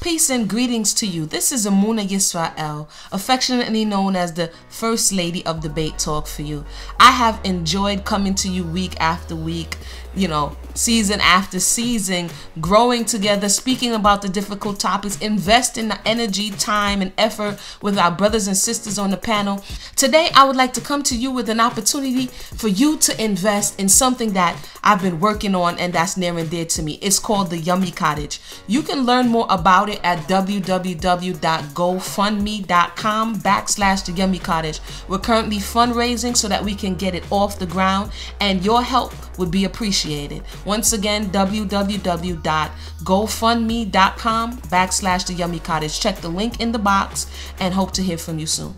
Peace and greetings to you. This is Amuna Yisrael, affectionately known as the First Lady of Debate Talk for you. I have enjoyed coming to you week after week, season after season, growing together, speaking about the difficult topics, investing the energy, time, and effort with our brothers and sisters on the panel. Today, I would like to come to you with an opportunity for you to invest in something that I've been working on and that's near and dear to me. It's called the Yummy Cottage. You can learn more about it at www.gofundme.com/the Yummy Cottage. We're currently fundraising so that we can get it off the ground, and your help would be appreciated. Once again, www.gofundme.com/the Yummy Cottage. Check the link in the box and hope to hear from you soon.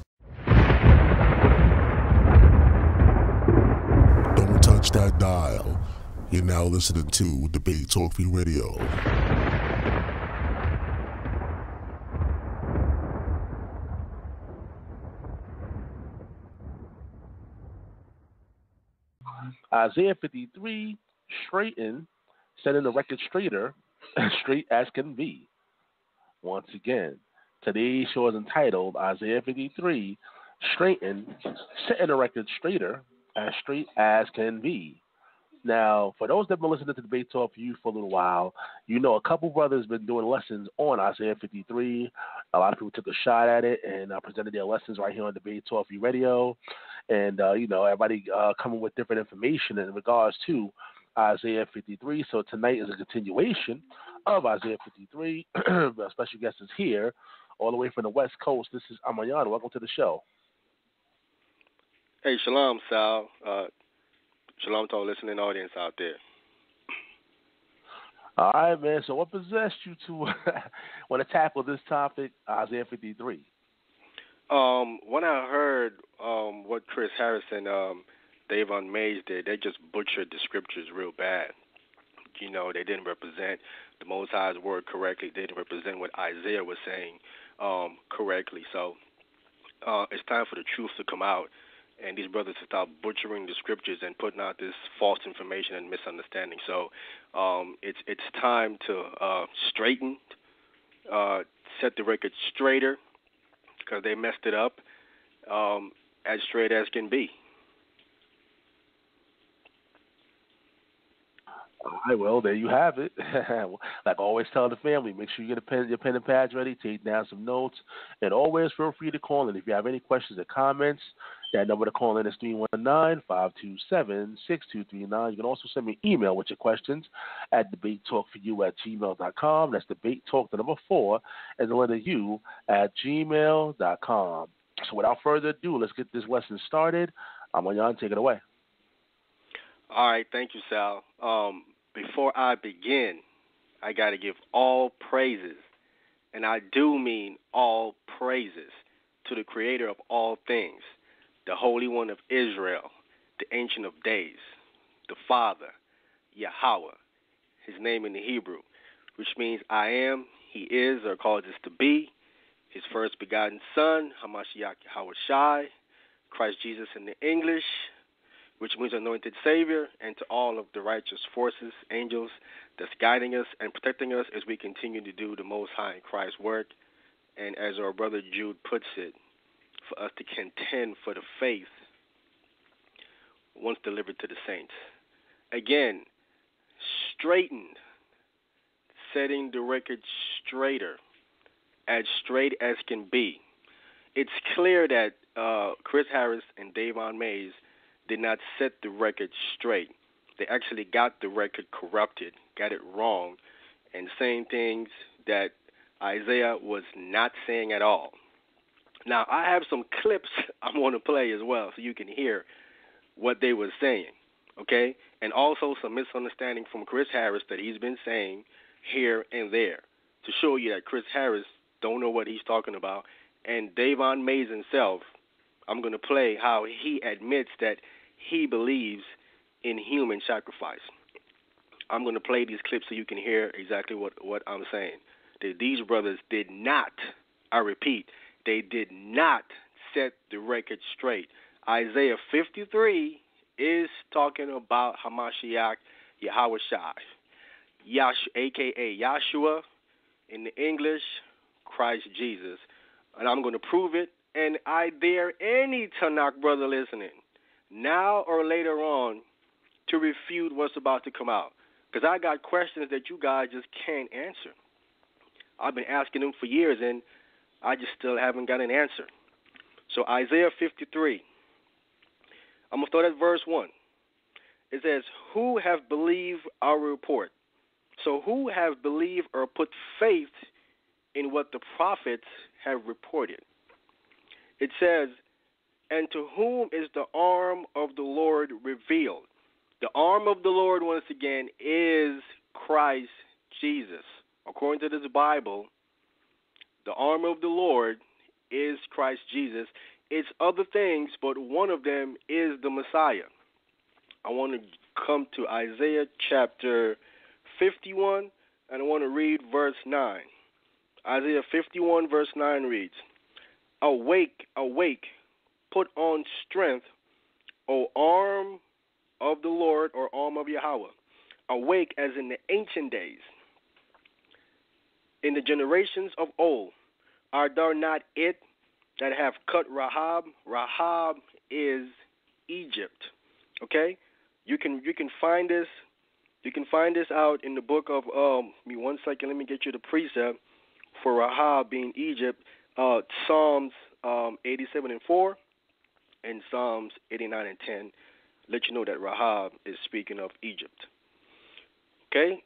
Don't touch that dial. You're now listening to Debate Talk for You Radio. Isaiah 53, straighten, setting the record straighter, straight as can be. Once again, today's show is entitled Isaiah 53, straighten, setting the record straight as can be. Now, for those that have been listening to Debate Talk for You for a little while, a couple brothers been doing lessons on Isaiah 53. A lot of people took a shot at it and presented their lessons right here on Debate Talk for You Radio. And, everybody coming with different information in regards to Isaiah 53. So tonight is a continuation of Isaiah 53. A special guest is here all the way from the West Coast. This is Ahmayan. Welcome to the show. Hey, shalom, Sal. Shalom to our listening audience out there. All right, man. So what possessed you to want to tackle this topic, Isaiah 53? When I heard what Chris Harris and Davon Mays did, they just butchered the scriptures real bad. They didn't represent the Most High's word correctly. They didn't represent what Isaiah was saying correctly. So it's time for the truth to come out, and these brothers to stop butchering the scriptures and putting out this false information and misunderstanding. So it's time to straighten, set the record straighter, because they messed it up as straight as can be. All right, well, there you have it. Like I always tell the family, make sure you get your pen and pads ready, take down some notes, and always feel free to call in. If you have any questions or comments, that number to call in is 319-527-6239. You can also send me an email with your questions at debatetalkforyou@gmail.com. That's debatetalk, the number 4, and the letter U at gmail.com. So without further ado, let's get this lesson started. Ahmayan, take it away. All right, thank you, Sal. Before I begin, I got to give all praises, and I do mean all praises, to the Creator of all things, the Holy One of Israel, the Ancient of Days, the Father, Yahweh, his name in the Hebrew, which means I am, he is, or causes to be, his first begotten Son, Hamashiach Yahweh Shai, Christ Jesus in the English, which means anointed Savior, and to all of the righteous forces, angels, that's guiding us and protecting us as we continue to do the Most High in Christ's work. And as our brother Jude puts it, for us to contend for the faith once delivered to the saints. Again, straightened, setting the record straighter, as straight as can be. It's clear that Chris Harris and Davon Mays did not set the record straight. They actually got the record corrupted, got it wrong, and saying things that Isaiah was not saying at all. Now, I have some clips I want to play as well so you can hear what they were saying, okay? And also some misunderstanding from Chris Harris that he's been saying here and there to show you that Chris Harris don't know what he's talking about. And Davon Mays himself, I'm going to play how he admits that he believes in human sacrifice. I'm going to play these clips so you can hear exactly what I'm saying. These brothers did not, I repeat, they did not set the record straight. Isaiah 53 is talking about Hamashiach Yahweh Shai, a.k.a. Yahshua, In the English, Christ Jesus. And I'm going to prove it. And I dare any Tanakh brother listening, now or later on, to refute what's about to come out. Because I got questions that you guys just can't answer. I've been asking them for years, and I just still haven't got an answer. So Isaiah 53, I'm going to start at verse 1. It says, who have believed our report? So who have believed or put faith in what the prophets have reported? It says, and to whom is the arm of the Lord revealed? The arm of the Lord, once again, is Christ Jesus. According to this Bible, the arm of the Lord is Christ Jesus. It's other things, but one of them is the Messiah. I want to come to Isaiah chapter 51, and I want to read verse 9. Isaiah 51, verse 9 reads, awake, awake, put on strength, O arm of the Lord, or arm of Yahweh. Awake as in the ancient days, in the generations of old. Art thou not it that have cut Rahab? Rahab is Egypt. Okay? You can find this. You can find this out in the book of me one second, let me get you the precept for Rahab being Egypt. Psalms 87 and 4 and Psalms 89 and 10 let you know that Rahab is speaking of Egypt. Okay?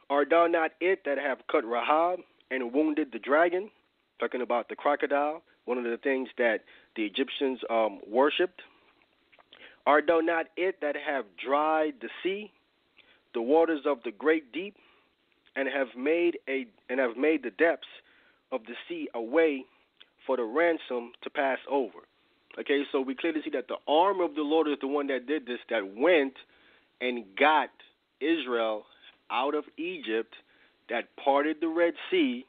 Art thou not it that have cut Rahab and wounded the dragon? Talking about the crocodile, one of the things that the Egyptians worshipped. Art thou not it that have dried the sea, the waters of the great deep, and have made the depths of the sea a way for the ransom to pass over? Okay, so we clearly see that the arm of the Lord is the one that did this, that went and got Israel out of Egypt, that parted the Red Sea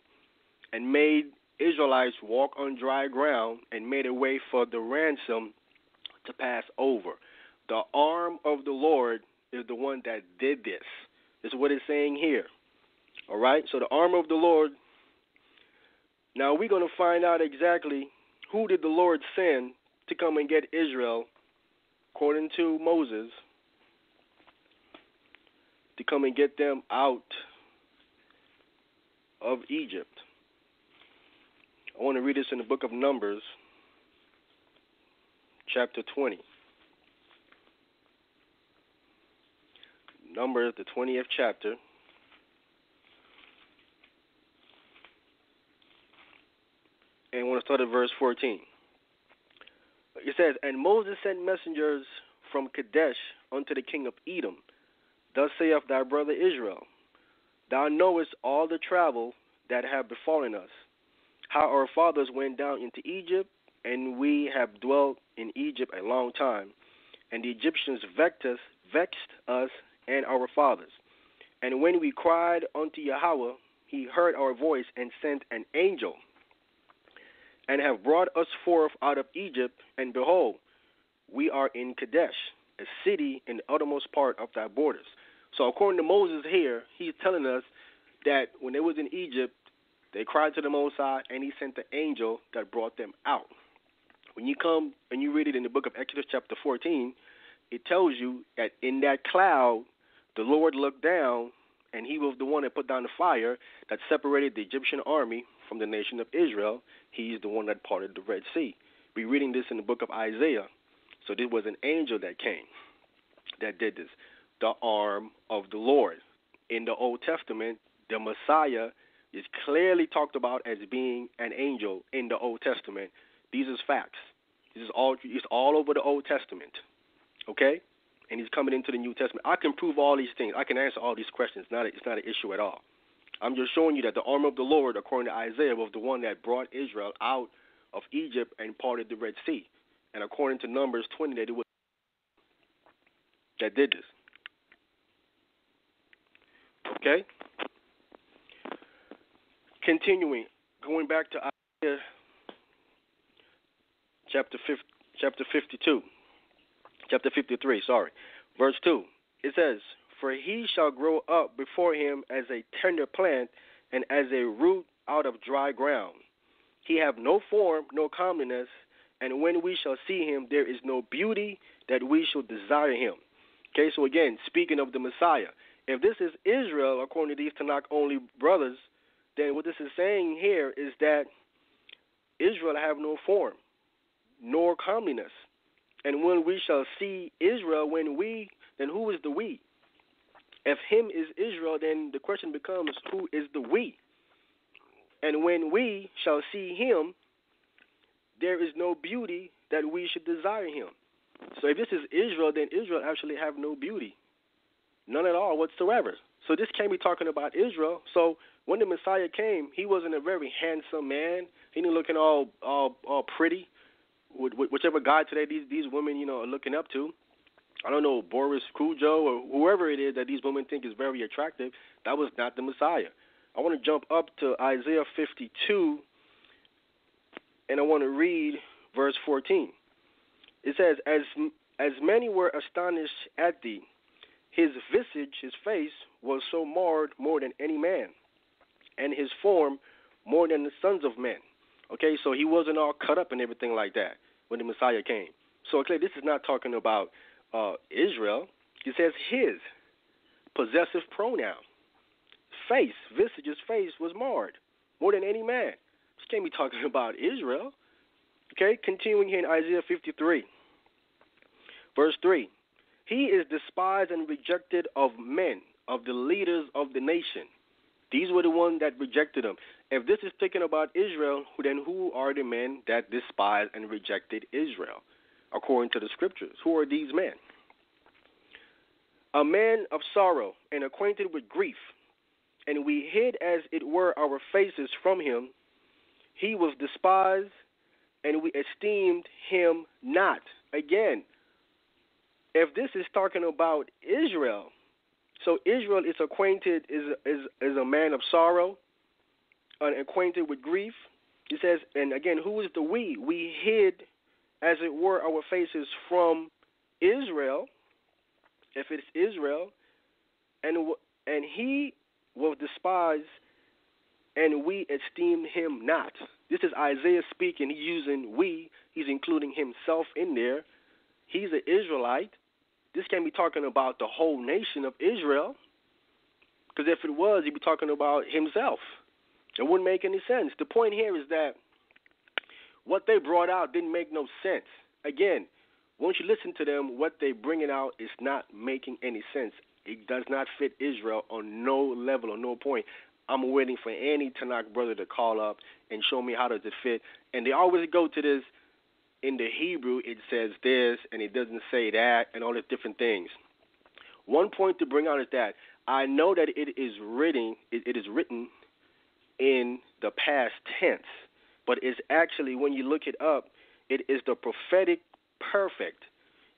and made Israelites walk on dry ground and made a way for the ransom to pass over. The arm of the Lord is the one that did this. This is what it's saying here. All right, so the arm of the Lord. Now we're going to find out exactly who did the Lord send to come and get Israel, according to Moses, to come and get them out of Egypt. I want to read this in the book of Numbers, chapter 20. Numbers, the 20th chapter. And I want to start at verse 14. It says, and Moses sent messengers from Kadesh unto the king of Edom. Thus saith thy brother Israel, thou knowest all the travel that have befallen us, how our fathers went down into Egypt, and we have dwelt in Egypt a long time. And the Egyptians vexed us and our fathers. And when we cried unto Yahweh, he heard our voice and sent an angel, and have brought us forth out of Egypt, and behold, we are in Kadesh, a city in the uttermost part of thy borders. So according to Moses here, he's telling us that when they was in Egypt, they cried to the Most High, and he sent the angel that brought them out. When you come and you read it in the book of Exodus chapter 14, it tells you that in that cloud, the Lord looked down, and he was the one that put down the fire that separated the Egyptian army from the nation of Israel. He's the one that parted the Red Sea. We're reading this in the book of Isaiah. So this was an angel that came, that did this. The arm of the Lord. In the Old Testament, the Messiah is clearly talked about as being an angel in the Old Testament. These is facts. It's all over the Old Testament. Okay? And he's coming into the New Testament. I can prove all these things. I can answer all these questions. It's not an issue at all. I'm just showing you that the arm of the Lord, according to Isaiah, was the one that brought Israel out of Egypt and parted the Red Sea. And according to Numbers 20, that it was that did this. Okay? Continuing, going back to Isaiah chapter 53, verse 2. It says, for he shall grow up before him as a tender plant, and as a root out of dry ground. He have no form, no comeliness, and when we shall see him, there is no beauty that we shall desire him. Okay, so again, speaking of the Messiah, if this is Israel, according to these Tanakh only brothers, then what this is saying here is that Israel have no form, nor comeliness. And when we shall see Israel, then who is the we? If him is Israel, then the question becomes, who is the we? And when we shall see him, there is no beauty that we should desire him. So if this is Israel, then Israel actually have no beauty. None at all whatsoever. So this can't be talking about Israel. So when the Messiah came, he wasn't a very handsome man. He didn't looking all pretty. Whichever God today these women, are looking up to. I don't know, Boris Kujo or whoever it is that these women think is very attractive. That was not the Messiah. I want to jump up to Isaiah 52, and I want to read verse 14. It says, as many were astonished at thee, his visage, his face, was so marred more than any man, and his form more than the sons of men. Okay, so he wasn't all cut up and everything like that when the Messiah came. So, okay, this is not talking about Israel. He says his possessive pronoun. Face, visage's face was marred more than any man. This can't be talking about Israel. Okay, continuing here in Isaiah 53, verse 3. He is despised and rejected of men, of the leaders of the nation. These were the ones that rejected him. If this is thinking about Israel, then who are the men that despised and rejected Israel, according to the scriptures? Who are these men? A man of sorrow and acquainted with grief, and we hid as it were our faces from him. He was despised, and we esteemed him not. Again, if this is talking about Israel, so Israel is acquainted, is a man of sorrow, and acquainted with grief. He says, and again, who is the we? We hid, as it were, our faces from Israel, if it's Israel, and he was despised, and we esteemed him not. This is Isaiah speaking. He's using we. He's including himself in there. He's an Israelite. This can't be talking about the whole nation of Israel, because if it was, he'd be talking about himself. It wouldn't make any sense. The point here is that what they brought out didn't make no sense. Again, once you listen to them, what they're bringing out is not making any sense. It does not fit Israel on no level or no point. I'm waiting for any Tanakh brother to call up and show me how does it fit. And they always go to this, in the Hebrew it says this and it doesn't say that and all these different things. One point to bring out is that I know that it is written in the past tense, but it's actually, when you look it up, it is the prophetic perfect.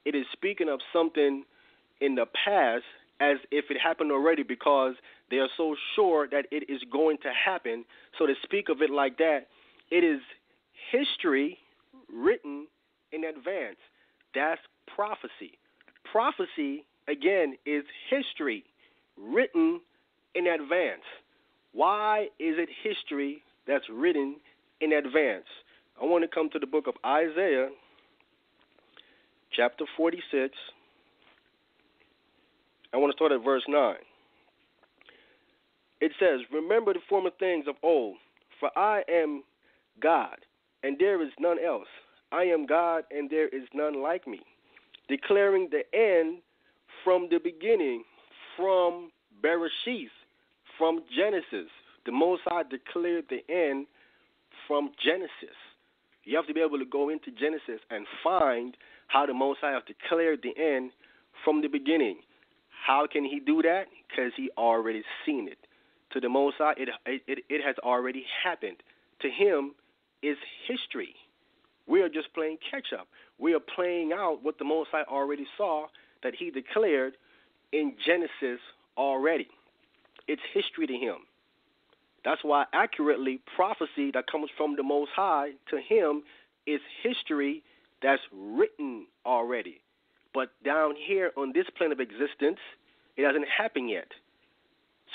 It is speaking of something in the past as if it happened already, because they are so sure that it is going to happen. So to speak of it like that, it is history written in advance. That's prophecy. Prophecy, again, is history written in advance. Why is it history that's written in advance? I want to come to the book of Isaiah, chapter 46. I want to start at verse 9. It says, remember the former things of old, for I am God, and there is none else. I am God, and there is none like me, declaring the end from the beginning, from Bereshith, from Genesis. The Most High declared the end from Genesis. You have to be able to go into Genesis and find how the Most High has declared the end from the beginning. How can he do that? Because he already seen it. To the Most High, it has already happened. To him, it's history. We are just playing catch-up. We are playing out what the Most High already saw that he declared in Genesis already. It's history to him. That's why accurately prophecy that comes from the Most High to him is history that's written already. But down here on this plane of existence, it hasn't happened yet.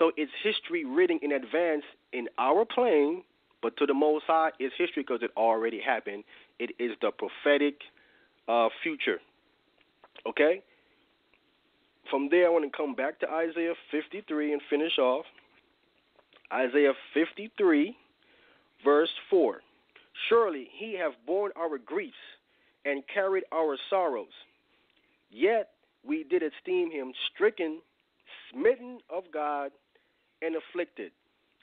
So it's history written in advance in our plane, but to the Most High, it's history because it already happened. It is the prophetic future. Okay? From there, I want to come back to Isaiah 53 and finish off. Isaiah 53, verse 4. Surely he hath borne our griefs and carried our sorrows. Yet we did esteem him stricken, smitten of God, and afflicted.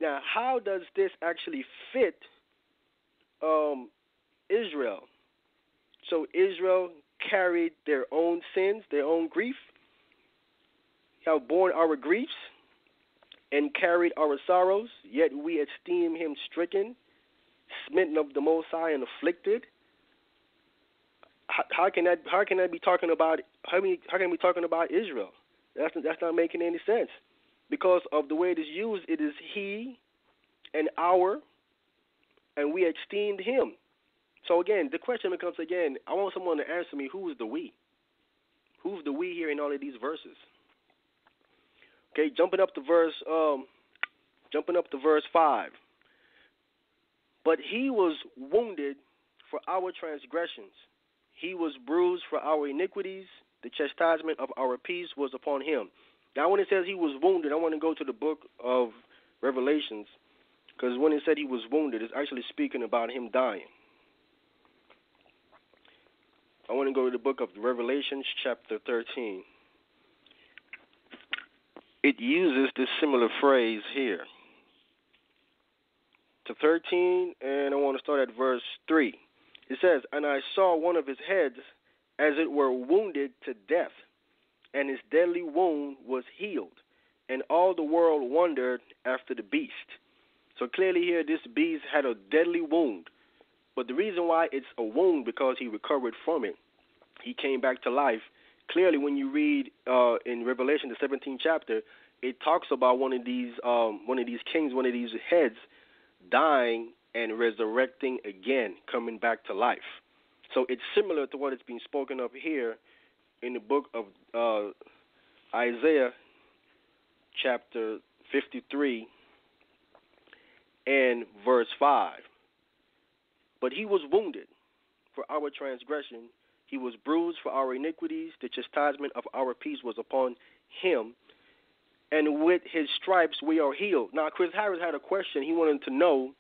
Now, how does this actually fit Israel? So Israel carried their own sins, their own grief, have borne our griefs, and carried our sorrows, yet we esteem him stricken, smitten of the Most High, and afflicted. How can that be talking about? How can we be talking about Israel? That's not making any sense, because of the way it is used. It is he and our, and we esteemed him. So again, the question becomes again. I want someone to answer me. Who is the we? Who's the we here in all of these verses? Okay, jumping up to verse 5. But he was wounded for our transgressions. He was bruised for our iniquities. The chastisement of our peace was upon him. Now, when it says he was wounded, I want to go to the book of Revelations, because when it said he was wounded, it's actually speaking about him dying. I want to go to the book of Revelations, chapter 13. It uses this similar phrase here. To 13, and I want to start at verse 3. It says, And I saw one of his heads as it were wounded to death, and his deadly wound was healed, and all the world wondered after the beast. So clearly here, this beast had a deadly wound. But the reason why it's a wound, because he recovered from it. He came back to life. Clearly, when you read in Revelation, the 17th chapter, it talks about one of these kings, one of these heads, dying and resurrecting again, coming back to life. So it's similar to what is being spoken of here in the book of Isaiah, chapter 53 and verse 5. But he was wounded for our transgression. He was bruised for our iniquities. The chastisement of our peace was upon him. And with his stripes we are healed. Now, Chris Harris had a question. He wanted to know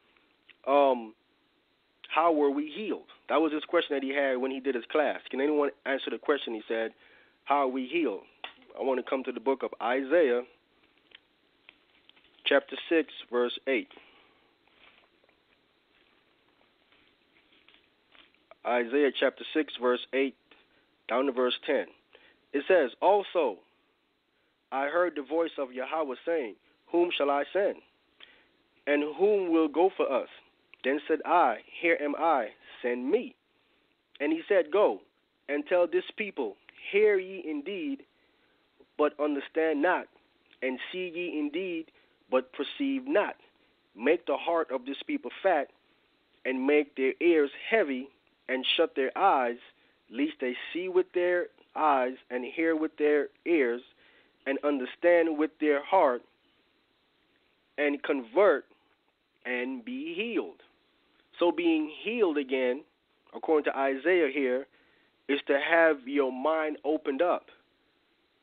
how were we healed? That was his question that he had when he did his class. Can anyone answer the question? He said, how are we healed? I want to come to the book of Isaiah, chapter 6, verse 8. Isaiah chapter 6, verse 8, down to verse 10. It says, Also, I heard the voice of Yahweh saying, Whom shall I send? And whom will go for us? Then said I, Here am I, send me. And he said, Go, and tell this people, Hear ye indeed, but understand not, and see ye indeed, but perceive not. Make the heart of this people fat, and make their ears heavy, and shut their eyes, lest they see with their eyes, and hear with their ears, and understand with their heart, and convert, and be healed. So being healed again, according to Isaiah here, is to have your mind opened up.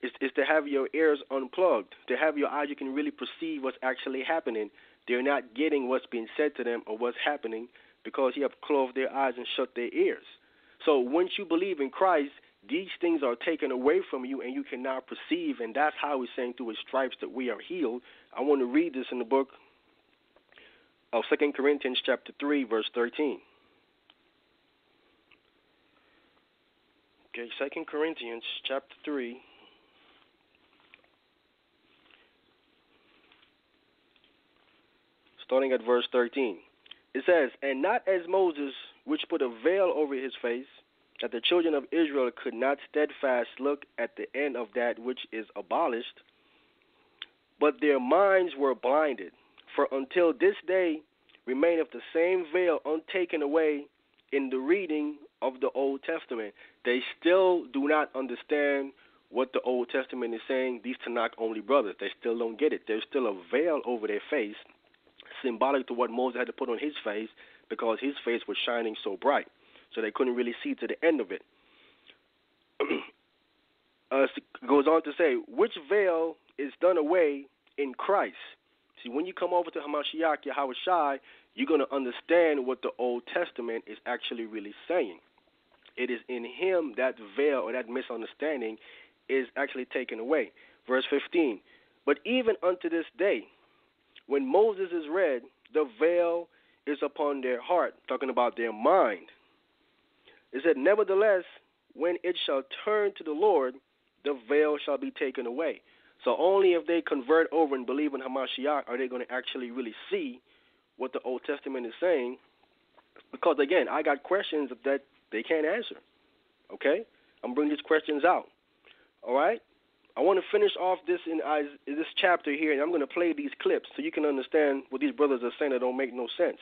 It's to have your ears unplugged, to have your eyes you can really perceive what's actually happening. They're not getting what's being said to them or what's happening because you have closed their eyes and shut their ears. So once you believe in Christ, these things are taken away from you and you can now perceive, and that's how he's saying through his stripes that we are healed. I want to read this in the book of 2 Corinthians chapter 3, verse 13. Okay, 2 Corinthians chapter 3. Starting at verse 13. It says, And not as Moses, which put a veil over his face, that the children of Israel could not steadfast look at the end of that which is abolished, but their minds were blinded. For until this day remaineth the same veil untaken away in the reading of the Old Testament. They still do not understand what the Old Testament is saying, these Tanakh only brothers, they still don't get it. There's still a veil over their face, symbolic to what Moses had to put on his face because his face was shining so bright. So they couldn't really see to the end of it. Goes on to say, which veil is done away in Christ? See, when you come over to Hamashiach, Yahweh Shai, you're going to understand what the Old Testament is actually really saying. It is in him that veil or that misunderstanding is actually taken away. Verse 15, but even unto this day, when Moses is read, the veil is upon their heart, talking about their mind. It said, nevertheless, when it shall turn to the Lord, the veil shall be taken away. So only if they convert over and believe in Hamashiach are they going to actually really see what the Old Testament is saying. Because, again, I got questions that they can't answer. Okay? I'm bringing these questions out. All right? I want to finish off this in this chapter here, and I'm going to play these clips so you can understand what these brothers are saying that don't make no sense.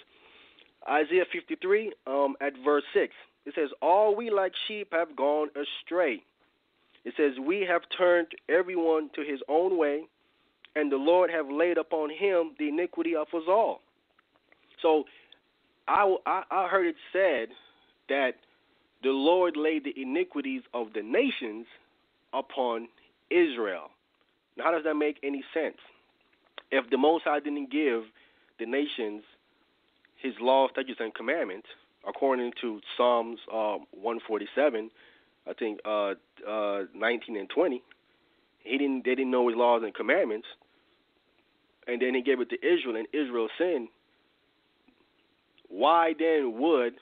Isaiah 53 at verse 6. It says, all we like sheep have gone astray. It says, we have turned everyone to his own way, and the Lord have laid upon him the iniquity of us all. So I heard it said that the Lord laid the iniquities of the nations upon Israel. Now, how does that make any sense? If the Most High didn't give the nations his laws, statutes, and commandments, according to Psalms 147, I think 19 and 20, they didn't know his laws and commandments, and then he gave it to Israel, and Israel sinned. Why then would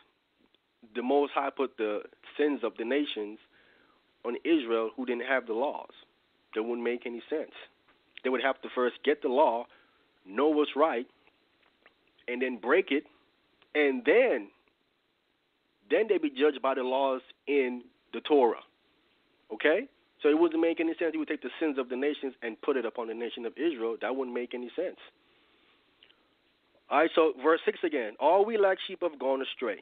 the Most High put the sins of the nations on Israel who didn't have the laws? That wouldn't make any sense. They would have to first get the law, know what's right, and then break it, and then they'd be judged by the laws in the Torah. Okay? So it wouldn't make any sense. He would take the sins of the nations and put it upon the nation of Israel. That wouldn't make any sense. All right, so verse 6 again. All we like sheep have gone astray.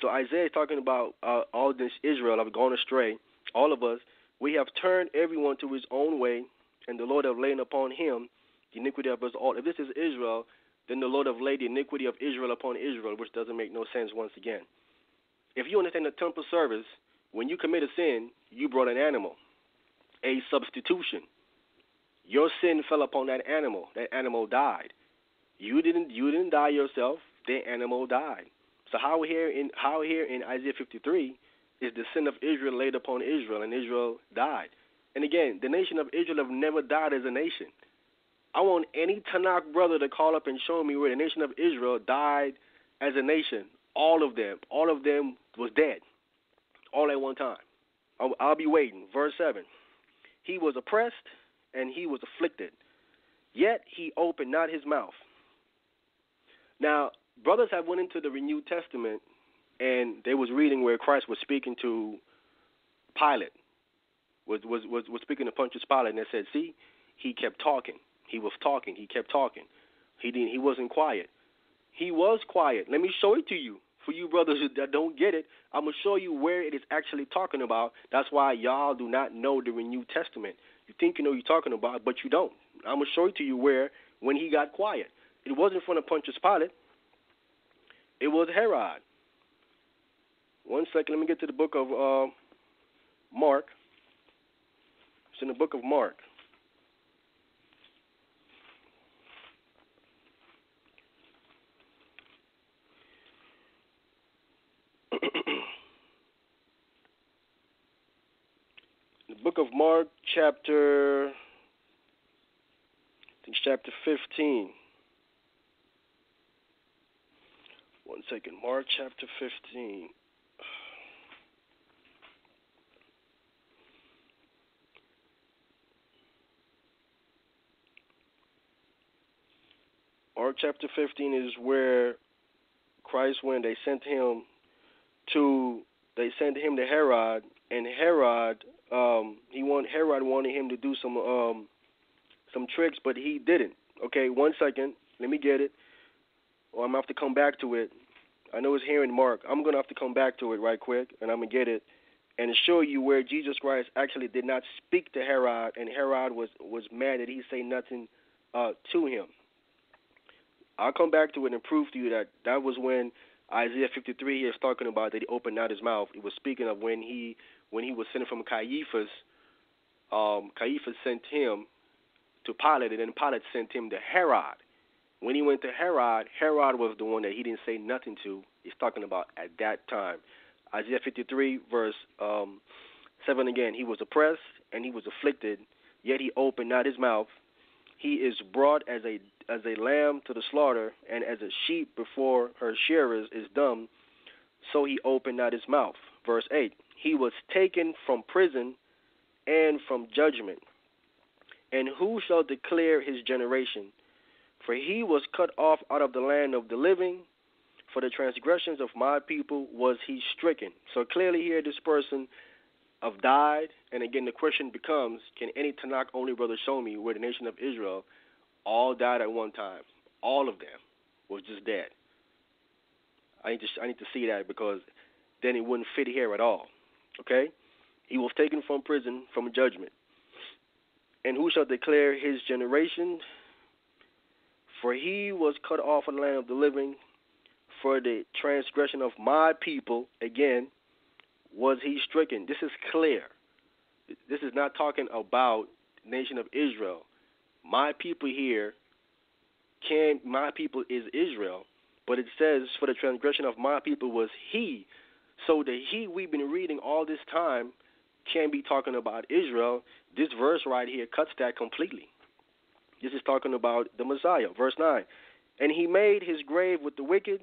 So Isaiah is talking about all this Israel have gone astray. All of us, we have turned everyone to his own way, and the Lord have laid upon him the iniquity of us all. If this is Israel, then the Lord have laid the iniquity of Israel upon Israel, which doesn't make no sense once again. If you understand the temple service, when you commit a sin, you brought an animal, a substitution. Your sin fell upon that animal. That animal died. You didn't die yourself. The animal died. So how here in Isaiah 53 is the sin of Israel laid upon Israel, and Israel died. And again, the nation of Israel have never died as a nation. I want any Tanakh brother to call up and show me where the nation of Israel died as a nation. All of them was dead, all at one time. I'll be waiting. Verse 7. He was oppressed and he was afflicted, yet he opened not his mouth. Now, brothers have went into the New Testament and they was reading where Christ was speaking to Pilate, was speaking to Pontius Pilate, and they said, see, he kept talking. He was talking. He kept talking. He wasn't quiet. He was quiet. Let me show it to you. For you brothers that don't get it, I'm going to show you where it is actually talking about. That's why y'all do not know the New Testament. You think you know what you're talking about, but you don't. I'm going to show it to you where, when he got quiet. It wasn't in front of Pontius Pilate. It was Herod. One second, let me get to the book of Mark. It's in the book of Mark. The book of Mark, chapter 15. One second, Mark chapter 15. Mark chapter 15 is where Christ, when they sent him to Herod, and Herod wanted him to do some tricks, but he didn't. Okay, one second, let me get it, or I'm gonna have to come back to it. I know it's here in Mark. I'm gonna have to come back to it right quick, and I'm gonna get it, and show you where Jesus Christ actually did not speak to Herod, and Herod was mad that he say nothing to him. I'll come back to it and prove to you that was when Isaiah 53 is talking about that he opened not his mouth. It was speaking of when he was sent from Caiaphas. Caiaphas sent him to Pilate, and then Pilate sent him to Herod. When he went to Herod, Herod was the one that he didn't say nothing to. He's talking about at that time. Isaiah 53, verse 7 again. He was oppressed and he was afflicted, yet he opened not his mouth. He is brought as a lamb to the slaughter, and as a sheep before her shearers is dumb, so he opened not his mouth. Verse 8. He was taken from prison and from judgment. And who shall declare his generation? For he was cut off out of the land of the living. For the transgressions of my people was he stricken. So clearly here this person have died. And again, the question becomes, can any Tanakh only brother show me where the nation of Israel all died at one time? All of them was just dead. I need to see that, because then it wouldn't fit here at all. Okay? He was taken from prison, from judgment. And who shall declare his generation? For he was cut off from the land of the living. For the transgression of my people, again, was he stricken. This is clear. This is not talking about the nation of Israel. My people here, my people is Israel, but it says for the transgression of my people was he. So the he we've been reading all this time can be talking about Israel. This verse right here cuts that completely. This is talking about the Messiah. Verse 9. And he made his grave with the wicked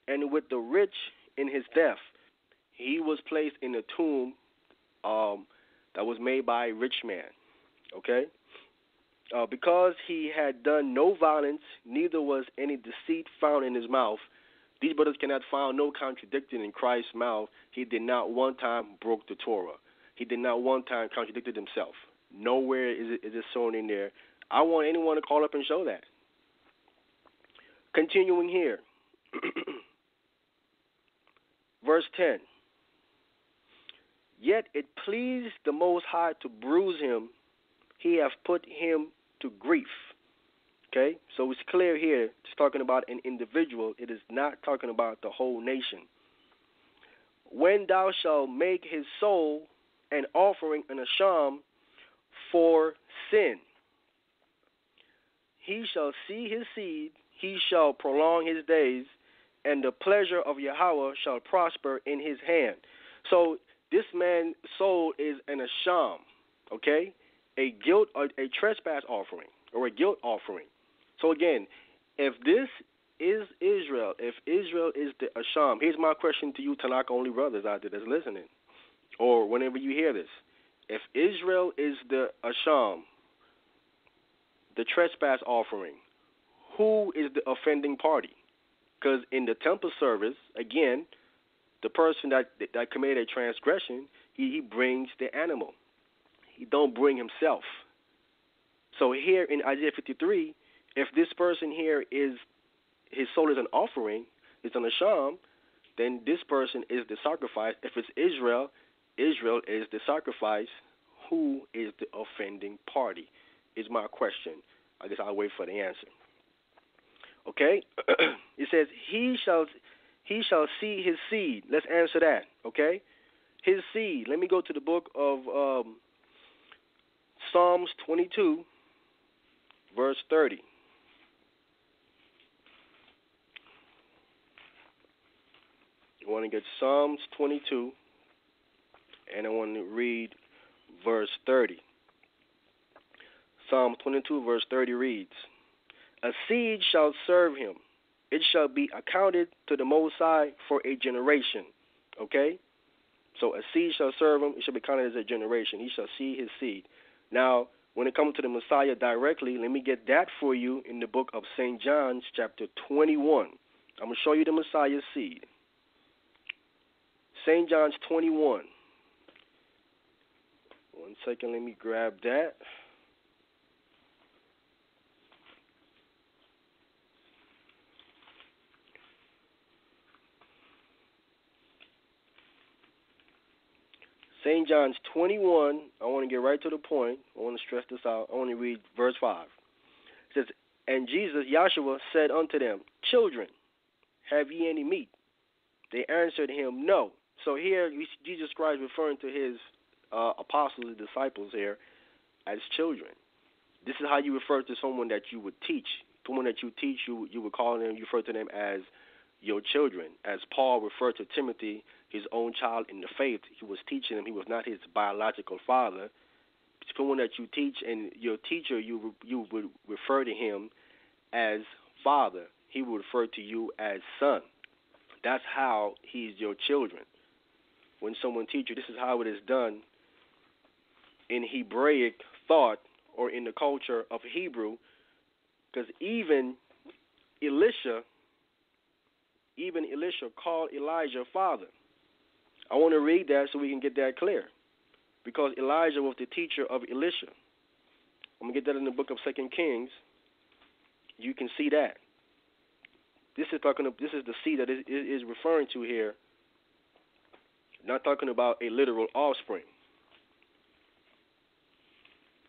and with the rich in his death. He was placed in a tomb that was made by a rich man. Okay? Because he had done no violence, neither was any deceit found in his mouth. These brothers cannot find no contradiction in Christ's mouth. He did not one time broke the Torah. He did not one time contradicted himself. Nowhere is it shown in there. I want anyone to call up and show that. Continuing here. Verse 10. Yet it pleased the Most High to bruise him. He hath put him to grief. Okay? So it's clear here. It's talking about an individual. It is not talking about the whole nation. When thou shalt make his soul an offering and a sham for sin, he shall see his seed, he shall prolong his days, and the pleasure of Yahweh shall prosper in his hand. So this man's soul is an asham, okay? A trespass offering, or a guilt offering. So again, if this is Israel, if Israel is the asham, here's my question to you Tanakh only brothers out there that's listening, or whenever you hear this. If Israel is the asham, the trespass offering, who is the offending party? Because in the temple service, again, the person that committed a transgression, he brings the animal. He don't bring himself. So here in Isaiah 53, if this person here is, his soul is an offering, is an asham, then this person is the sacrifice. If it's Israel, Israel is the sacrifice. Who is the offending party? Is my question. I guess I'll wait for the answer. Okay? It says, he shall see his seed. Let's answer that. Okay? His seed. Let me go to the book of Psalms 22, verse 30. I want to get Psalms 22, and I want to read verse 30. Psalm 22, verse 30 reads, a seed shall serve him. It shall be accounted to the Most High for a generation. Okay? So a seed shall serve him. It shall be counted as a generation. He shall see his seed. Now, when it comes to the Messiah directly, let me get that for you in the book of St. John's chapter 21. I'm going to show you the Messiah's seed. St. John's 21. One second, let me grab that. St. John's 21, I want to get right to the point. I want to stress this out. I want to read verse 5. It says, and Jesus, Yahshua, said unto them, children, have ye any meat? They answered him, no. So here, Jesus Christ referring to his apostles, his disciples here, as children. This is how you refer to someone that you would teach. Someone that you teach, you would call them, you refer to them as your children. As Paul referred to Timothy, his own child in the faith, he was teaching him. He was not his biological father. Someone that you teach, and your teacher, you would refer to him as father. He would refer to you as son. That's how he's your children. When someone teaches you, this is how it is done in Hebraic thought or in the culture of Hebrew, because even Elisha called Elijah father. I want to read that so we can get that clear, because Elijah was the teacher of Elisha. I'm going to get that in the book of 2 Kings. You can see that. This is the seed that is referring to here, not talking about a literal offspring.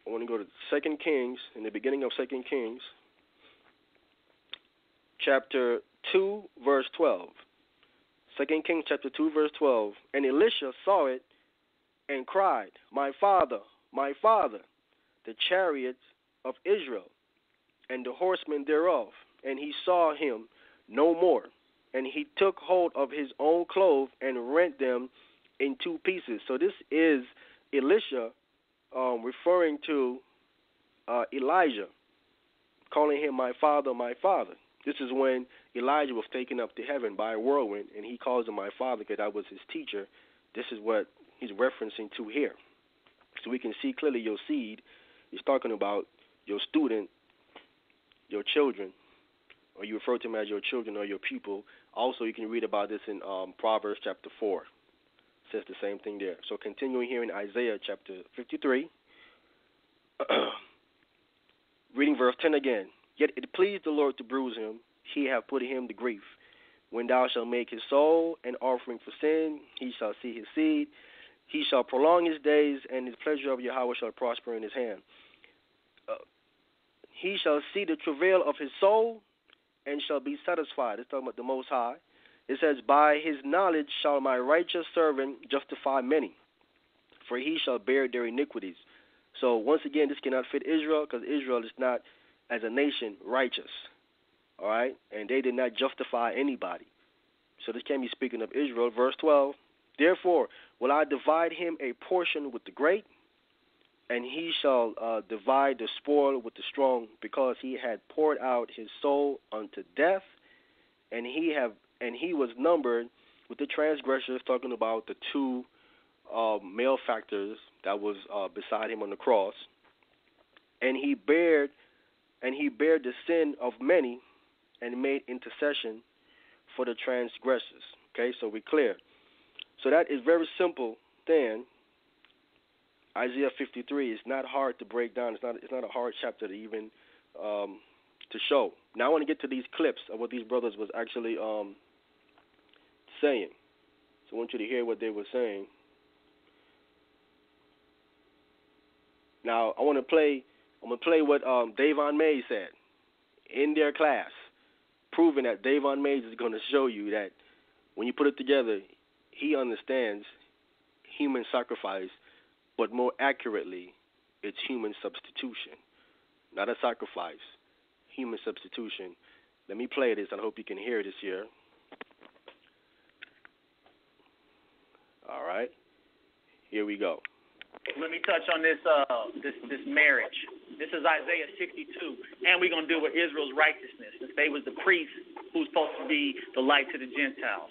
I want to go to 2 Kings, in the beginning of 2 Kings, chapter 2, verse 12. 2 Kings chapter 2, verse 12. And Elisha saw it and cried, my father, the chariots of Israel, and the horsemen thereof. And he saw him no more. And he took hold of his own clothes and rent them in two pieces. So this is Elisha referring to Elijah, calling him my father, my father. This is when Elijah was taken up to heaven by a whirlwind, and he calls him my father because that was his teacher. This is what he's referencing to here. So we can see clearly your seed is talking about your student, your children, or you refer to them as your children or your people. Also, you can read about this in Proverbs chapter 4. It says the same thing there. So continuing here in Isaiah chapter 53, reading verse 10 again. Yet it pleased the Lord to bruise him. He hath put him to grief. When thou shalt make his soul an offering for sin, he shall see his seed. He shall prolong his days, and his pleasure of Yahweh shall prosper in his hand. He shall see the travail of his soul, and shall be satisfied. It's talking about the Most High. It says, by his knowledge shall my righteous servant justify many, for he shall bear their iniquities. So once again, this cannot fit Israel, because Israel is not, as a nation, righteous. All right? And they did not justify anybody. So this can't be speaking of Israel. Verse 12, therefore will I divide him a portion with the great, and he shall divide the spoil with the strong, because he had poured out his soul unto death, and he was numbered with the transgressors, talking about the two malefactors that was beside him on the cross. And he bared the sin of many, and made intercession for the transgressors. Okay, so we're clear. So that is very simple then. Isaiah 53 is not hard to break down. It's not a hard chapter to even to show. Now I want to get to these clips of what these brothers was actually saying. So I want you to hear what they were saying. Now I'm gonna play what Davon Mays said in their class, proving that Davon Mays is going to show you that when you put it together, he understands human sacrifice, but more accurately, it's human substitution, not a sacrifice, human substitution. Let me play this. I hope you can hear this here. All right, here we go. Let me touch on this marriage. This is Isaiah 62, and we're going to deal with Israel's righteousness, since they was the priest who's supposed to be the light to the Gentiles.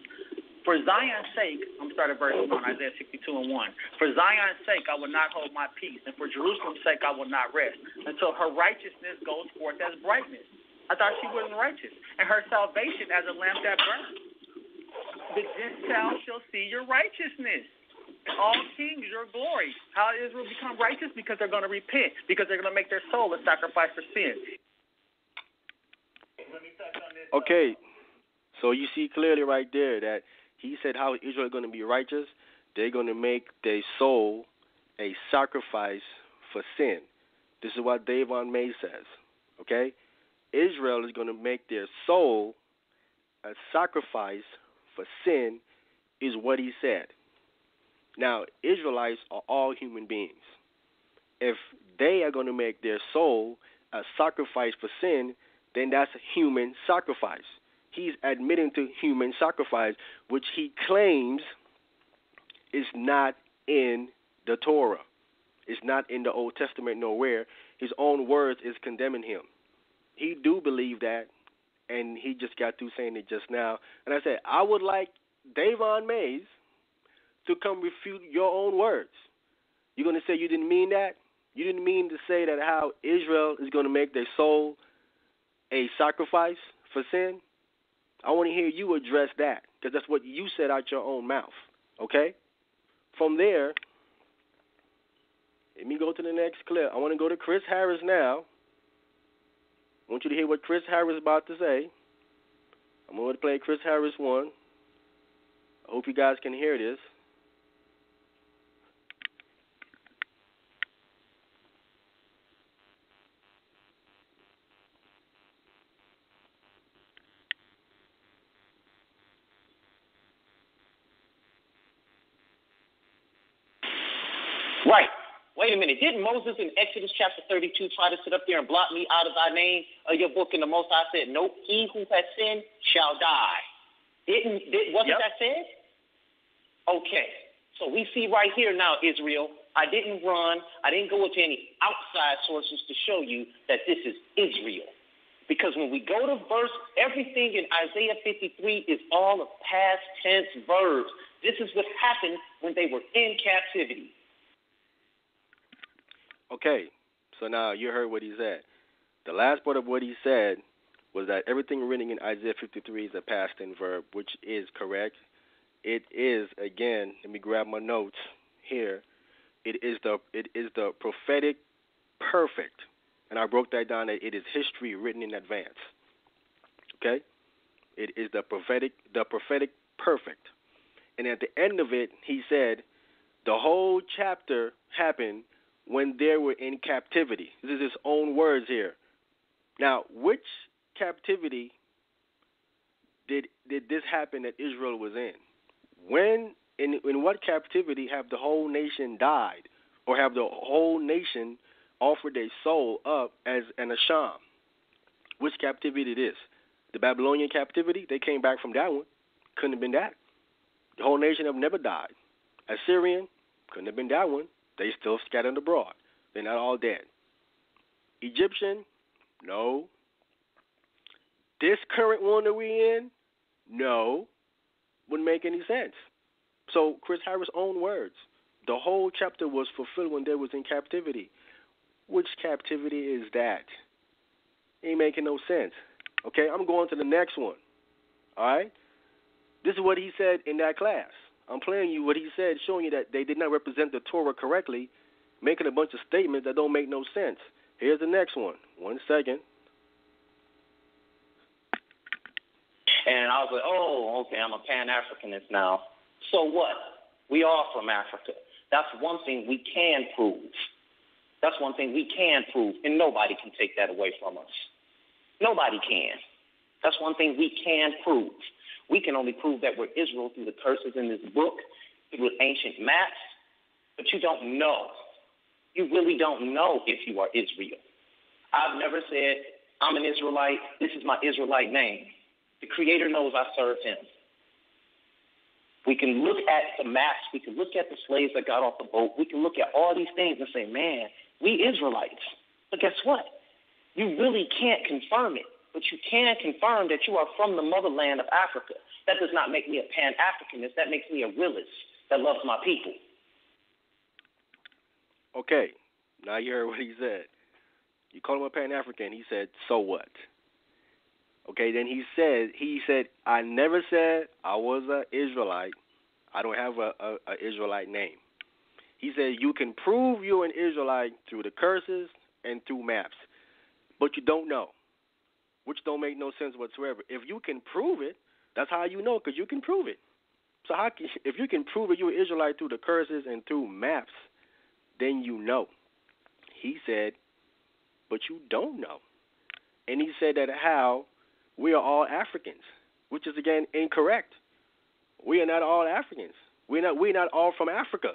For Zion's sake, I'm starting at verse 1, Isaiah 62 and 1. For Zion's sake I will not hold my peace, and for Jerusalem's sake I will not rest, until her righteousness goes forth as brightness. I thought she wasn't righteous. And her salvation as a lamp that burns. The Gentiles shall see your righteousness, and all kings your glory. How does Israel become righteous? Because they're going to repent, because they're going to make their soul a sacrifice for sin. Let me touch on this. Okay, so you see clearly right there that he said how Israel is going to be righteous. they're going to make their soul a sacrifice for sin. This is what Davon May says, okay? Israel is going to make their soul a sacrifice for sin is what he said. Now, Israelites are all human beings. If they are going to make their soul a sacrifice for sin, then that's human sacrifice. He's admitting to human sacrifice, which he claims is not in the Torah. It's not in the Old Testament nowhere. His own words is condemning him. He do believe that, and he just got through saying it just now. And I said, I would like Davon Mays to come refute your own words. You're going to say you didn't mean that? You didn't mean to say that how Israel is going to make their soul a sacrifice for sin? I want to hear you address that, because that's what you said out your own mouth, okay? From there, let me go to the next clip. I want to go to Chris Harris now. I want you to hear what Chris Harris is about to say. I'm going to play Chris Harris 1. I hope you guys can hear this. Right. Wait a minute. Didn't Moses in Exodus chapter 32 try to sit up there and blot me out of thy name of your book? And the Most High said, nope, he who has sinned shall die. Wasn't that said? Okay. So we see right here now, Israel, I didn't run. I didn't go into any outside sources to show you that this is Israel. Because when we go to verse, everything in Isaiah 53 is all of past tense verbs. This is what happened when they were in captivity. Okay, so now you heard what he said. The last part of what he said was that everything written in Isaiah 53 is a past tense verb, which is correct. It is, again, let me grab my notes here. It is the prophetic perfect, and I broke that down that it is history written in advance. Okay, it is the prophetic perfect, and at the end of it, he said the whole chapter happened when they were in captivity. This is his own words here. Now, which captivity did this happen that Israel was in? When, in what captivity have the whole nation died, or have the whole nation offered their soul up as an asham? Which captivity it is? The Babylonian captivity? They came back from that one. Couldn't have been that. The whole nation have never died. Assyrian? Couldn't have been that one. They still scattered abroad. They're not all dead. Egyptian? No. This current one that we're in? No. Wouldn't make any sense. So, Chris Harris' own words. The whole chapter was fulfilled when they was in captivity. Which captivity is that? Ain't making no sense. Okay, I'm going to the next one. All right? This is what he said in that class. I'm playing you what he said, showing you that they did not represent the Torah correctly, making a bunch of statements that don't make no sense. Here's the next one. 1 second. And I was like, oh, okay, I'm a Pan-Africanist now. So what? We are from Africa. That's one thing we can prove. That's one thing we can prove, and nobody can take that away from us. Nobody can. That's one thing we can prove. We can only prove that we're Israel through the curses in this book, through ancient maps, but you don't know. You really don't know if you are Israel. I've never said, I'm an Israelite, this is my Israelite name. The Creator knows I serve him. We can look at the maps, we can look at the slaves that got off the boat, we can look at all these things and say, man, we Israelites. But guess what? You really can't confirm it. But you can confirm that you are from the motherland of Africa. That does not make me a Pan-Africanist. That makes me a realist that loves my people. Okay, now you heard what he said. You call him a Pan-African. He said, so what? Okay, then he said, I never said I was an Israelite. I don't have a Israelite name. He said, you can prove you're an Israelite through the curses and through maps, but you don't know. Which don't make no sense whatsoever. If you can prove it, that's how you know, because you can prove it. So if you can prove that you're an Israelite through the curses and through maps, then you know. He said, but you don't know. And he said that how we are all Africans, which is, again, incorrect. We are not all Africans. We're not all from Africa.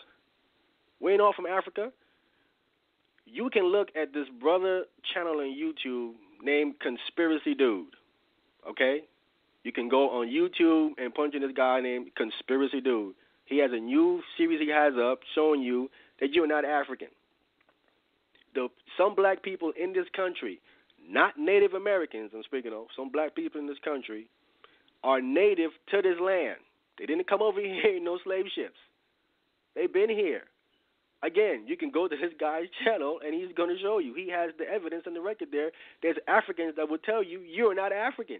We ain't all from Africa. You can look at this brother channel on YouTube named Conspiracy Dude, okay? You can go on YouTube and punch in this guy named Conspiracy Dude. He has a new series he has up showing you that you're not African. Some black people in this country, not Native Americans I'm speaking of, some black people in this country are native to this land. They didn't come over here in no slave ships. They've been here. Again, you can go to this guy's channel, and he's going to show you. He has the evidence and the record there. There's Africans that will tell you you're not African.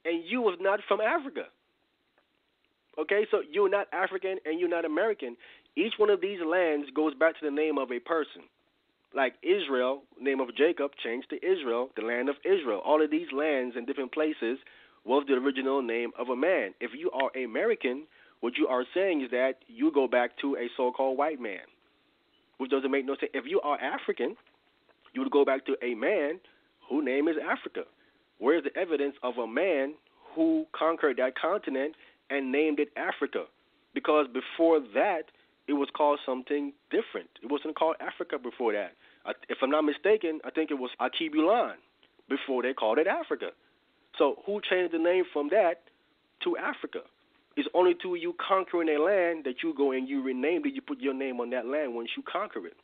And you was not from Africa. Okay, so you're not African and you're not American. Each one of these lands goes back to the name of a person. Like Israel, name of Jacob changed to Israel, the land of Israel. All of these lands in different places was the original name of a man. If you are American, what you are saying is that you go back to a so-called white man, which doesn't make no sense. If you are African, you would go back to a man whose name is Africa. Where's the evidence of a man who conquered that continent and named it Africa? Because before that, it was called something different. It wasn't called Africa before that. If I'm not mistaken, I think it was Akibulan before they called it Africa. So who changed the name from that to Africa? It's only through you conquering a land that you go and you rename it, you put your name on that land once you conquer it.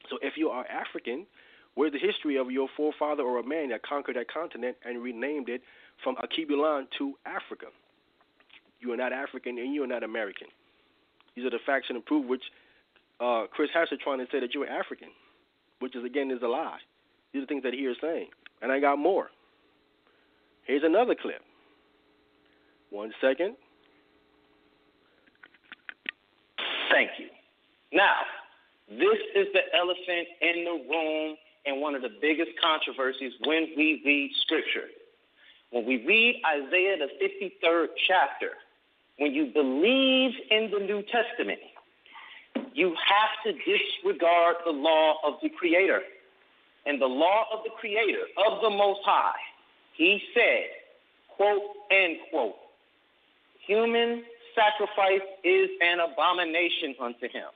So if you are African, where's the history of your forefather or a man that conquered that continent and renamed it from Akibulan to Africa? You are not African and you are not American. These are the facts and the proof which Chris Hatcher trying to say that you're African, which is, again, is a lie. These are things that he is saying. And I got more. Here's another clip. 1 second. Thank you. Now, this is the elephant in the room and one of the biggest controversies when we read Scripture. When we read Isaiah, the 53rd chapter, when you believe in the New Testament, you have to disregard the law of the Creator. And the law of the Creator, of the Most High, he said, quote, end quote, human sacrifice is an abomination unto him.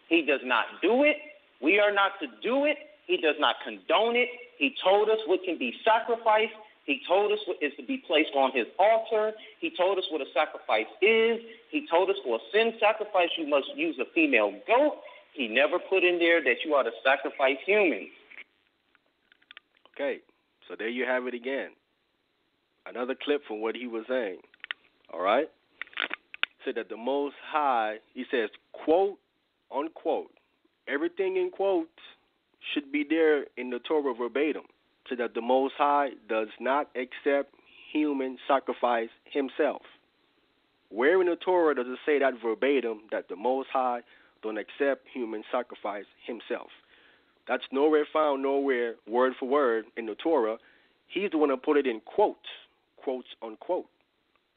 He does not do it. We are not to do it. He does not condone it. He told us what can be sacrificed. He told us what is to be placed on his altar. He told us what a sacrifice is. He told us for a sin sacrifice you must use a female goat. He never put in there that you are to sacrifice humans. Okay, so there you have it again. Another clip from what he was saying. All right? Said that the Most High, he says, quote, unquote, everything in quotes should be there in the Torah verbatim. So that the Most High does not accept human sacrifice himself. Where in the Torah does it say that verbatim, that the Most High don't accept human sacrifice himself? That's nowhere found, nowhere, word for word in the Torah. He's the one that put it in quotes, quotes unquote.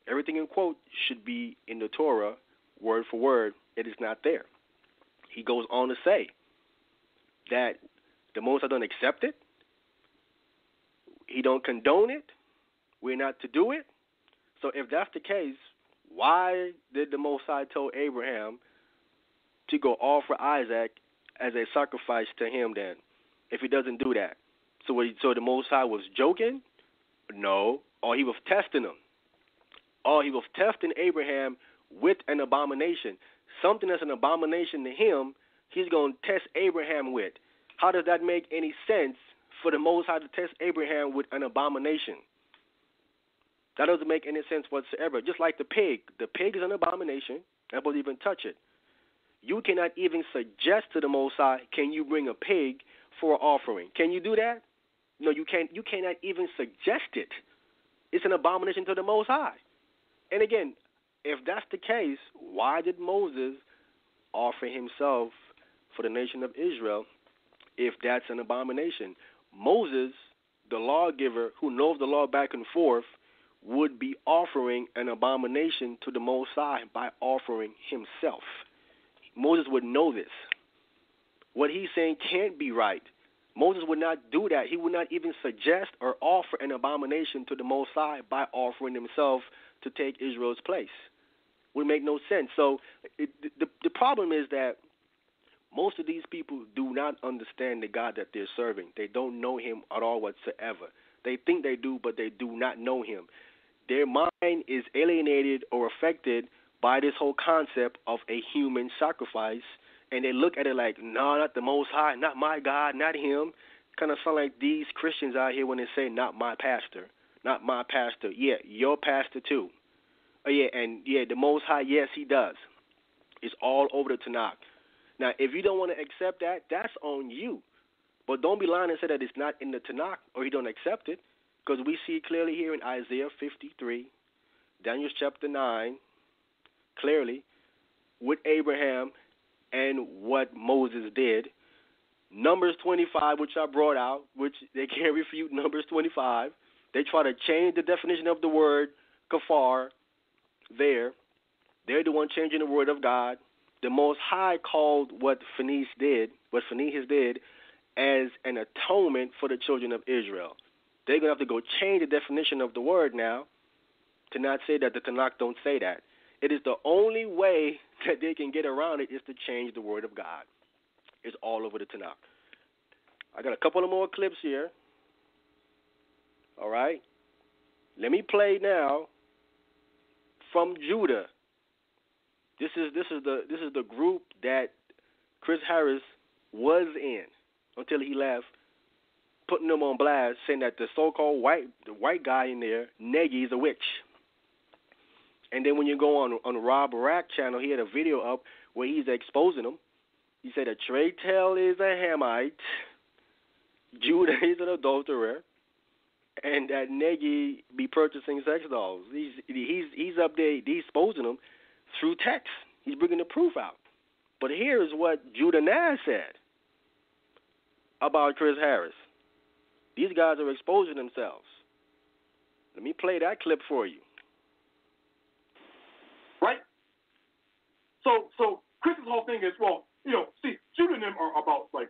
Everything in quote should be in the Torah, word for word. It is not there. He goes on to say that the Most High don't accept it. He don't condone it. We're not to do it. So if that's the case, why did the Most High tell Abraham to go offer Isaac as a sacrifice to him then, if he doesn't do that? So the Most High was joking? No. Or he was testing him. Or he was testing Abraham with an abomination. Something that's an abomination to him, he's going to test Abraham with. How does that make any sense for the Most High to test Abraham with an abomination? That doesn't make any sense whatsoever. Just like the pig. The pig is an abomination. I won't even touch it. You cannot even suggest to the Most High, can you bring a pig for an offering? Can you do that? No, you can't. You cannot even suggest it. It's an abomination to the Most High. And again, if that's the case, why did Moses offer himself for the nation of Israel if that's an abomination? Moses, the lawgiver who knows the law back and forth, would be offering an abomination to the Most High by offering himself. Moses would know this. What he's saying can't be right. Moses would not do that. He would not even suggest or offer an abomination to the Most High by offering himself to take Israel's place. Would make no sense. So the problem is that most of these people do not understand the God that they're serving. They don't know him at all whatsoever. They think they do, but they do not know him. Their mind is alienated or affected by this whole concept of a human sacrifice, and they look at it like, no, not the Most High, not my God, not him. Kind of sound like these Christians out here when they say, not my pastor, not my pastor. Yeah, your pastor too. Oh, yeah, and yeah, the Most High, yes, he does. It's all over the Tanakh. Now, if you don't want to accept that, that's on you. But don't be lying and say that it's not in the Tanakh or you don't accept it, because we see clearly here in Isaiah 53, Daniel chapter 9, clearly, with Abraham and what Moses did. Numbers 25, which I brought out, which they can't refute Numbers 25. They try to change the definition of the word kafar there. They're the one changing the word of God. The Most High called what Phinehas did, as an atonement for the children of Israel. They're going to have to go change the definition of the word now to not say that the Tanakh don't say that. It is the only way that they can get around it is to change the word of God. It's all over the Tanakh. I got a couple of more clips here. All right. Let me play now from Judah. This is the group that Chris Harris was in until he left, putting them on blast, saying that the so-called white guy in there, Nagy, is a witch. And then when you go on Rob Rack channel, he had a video up where he's exposing them. He said that Trey Tell is a Hamite, Judah is an adulterer, and that Nagy be purchasing sex dolls. He's up there, he's exposing them through text. He's bringing the proof out. But here's what Judah Nash said about Chris Harris. These guys are exposing themselves. Let me play that clip for you. Right? So Chris's whole thing is, well, see, Judah and them are about, like,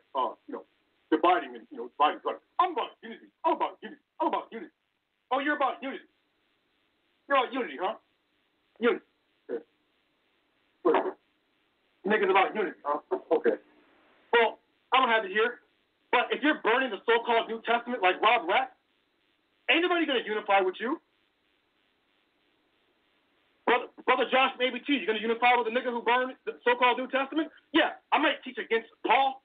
dividing and, dividing. Like, I'm about unity. I'm about unity. I'm about unity. Oh, you're about unity. You're about unity, huh? Unity. Okay. Niggas about unity, huh? Okay. Well, I don't have it here, but if you're burning the so-called New Testament like Rob Rapp, ain't nobody going to unify with you. Brother Josh, maybe T, you going to unify with the nigga who burned the so-called New Testament? Yeah, I might teach against Paul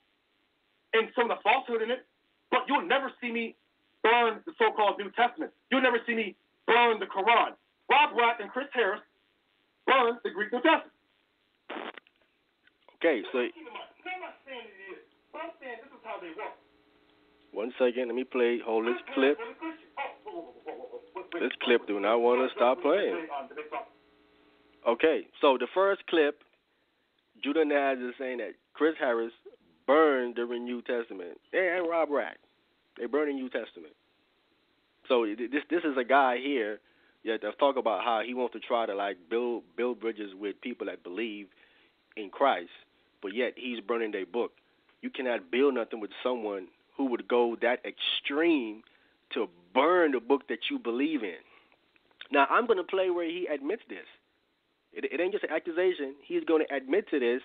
and some of the falsehood in it, but you'll never see me burn the so-called New Testament. You'll never see me burn the Quran. Rob Rapp and Chris Harris burned the Greek New Testament. Okay, so I'm not saying it is, but I'm saying this is how they work. 1 second, let me hold this clip. This clip do not want to stop playing. Okay, so the first clip, Judah Nash is saying that Chris Harris burned the New Testament. And Rob Rack, they burned the New Testament. So this is a guy here that talk about how he wants to try to build bridges with people that believe in Christ, but yet he's burning their book. You cannot build nothing with someone who would go that extreme to burn the book that you believe in. Now, I'm going to play where he admits this. It ain't just an accusation. He's going to admit to this,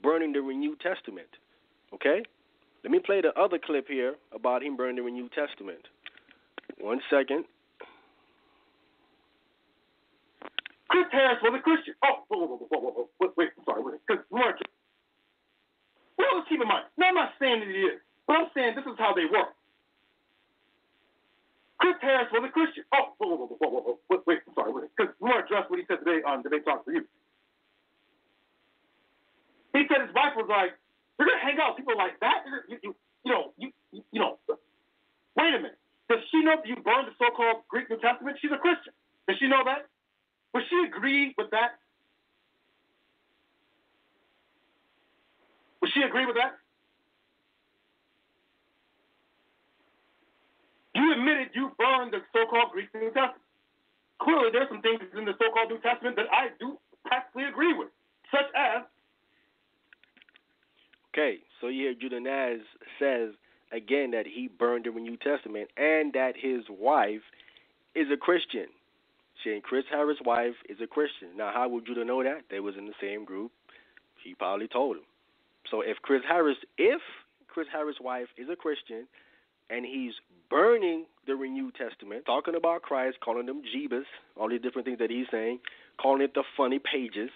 burning the New Testament. Okay? Let me play the other clip here about him burning the New Testament. 1 second. Chris Harris was a Christian. Oh, whoa. Wait, I'm sorry. Well, let's keep in mind. No, I'm not saying that he is, but I'm saying this is how they work. Chris Harris was a Christian. Oh, whoa. Wait, I'm sorry. Because we want to address what he said today on Debate Talk for You. He said his wife was like, "You're gonna hang out with people like that? You know. Wait a minute. Does she know that you burned the so-called Greek New Testament? She's a Christian. Does she know that? Would she agree with that? Would she agree with that? You admitted you burned the so-called Greek New Testament. clearly there's some things in the so-called New Testament that I do practically agree with, such as. Okay, so here Judah Naz says again that he burned the New Testament and that his wife is a Christian. Saying Chris Harris' wife is a Christian. Now, how would Judah know that? They was in the same group. He probably told him. So if Chris Harris' wife is a Christian and he's burning the New Testament, talking about Christ, calling them Jeebus, all these different things that he's saying, calling it the funny pages,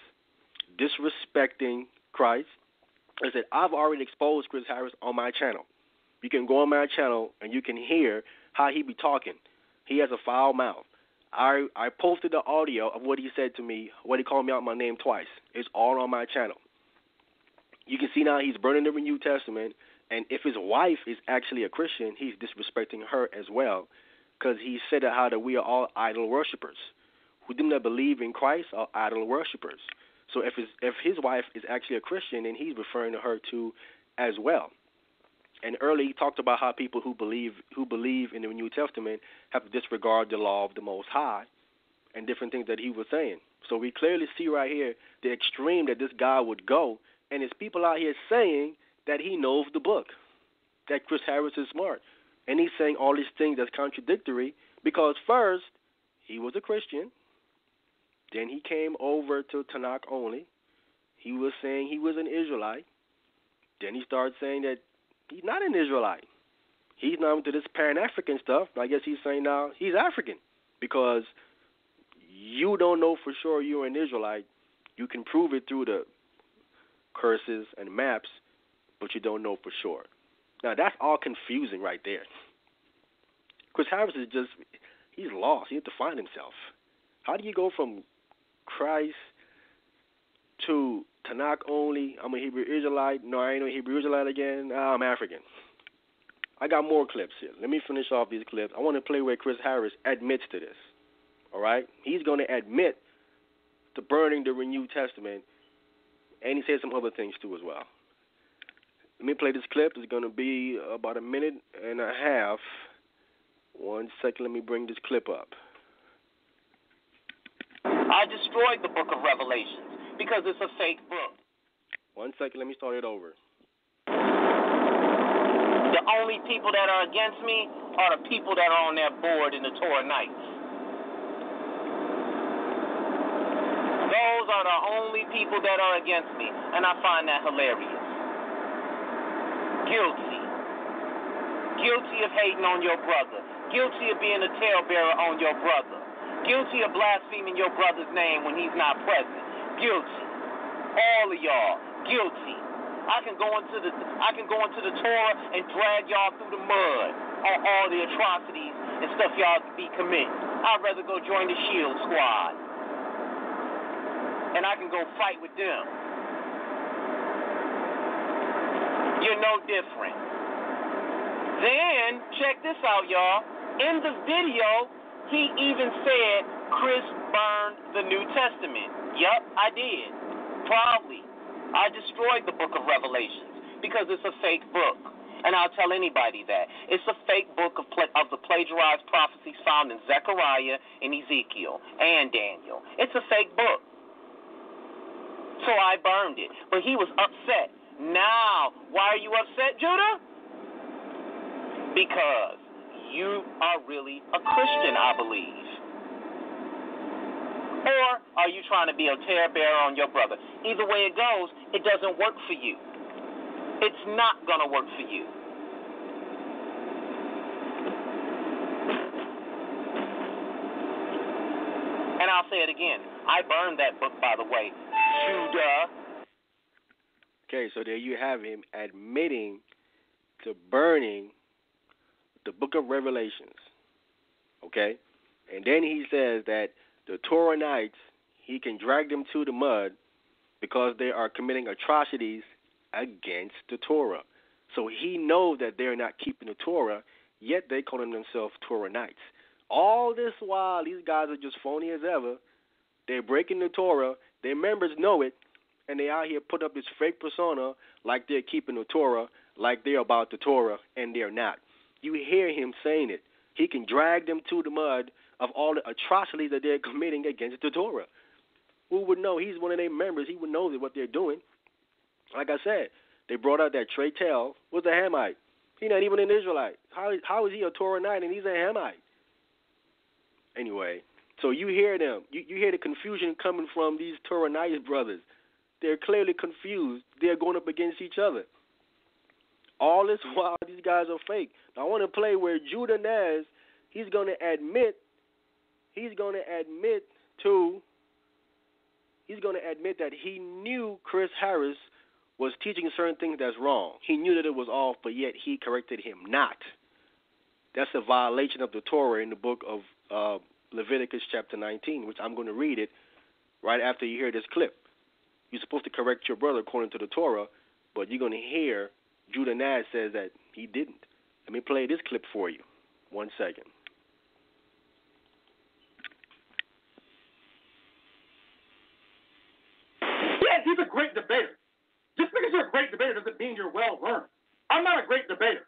disrespecting Christ, I said, I've already exposed Chris Harris on my channel. You can go on my channel and you can hear how he be talking. He has a foul mouth. I posted the audio of what he said to me, what he called me out my name twice. It's all on my channel. You can see now he's burning the New Testament, and if his wife is actually a Christian, he's disrespecting her as well, because he said how that we are all idol worshippers. Who do not believe in Christ are idol worshippers. So if his wife is actually a Christian, then he's referring to her too as well. And earlier he talked about how people who believe in the New Testament have to disregard the law of the Most High and different things that he was saying. So we clearly see right here the extreme that this guy would go, and there's people out here saying that he knows the book, that Chris Harris is smart. And he's saying all these things that's contradictory because first he was a Christian, then he came over to Tanakh only. He was saying he was an Israelite. Then he started saying that he's not an Israelite. He's not into this Pan-African stuff. I guess he's saying now he's African because you don't know for sure you're an Israelite. You can prove it through the curses and maps, but you don't know for sure. Now, that's all confusing right there. Chris Harris is he's lost. He has to find himself. How do you go from Christ to Tanakh only? I'm a Hebrew Israelite. No, I ain't no Hebrew Israelite again. I'm African. I got more clips here. Let me finish off these clips. I want to play where Chris Harris admits to this. All right? He's going to admit to burning the New Testament, and he said some other things too as well. Let me play this clip. It's going to be about a minute and a half. 1 second. Let me bring this clip up. I destroyed the book of Revelations because it's a fake book. 1 second. Let me start it over. The only people that are against me are the people that are on that board in the Torah nights. Those are the only people that are against me, and I find that hilarious. Guilty of hating on your brother. Guilty of being a talebearer on your brother. Guilty of blaspheming your brother's name when he's not present. Guilty. All of y'all. Guilty. I can go into the Torah and drag y'all through the mud on all the atrocities and stuff y'all be committing. I'd rather go join the Shield Squad. And I can go fight with them. You're no different. Then, check this out, y'all. In the video, he even said Chris burned the New Testament. Yup, I did. Proudly. I destroyed the book of Revelations because it's a fake book. And I'll tell anybody that. It's a fake book of the plagiarized prophecies found in Zechariah and Ezekiel and Daniel. It's a fake book. So I burned it. But he was upset. Now, why are you upset, Judah? Because you are really a Christian, I believe. Or are you trying to be a talebearer on your brother? Either way it goes, it doesn't work for you. It's not going to work for you. And I'll say it again. I burned that book, by the way. Judah. Okay, so there you have him admitting to burning the book of Revelations. Okay? And then he says that the Torahnites, he can drag them to the mud because they are committing atrocities against the Torah. So he knows that they're not keeping the Torah, yet they call themselves Torahnites. All this while, these guys are just phony as ever. They're breaking the Torah. Their members know it, and they out here put up this fake persona like they're keeping the Torah, like they're about the Torah, and they're not. You hear him saying it. He can drag them to the mud of all the atrocities that they're committing against the Torah. Who would know? He's one of their members. He would know what they're doing. Like I said, they brought out that Trey Tell was a Hamite. He's not even an Israelite. How is he a Torahite and he's a Hamite? Anyway, so you hear them. You hear the confusion coming from these Torahite brothers. They're clearly confused. They're going up against each other. All this while, these guys are fake. Now, I want to play where Judah Naz, he's going to admit that he knew Chris Harris was teaching certain things that's wrong. He knew that it was off, but yet he corrected him not. That's a violation of the Torah in the book of Leviticus chapter 19, which I'm going to read it right after you hear this clip. You're supposed to correct your brother according to the Torah, but you're going to hear Judah Naz says that he didn't. Let me play this clip for you. 1 second. Yeah, he's a great debater. Just because you're a great debater doesn't mean you're well learned. I'm not a great debater,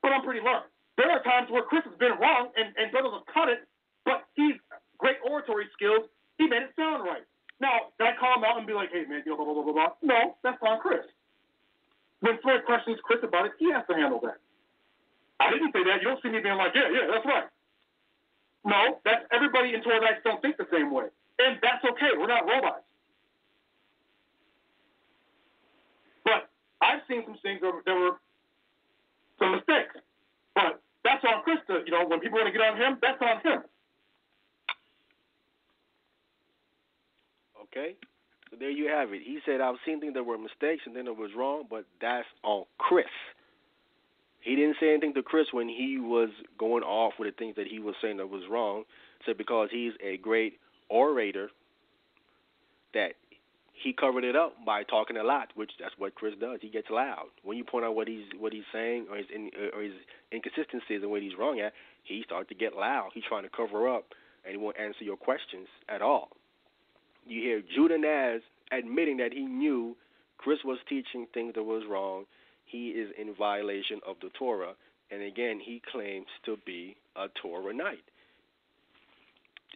but I'm pretty learned. There are times where Chris has been wrong and brothers have cut it, but he's great oratory skills. He made it sound right. Now, did I call him out and be like, hey, man, blah, blah, blah, blah, blah? No, that's on Chris. When Floyd questions Chris about it, he has to handle that. I didn't say that. You don't see me being like, yeah, that's right. No, that's everybody in Torah don't think the same way. And that's okay. We're not robots. But I've seen some things that were some mistakes. But that's on Chris to, when people want to get on him, that's on him. Okay? So there you have it. He said, I've seen things that were mistakes and then it was wrong, but that's on Chris. He didn't say anything to Chris when he was going off with the things that he was saying that was wrong. He said because he's a great orator that he covered it up by talking a lot, which that's what Chris does. He gets loud. When you point out what he's saying or his inconsistencies and what he's wrong at, he starts to get loud. He's trying to cover up and he won't answer your questions at all. You hear Judah Naz admitting that he knew Chris was teaching things that was wrong. He is in violation of the Torah. And again, he claims to be a Torahite.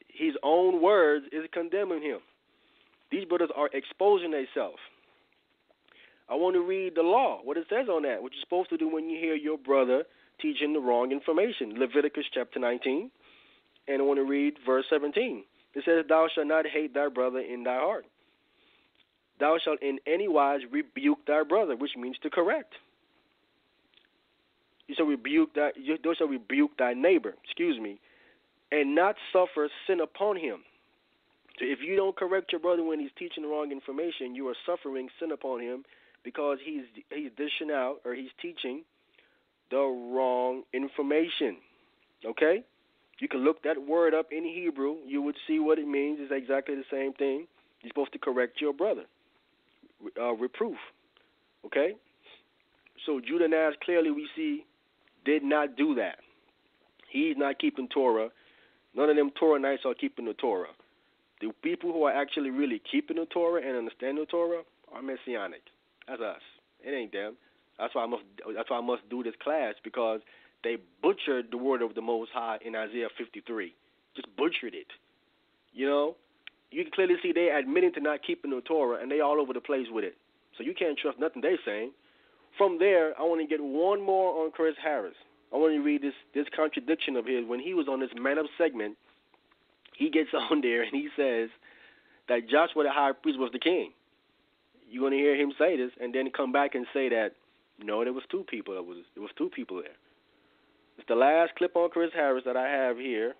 His own words is condemning him. These brothers are exposing themselves. I want to read the law, what it says on that, what you're supposed to do when you hear your brother teaching the wrong information. Leviticus chapter 19, and I want to read verse 17. It says, thou shalt not hate thy brother in thy heart. Thou shalt in any wise rebuke thy brother, which means to correct. Thou shalt rebuke thy neighbor, and not suffer sin upon him. So if you don't correct your brother when he's teaching the wrong information, you are suffering sin upon him because he's dishing out or he's teaching the wrong information. Okay? You can look that word up in Hebrew. You would see what it means. It's exactly the same thing. You're supposed to correct your brother. Reproof. Okay? So Judah Naz clearly we see did not do that. He's not keeping Torah. None of them Torahites are keeping the Torah. The people who are actually really keeping the Torah and understand the Torah are Messianic. That's us. It ain't them. That's why I must do this class because they butchered the word of the Most High in Isaiah 53. Just butchered it. You can clearly see they admitting to not keeping the Torah, and they all over the place with it. So you can't trust nothing they're saying. From there, I want to get one more on Chris Harris. I want to read this contradiction of his. When he was on this Man Up segment, he gets on there and he says that Joshua the high priest was the king. You're going to hear him say this, and then come back and say that, no, there was two people. There was two people there. It's the last clip on Chris Harris that I have here.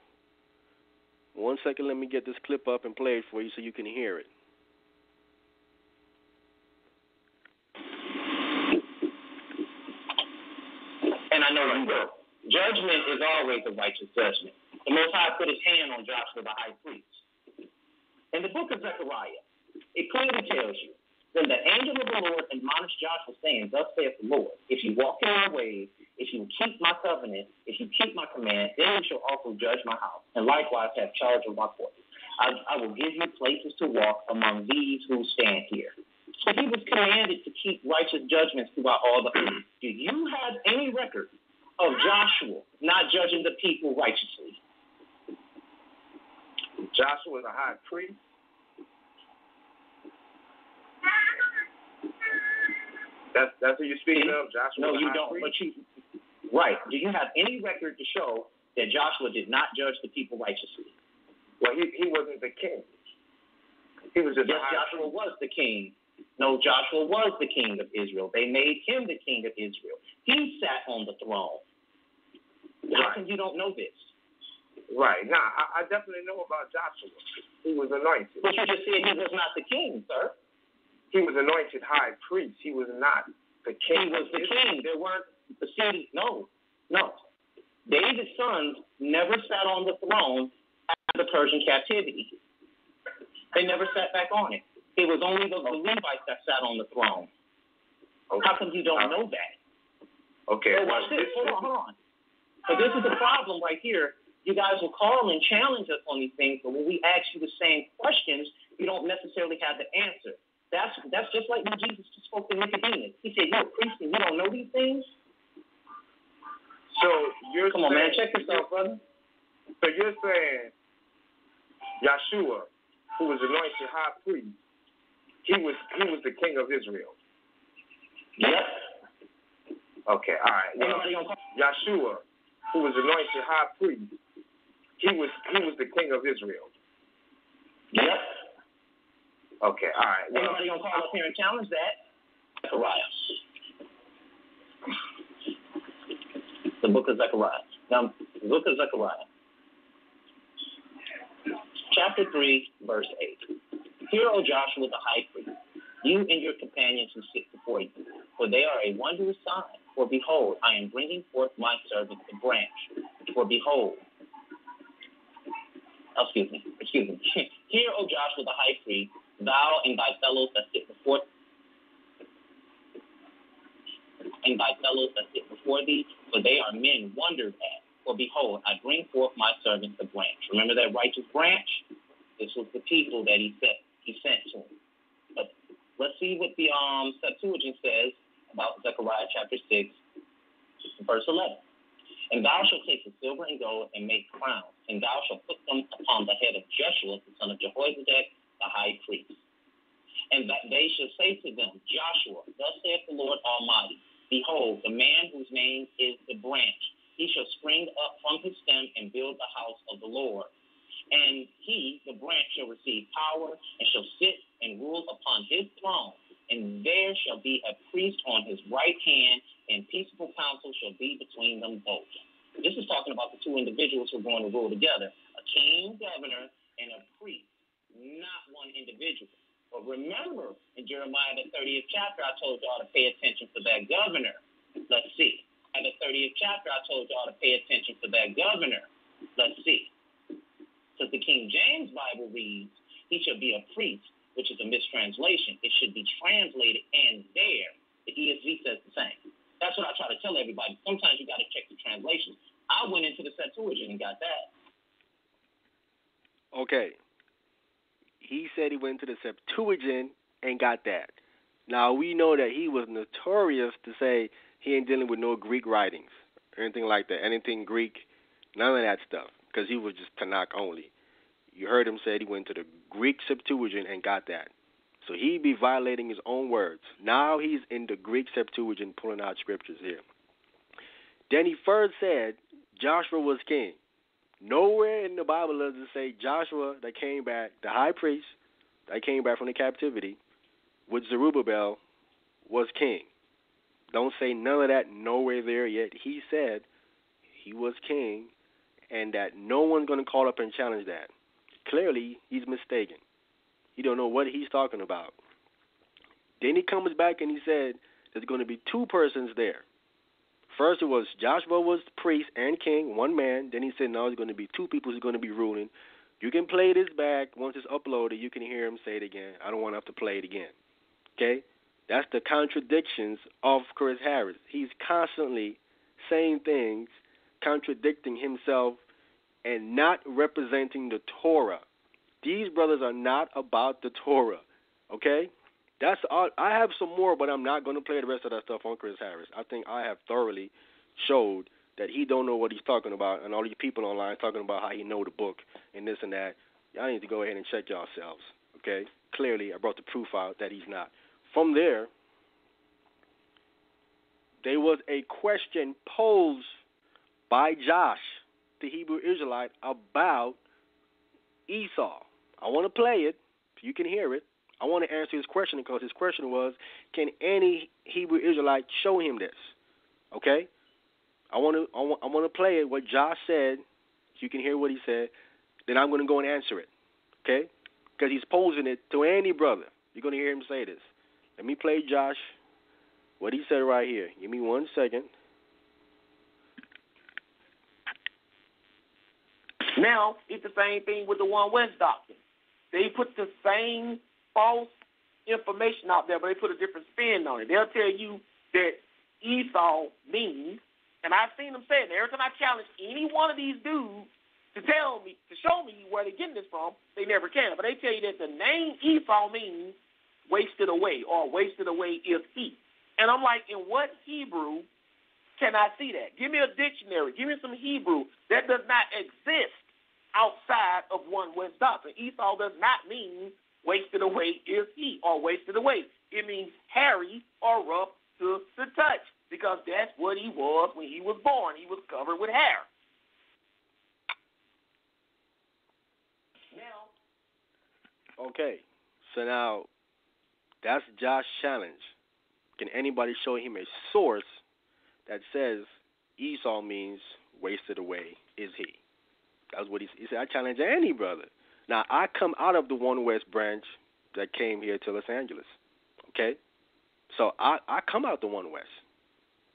1 second, let me get this clip up and play it for you so you can hear it. And I know you will. Judgment is always a righteous judgment. The Most High put his hand on Joshua the high priest. In the book of Zechariah, it clearly tells you, then the angel of the Lord admonished Joshua, saying, thus saith the Lord, if you walk in my ways, if you keep my covenant, if you keep my command, then you shall also judge my house, and likewise have charge of my court. I will give you places to walk among these who stand here. So he was commanded to keep righteous judgments throughout all the earth. Do you have any record of Joshua not judging the people righteously? Joshua is a high priest. That's who you're speaking of, Joshua. No, you don't. But right. Do you have any record to show that Joshua did not judge the people righteously? Well, he wasn't the king. He was just Joshua was the king. No, Joshua was the king of Israel. They made him the king of Israel. He sat on the throne. How come you don't know this? Right. Now, I definitely know about Joshua. He was anointed. But you just said he was not the king, sir. He was anointed high priest. He was not the king. He was the king. There weren't the city. No. David's sons never sat on the throne after the Persian captivity. They never sat back on it. It was only the Levites that sat on the throne. Okay. How come you don't know that? Okay. So watch this. Hold on. So this is the problem right here. You guys will call and challenge us on these things, but when we ask you the same questions, you don't necessarily have the answer. That's just like when Jesus spoke to Nicodemus. He said, "You're a priest and you don't know these things." So come on, man, check this out, brother. So you're saying Yeshua, who was anointed high priest, he was the king of Israel. Yep. Okay, all right. Well, Yeshua, who was anointed high priest, he was the king of Israel. Yep. Okay, all right. Well, anybody gonna call up here and challenge that? Zechariah. The book of Zechariah. Now, the book of Zechariah. Chapter 3, verse 8. Hear, O Joshua the high priest, you and your companions who sit before you, for they are a wondrous sign. For behold, I am bringing forth my servant the branch. For behold, excuse me. Hear, O Joshua the high priest, thou and thy fellows that sit before thee, for they are men wondered at. For behold, I bring forth my servant the branch. Remember that righteous branch? This was the people that he sent to him. But let's see what the Septuagint says about Zechariah chapter 6, verse 11. And thou shalt take the silver and gold and make crowns, and thou shalt put them upon the head of Jeshua, the son of Jehozadak, the high priest. And that they shall say to them, Joshua, thus saith the Lord Almighty, behold, the man whose name is the branch, he shall spring up from his stem and build the house of the Lord. And he, the branch, shall receive power and shall sit and rule upon his throne. And there shall be a priest on his right hand, and peaceable counsel shall be between them both. This is talking about the two individuals who are going to rule together, a king, governor, and a priest, not one individual. But remember, in Jeremiah, the 30th chapter, I told y'all to pay attention for that governor. Let's see. In the 30th chapter, I told y'all to pay attention for that governor. Let's see. Because the King James Bible reads, he shall be a priest, which is a mistranslation. It should be translated, and there. The ESV says the same. That's what I try to tell everybody. Sometimes you got to check the translation. I went into the Septuagint and got that. Okay. He said he went to the Septuagint and got that. Now, we know that he was notorious to say he ain't dealing with no Greek writings or anything like that, anything Greek, none of that stuff, because he was just Tanakh only. You heard him say he went to the Greek Septuagint and got that. So he'd be violating his own words. Now he's in the Greek Septuagint pulling out scriptures here. Then he first said Joshua was king. Nowhere in the Bible does it say Joshua that came back, the high priest that came back from the captivity with Zerubbabel, was king. Don't say none of that nowhere there yet. He said he was king and that no one's going to call up and challenge that. Clearly, he's mistaken. He don't know what he's talking about. Then he comes back and he said there's going to be two persons there. First, it was Joshua was priest and king, one man. Then he said, no, it's going to be two people who's going to be ruling. You can play this back. Once it's uploaded, you can hear him say it again. I don't want to have to play it again. Okay? That's the contradictions of Chris Harris. He's constantly saying things, contradicting himself, and not representing the Torah. These brothers are not about the Torah. Okay? That's all. I have some more, but I'm not going to play the rest of that stuff on Chris Harris. I think I have thoroughly showed that he don't know what he's talking about, and all these people online talking about how he know the book and this and that. Y'all need to go ahead and check yourselves, okay? Clearly, I brought the proof out that he's not. From there was a question posed by Josh, the Hebrew Israelite, about Esau. I want to play it so you can hear it. I want to answer his question because his question was, can any Hebrew Israelite show him this? Okay? I want to play it, what Josh said, so you can hear what he said. Then I'm going to go and answer it. Okay? Because he's posing it to any brother. You're going to hear him say this. Let me play Josh, what he said right here. Give me 1 second. Now, it's the same thing with the One West doctrine. They put the same false information out there, but they put a different spin on it. They'll tell you that Esau means, and I've seen them say it. Every time I challenge any one of these dudes to show me where they're getting this from, they never can. But they tell you that the name Esau means wasted away, or wasted away is he. And I'm like, in what Hebrew can I see that? Give me a dictionary. Give me some Hebrew that does not exist outside of One West doctrine. Esau does not mean wasted away is he, or wasted away. It means hairy or rough to the touch, because that's what he was when he was born. He was covered with hair. Now, Okay, so now that's Josh's challenge. Can anybody show him a source that says Esau means wasted away is he? That's what he said. I challenge any brother. Now, I come out of the One West branch that came here to Los Angeles, okay? So I come out the One West.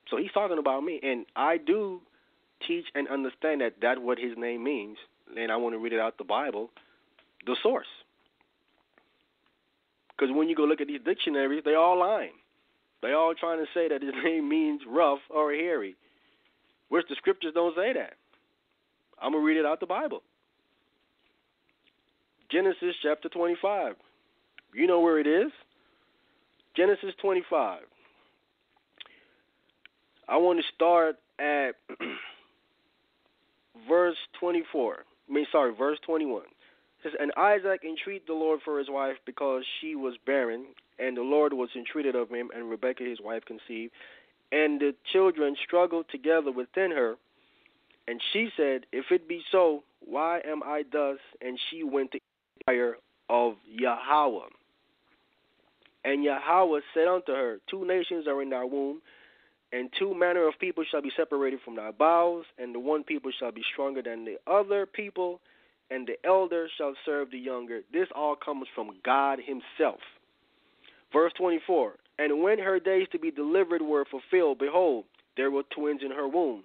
So he's talking about me, and I do teach and understand that that's what his name means, and I want to read it out the Bible, the source. Because when you go look at these dictionaries, they all lying. They all trying to say that his name means rough or hairy, which the scriptures don't say that. I'm going to read it out the Bible. Genesis chapter 25. You know where it is? Genesis 25. I want to start at verse 21. It says, and Isaac entreated the Lord for his wife because she was barren, and the Lord was entreated of him, and Rebekah his wife conceived. And the children struggled together within her. And she said, if it be so, why am I thus? And she went to inquire of Yahweh. And Yahweh said unto her, 2 nations are in thy womb, and 2 manner of people shall be separated from thy bowels, and the one people shall be stronger than the other people, and the elder shall serve the younger. This all comes from God himself. Verse 24, and when her days to be delivered were fulfilled, behold, there were twins in her womb.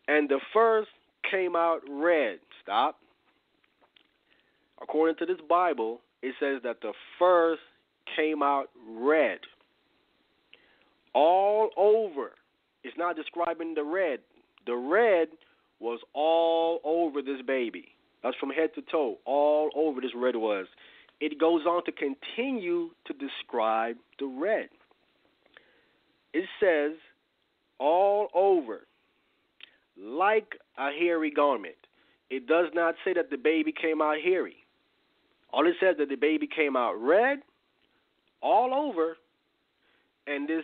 And the first came out red. Stop. According to this Bible, it says that the first came out red. All over. It's not describing the red. The red was all over this baby. That's from head to toe. All over this red was. It goes on to continue to describe the red. It says all over, like a hairy garment. It does not say that the baby came out hairy. All it says that the baby came out red, all over, and this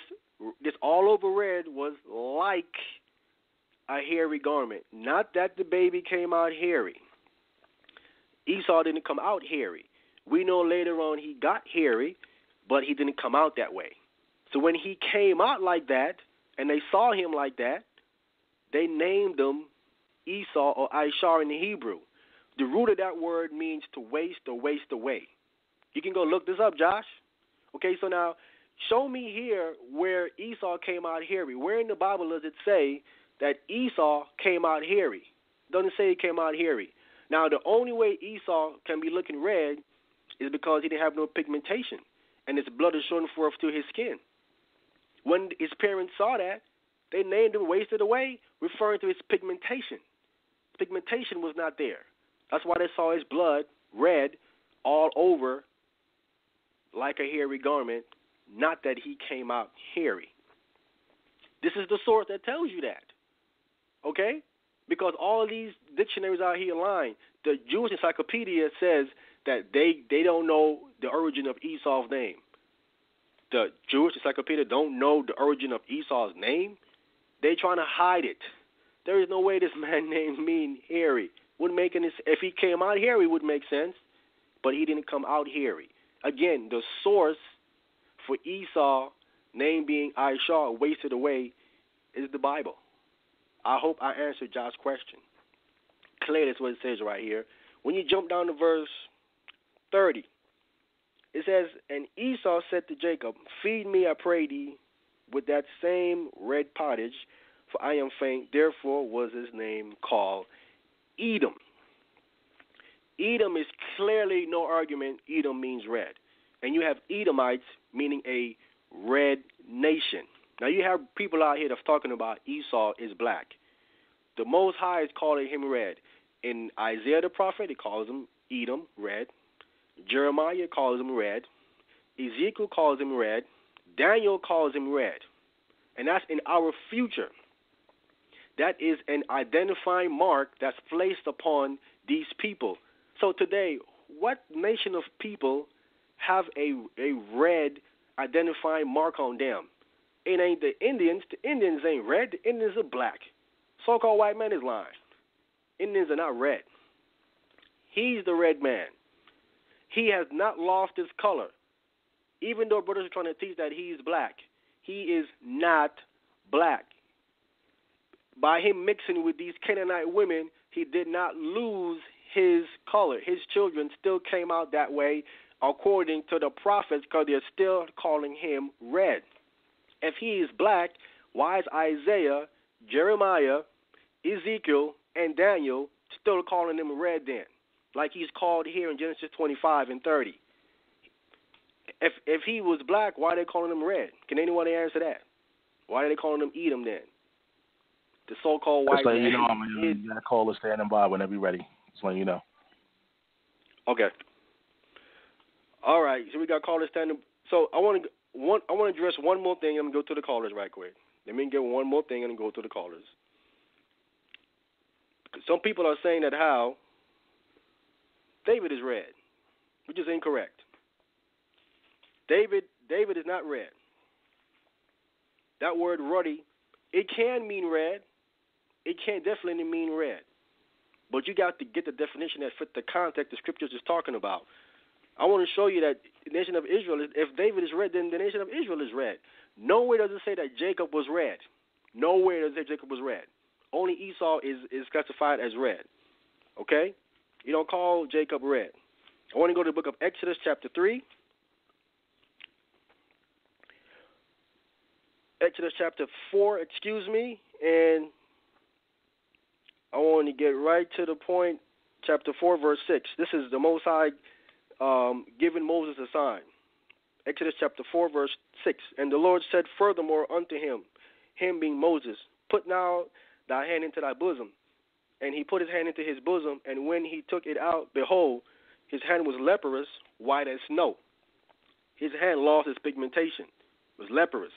all over red was like a hairy garment. Not that the baby came out hairy. Esau didn't come out hairy. We know later on he got hairy, but he didn't come out that way. So when he came out like that, and they saw him like that, they named him Esau or Ishar in the Hebrew. The root of that word means to waste or waste away. You can go look this up, Josh. Okay, so now show me here where Esau came out hairy. Where in the Bible does it say that Esau came out hairy? It doesn't say he came out hairy. Now, the only way Esau can be looking red is because he didn't have no pigmentation, and his blood is showing forth to his skin. When his parents saw that, they named him Wasted Away, referring to his pigmentation. Pigmentation was not there. That's why they saw his blood red all over like a hairy garment, not that he came out hairy. This is the source that tells you that. Okay? Because all of these dictionaries out here lying. The Jewish Encyclopedia says that they don't know the origin of Esau's name. The Jewish Encyclopedia don't know the origin of Esau's name. They trying to hide it. There is no way this man named mean hairy. Wouldn't make any sense. If he came out hairy, it would make sense. But he didn't come out hairy. Again, the source for Esau, name being Aishar, wasted away, is the Bible. I hope I answered Josh's question. Clearly, that's what it says right here. When you jump down to verse 30, it says, and Esau said to Jacob, feed me, I pray thee, with that same red pottage, for I am faint. Therefore was his name called Edom. Edom is clearly no argument. Edom means red. And you have Edomites, meaning a red nation. Now you have people out here that's talking about Esau is black. The Most High is calling him red. In Isaiah the prophet, he calls him Edom, red. Jeremiah calls him red. Ezekiel calls him red. Daniel calls him red. And that's in our future. That is an identifying mark that's placed upon these people. So today, what nation of people have a red identifying mark on them? It ain't the Indians. The Indians ain't red. The Indians are black. So-called white man is lying. Indians are not red. He's the red man. He has not lost his color. Even though brothers are trying to teach that he's black, he is not black. By him mixing with these Canaanite women, he did not lose his color. His children still came out that way according to the prophets because they're still calling him red. If he is black, why is Isaiah, Jeremiah, Ezekiel, and Daniel still calling him red then? Like he's called here in Genesis 25 and 30. If he was black, why are they calling him red? Can anyone answer that? Why are they calling him Edom then? The so-called white man. You know, that call is standing by whenever you're ready. Just letting you know. Okay. All right. So we got callers standing. So I want to address one more thing. I'm gonna go to the callers right quick. Let me get one more thing and then go to the callers. Some people are saying that how David is red, which is incorrect. David is not red. That word ruddy, it can mean red. It can definitely mean red. But you got to get the definition that fit the context the scriptures is talking about. I want to show you that the nation of Israel, if David is red, then the nation of Israel is red. Nowhere does it say that Jacob was red. Nowhere does it say Jacob was red. Only Esau is classified as red. Okay? You don't call Jacob red. I want to go to the book of Exodus chapter 3. Exodus chapter 4, and I want to get right to the point. Chapter 4, verse 6. This is the Most High giving Moses a sign. Exodus chapter 4, verse 6. And the Lord said furthermore unto him being Moses, put now thy hand into thy bosom. And he put his hand into his bosom, and when he took it out, behold, his hand was leprous, white as snow. His hand lost its pigmentation. It was leprous.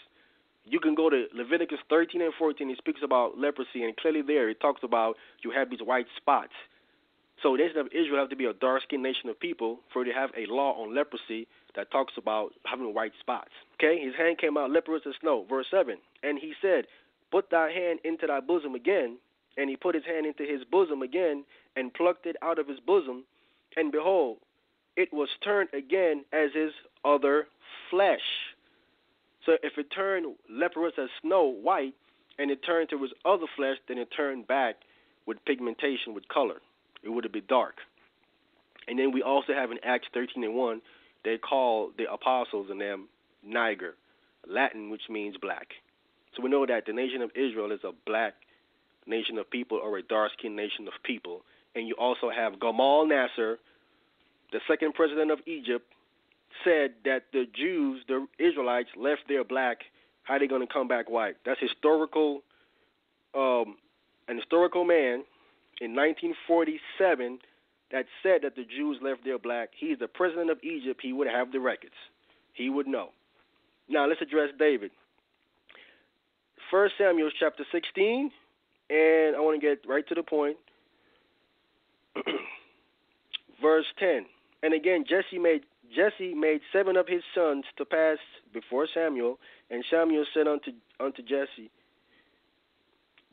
You can go to Leviticus 13 and 14. It speaks about leprosy, and clearly there it talks about you have these white spots. So the nation of Israel have to be a dark-skinned nation of people for it to have a law on leprosy that talks about having white spots. Okay, his hand came out leprous as snow. Verse 7, and he said, put thy hand into thy bosom again. And he put his hand into his bosom again and plucked it out of his bosom. And behold, it was turned again as his other flesh. So if it turned leprous as snow, white, and it turned to his other flesh, then it turned back with pigmentation, with color. It would have been dark. And then we also have in Acts 13 and 1, they call the apostles and them Niger, Latin, which means black. So we know that the nation of Israel is a black nation of people or a dark-skinned nation of people. And you also have Gamal Nasser, the second president of Egypt, said that the Jews, the Israelites, left their black. How are they going to come back white? That's an historical man in 1947 that said that the Jews left their black. He's the president of Egypt. He would have the records. He would know. Now let's address David. 1 Samuel chapter 16 And I want to get right to the point. Verse 10. And again, Jesse made 7 of his sons to pass before Samuel, and Samuel said unto Jesse,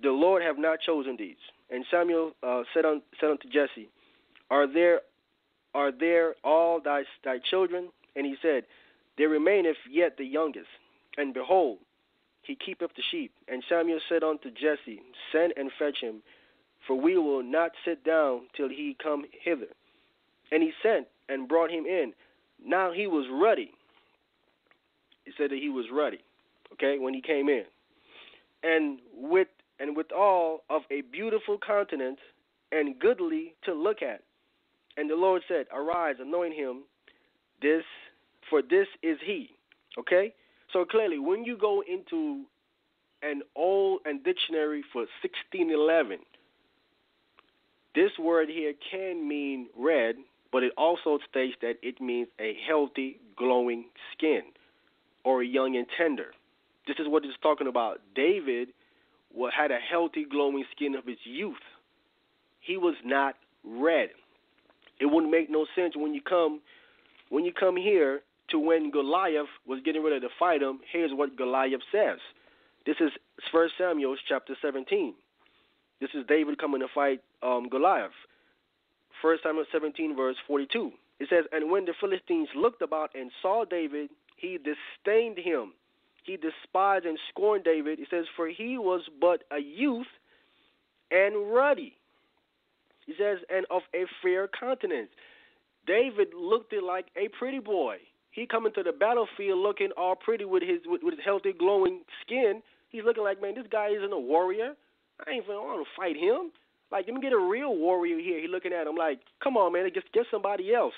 the Lord have not chosen these. And Samuel said unto Jesse, Are there all thy children? And he said, There remaineth yet the youngest, and behold, he keepeth the sheep. And Samuel said unto Jesse, Send and fetch him, for we will not sit down till he come hither. And he sent and brought him in. Now he was ruddy. He said that he was ruddy, okay, when he came in. And withal of a beautiful countenance and goodly to look at. And the Lord said, Arise, anoint him, for this is he. Okay? So clearly, when you go into an old dictionary for 1611, this word here can mean red, but it also states that it means a healthy, glowing skin, or young and tender. This is what it's talking about. David had a healthy, glowing skin of his youth. He was not red. It wouldn't make no sense when you come here to when Goliath was getting ready to fight him. Here's what Goliath says. This is 1 Samuel chapter 17. This is David coming to fight Goliath. 1 Samuel 17, verse 42. It says, And when the Philistines looked about and saw David, he disdained him. He despised and scorned David. It says, For he was but a youth and ruddy. He says, and of a fair countenance. David looked like a pretty boy. He coming to the battlefield looking all pretty with his healthy, glowing skin. He's looking like, man, this guy isn't a warrior. I want to fight him. Like, let me get a real warrior here. He's looking at him like, come on, man, get somebody else.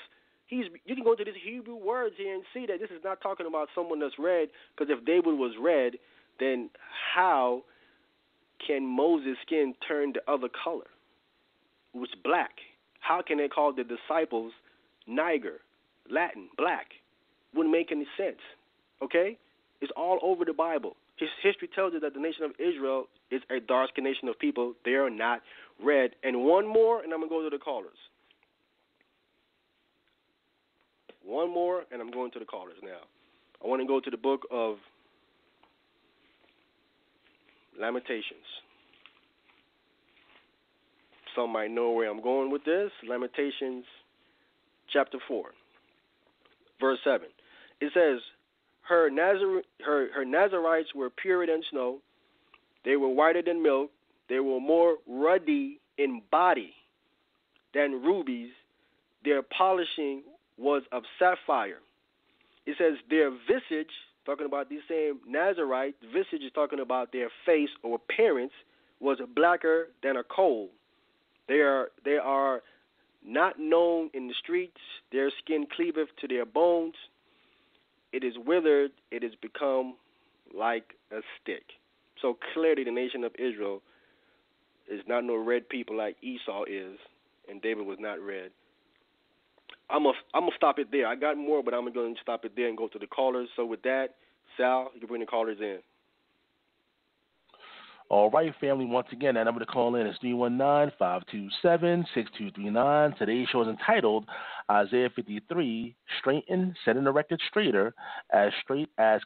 You can go to these Hebrew words here and see that this is not talking about someone that's red, because if David was red, then how can Moses' skin turn the other color? It was black. How can they call the disciples Niger, Latin, black? Wouldn't make any sense, okay? It's all over the Bible. History tells us that the nation of Israel is a dark-skinned nation of people. They are not red. And one more, and I'm going to go to the callers. One more, and I'm going to the callers now. I want to go to the book of Lamentations. Some might know where I'm going with this. Lamentations chapter 4, verse 7. It says, Her Nazarites were purer than snow. They were whiter than milk. They were more ruddy in body than rubies. Their polishing was of sapphire. It says their visage, talking about these same Nazarites, visage is talking about their face or appearance, was blacker than a coal. They are not known in the streets. Their skin cleaveth to their bones. It is withered. It has become like a stick. So clearly the nation of Israel is not no red people like Esau is, and David was not red. I'm gonna stop it there. I got more, but I'm going to stop it there and go to the callers. So with that, Sal, you can bring the callers in. All right, family, once again, that number to call in is 319-527-6239. Today's show is entitled Isaiah 53, Straighten, Setting the Record straight as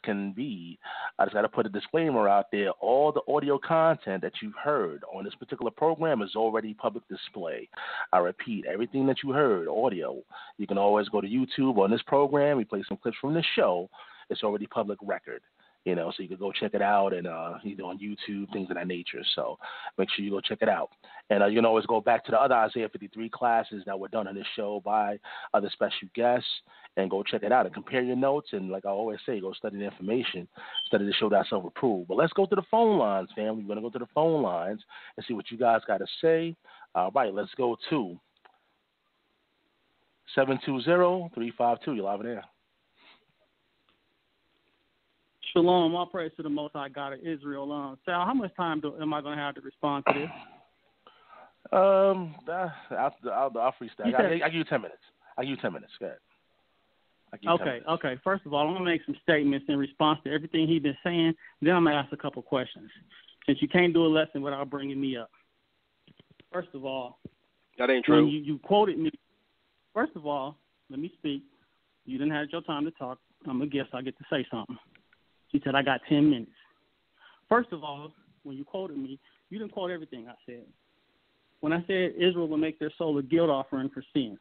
can be. I just got to put a disclaimer out there. All the audio content that you've heard on this particular program is already public display. I repeat, everything that you heard, audio, you can always go to YouTube on this program. We play some clips from this show. It's already public record. So you can go check it out and either on YouTube, things of that nature. So make sure you go check it out. And you can always go back to the other Isaiah 53 classes that were done on this show by other special guests and go check it out and compare your notes. And like I always say, go study the information, study the show that's self-approved. But let's go to the phone lines, family. We're going to go to the phone lines and see what you guys got to say. All right, let's go to 720-352. You're live in there. Shalom, all praise to the Most High God of Israel. Sal, how much time am I going to have to respond to this? I'll freestyle. I'll give you 10 minutes. Go ahead. Okay. First of all, I'm going to make some statements in response to everything he's been saying. Then I'm going to ask a couple questions. since you can't do a lesson without bringing me up. First of all, that ain't true. You quoted me. First of all, let me speak. You didn't have your time to talk. I'm a guest. I get to say something. She said, I got 10 minutes. First of all, when you quoted me, you didn't quote everything I said. When I said Israel will make their soul a guilt offering for sin.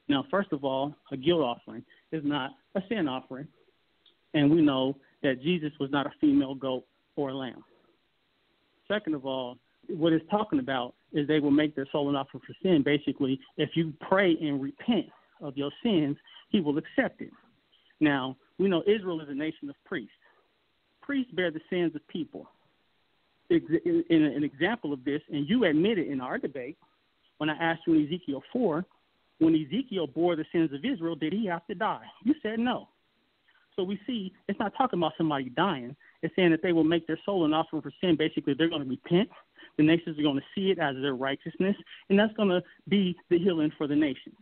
Now, first of all, a guilt offering is not a sin offering. And we know that Jesus was not a female goat or a lamb. Second of all, what it's talking about is they will make their soul an offering for sin. Basically, if you pray and repent of your sins, he will accept it. Now, we know Israel is a nation of priests. Priests bear the sins of people. An example of this, and you admitted in our debate, when I asked you in Ezekiel 4, when Ezekiel bore the sins of Israel, did he have to die? You said no. So we see it's not talking about somebody dying. It's saying that they will make their soul an offering for sin. Basically, they're going to repent. The nations are going to see it as their righteousness, and that's going to be the healing for the nations.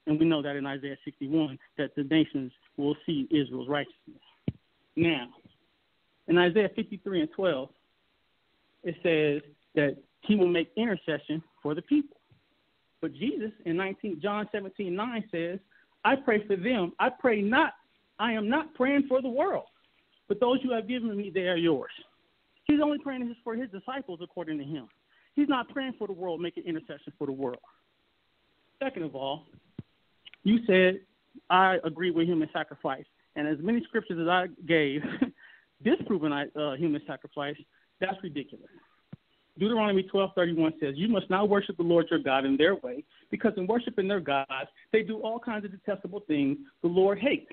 And we know that in Isaiah 61, that the nations will see Israel's righteousness. Now, in Isaiah 53 and 12, it says that he will make intercession for the people. But Jesus in John 17:9 says, I pray for them. I am not praying for the world, but those you have given me, they are yours. He's only praying for his disciples, according to him. He's not praying for the world, making intercession for the world. Second of all, you said, I agree with human sacrifice. And as many scriptures as I gave disproving human sacrifice, that's ridiculous. Deuteronomy 12:31 says, you must not worship the Lord your God in their way, because in worshiping their gods, they do all kinds of detestable things the Lord hates.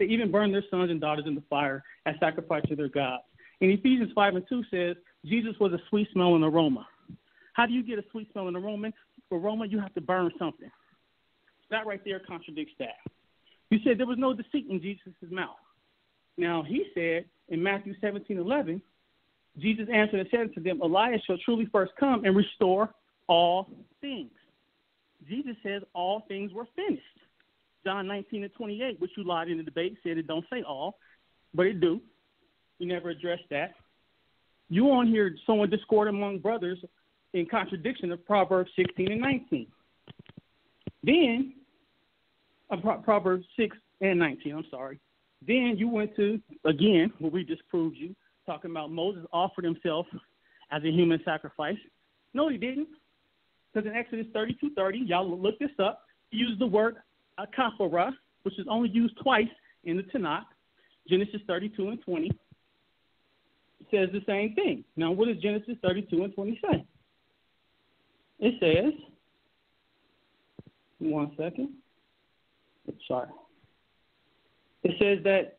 They even burn their sons and daughters in the fire as sacrifice to their gods. And Ephesians 5:2 says, Jesus was a sweet smelling aroma. How do you get a sweet smelling aroma? You have to burn something. That right there contradicts that. You said there was no deceit in Jesus' mouth. Now, he said in Matthew 17:11, Jesus answered and said to them, Elias shall truly first come and restore all things. Jesus says all things were finished. John 19:28, which you lied in the debate, said it don't say all, but it do. You never addressed that. You on here sowing discord among brothers in contradiction of Proverbs 16 and 19. Then, Proverbs 6 and 19, I'm sorry. Then you went to, again, what we just proved you, talking about Moses offered himself as a human sacrifice. No, he didn't. Because in Exodus 32:30, y'all look this up, he used the word akafara, which is only used twice in the Tanakh. Genesis 32 and 20 says the same thing. Now, what does Genesis 32 and 20 say? It says, one second. Sorry. It says that,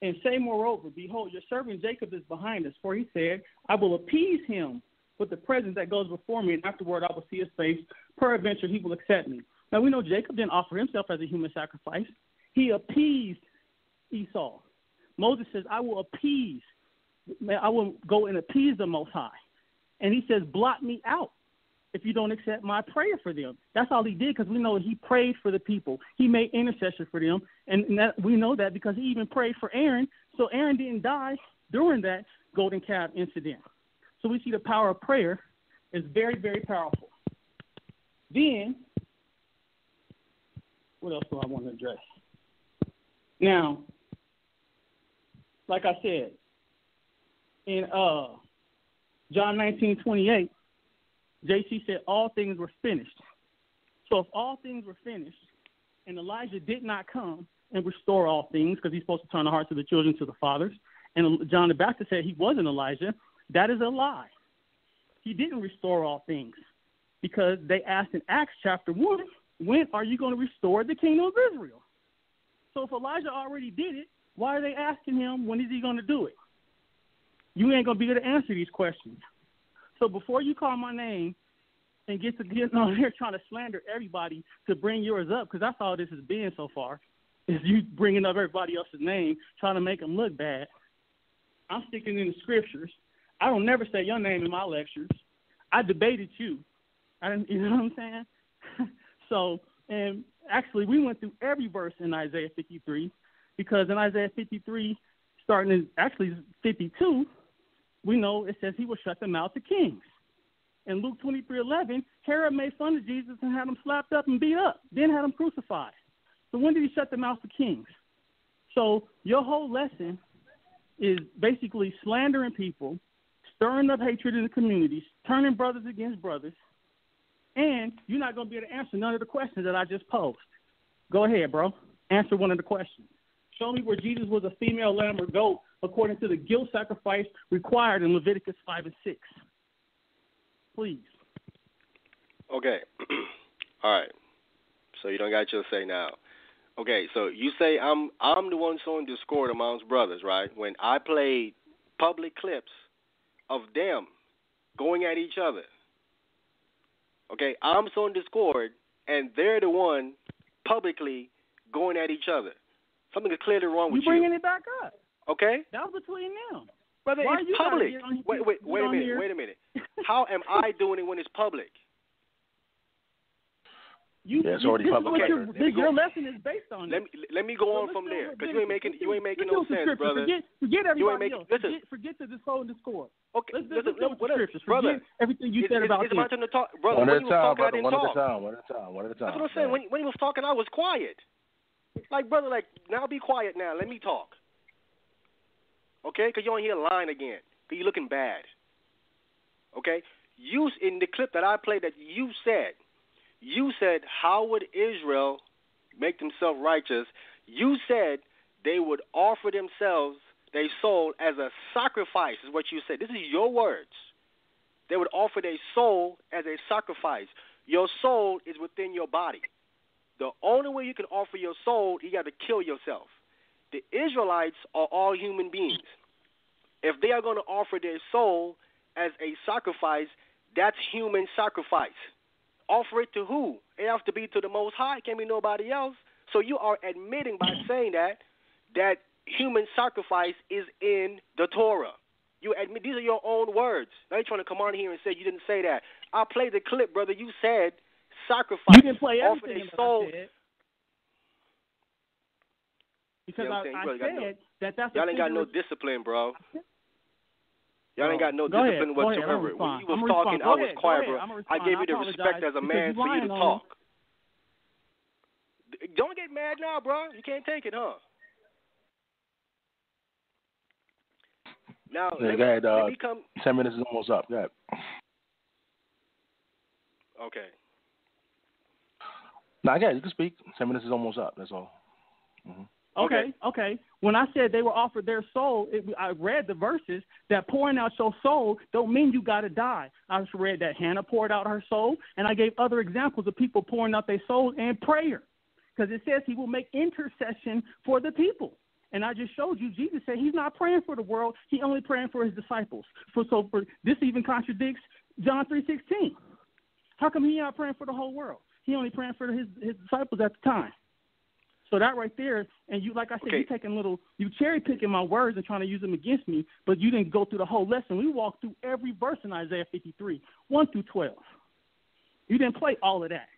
and say moreover, behold, your servant Jacob is behind us, for he said, I will appease him with the presence that goes before me, and afterward I will see his face. Peradventure he will accept me. Now, we know Jacob didn't offer himself as a human sacrifice. He appeased Esau. Moses says, I will go and appease the Most High. And he says, blot me out if you don't accept my prayer for them. That's all he did, because we know he prayed for the people. He made intercession for them, and we know that because he even prayed for Aaron, so Aaron didn't die during that golden calf incident. So we see the power of prayer is very, very powerful. Then, what else do I want to address? Now, like I said, in John 19:28, JC said all things were finished. So if all things were finished and Elijah did not come and restore all things, because he's supposed to turn the hearts of the children to the fathers, and John the Baptist said he wasn't Elijah, that is a lie. He didn't restore all things, because they asked in Acts chapter 1, when are you going to restore the kingdom of Israel? So if Elijah already did it, why are they asking him, when is he going to do it? You ain't going to be able to answer these questions. So before you call my name and get on here trying to slander everybody to bring yours up, because that's all this has been so far, is you bringing up everybody else's name, trying to make them look bad. I'm sticking in the scriptures. I don't never say your name in my lectures. I debated you. You know what I'm saying? So, and actually, we went through every verse in Isaiah 53, because in Isaiah 53, starting in actually 52, we know it says he will shut the mouths of kings. In Luke 23:11, Herod made fun of Jesus and had him slapped up and beat up, then had him crucified. So when did he shut the mouths of kings? So your whole lesson is basically slandering people, stirring up hatred in the communities, turning brothers against brothers, and you're not going to be able to answer none of the questions that I just posed. Go ahead, bro. Answer one of the questions. Show me where Jesus was a female lamb or goat according to the guilt sacrifice required in Leviticus 5 and 6. Please. Okay. All right. So you don't got your say now. Okay, so you say I'm the one sowing discord amongst brothers, right? When I played public clips of them going at each other. Okay, I'm sowing discord, and they're the one publicly going at each other. Something is clearly wrong with you. You bringing it back up. Okay? That was between them. Brother, Why it's public. Wait a minute. How am I doing it when it's public? It's already public. Your lesson is based on it. Let me go on from there, because you ain't making no sense, brother. Forget everybody else. Forget the whole discord. Okay, listen, brother. Forget everything you said about this. It's my turn to talk, brother. One at a time, brother. One at a time. That's what I'm saying. When he was talking, I was quiet. Like, brother, now be quiet now. Let me talk. Okay? Because you don't hear lying again. Because you're looking bad. Okay? You, in the clip that I played that you said, how would Israel make themselves righteous? You said they would offer themselves, their soul, as a sacrifice, is what you said. This is your words. They would offer their soul as a sacrifice. Your soul is within your body. The only way you can offer your soul, you got to kill yourself. The Israelites are all human beings. If they are going to offer their soul as a sacrifice, that's human sacrifice. Offer it to who? It has to be to the Most High. It can't be nobody else. So you are admitting by saying that human sacrifice is in the Torah. You admit these are your own words. Now you're trying to come on here and say you didn't say that. I played the clip, brother. You said sacrifice. You didn't play everything that I said. Because I said that's y'all ain't got no discipline, bro. Y'all ain't got no discipline whatsoever. When you was talking, I was quiet, bro. I gave you the respect as a man for you to talk. Don't get mad now, bro. You can't take it, huh? Now, let me come. 10 minutes is almost up. Go ahead. Okay. Now, again, you can speak. 10 minutes is almost up. That's all. Mm-hmm. Okay. When I said they were offered their soul, I read the verses that pouring out your soul don't mean you got to die. I just read that Hannah poured out her soul, and I gave other examples of people pouring out their soul in prayer, because it says he will make intercession for the people. And I just showed you Jesus said he's not praying for the world; he's only praying for his disciples. So this even contradicts John 3:16. How come he's not praying for the whole world? He only praying for his disciples at the time. So that right there, and you, like I said, you cherry picking my words and trying to use them against me, but you didn't go through the whole lesson. We walked through every verse in Isaiah 53, 1 through 12. You didn't play all of that.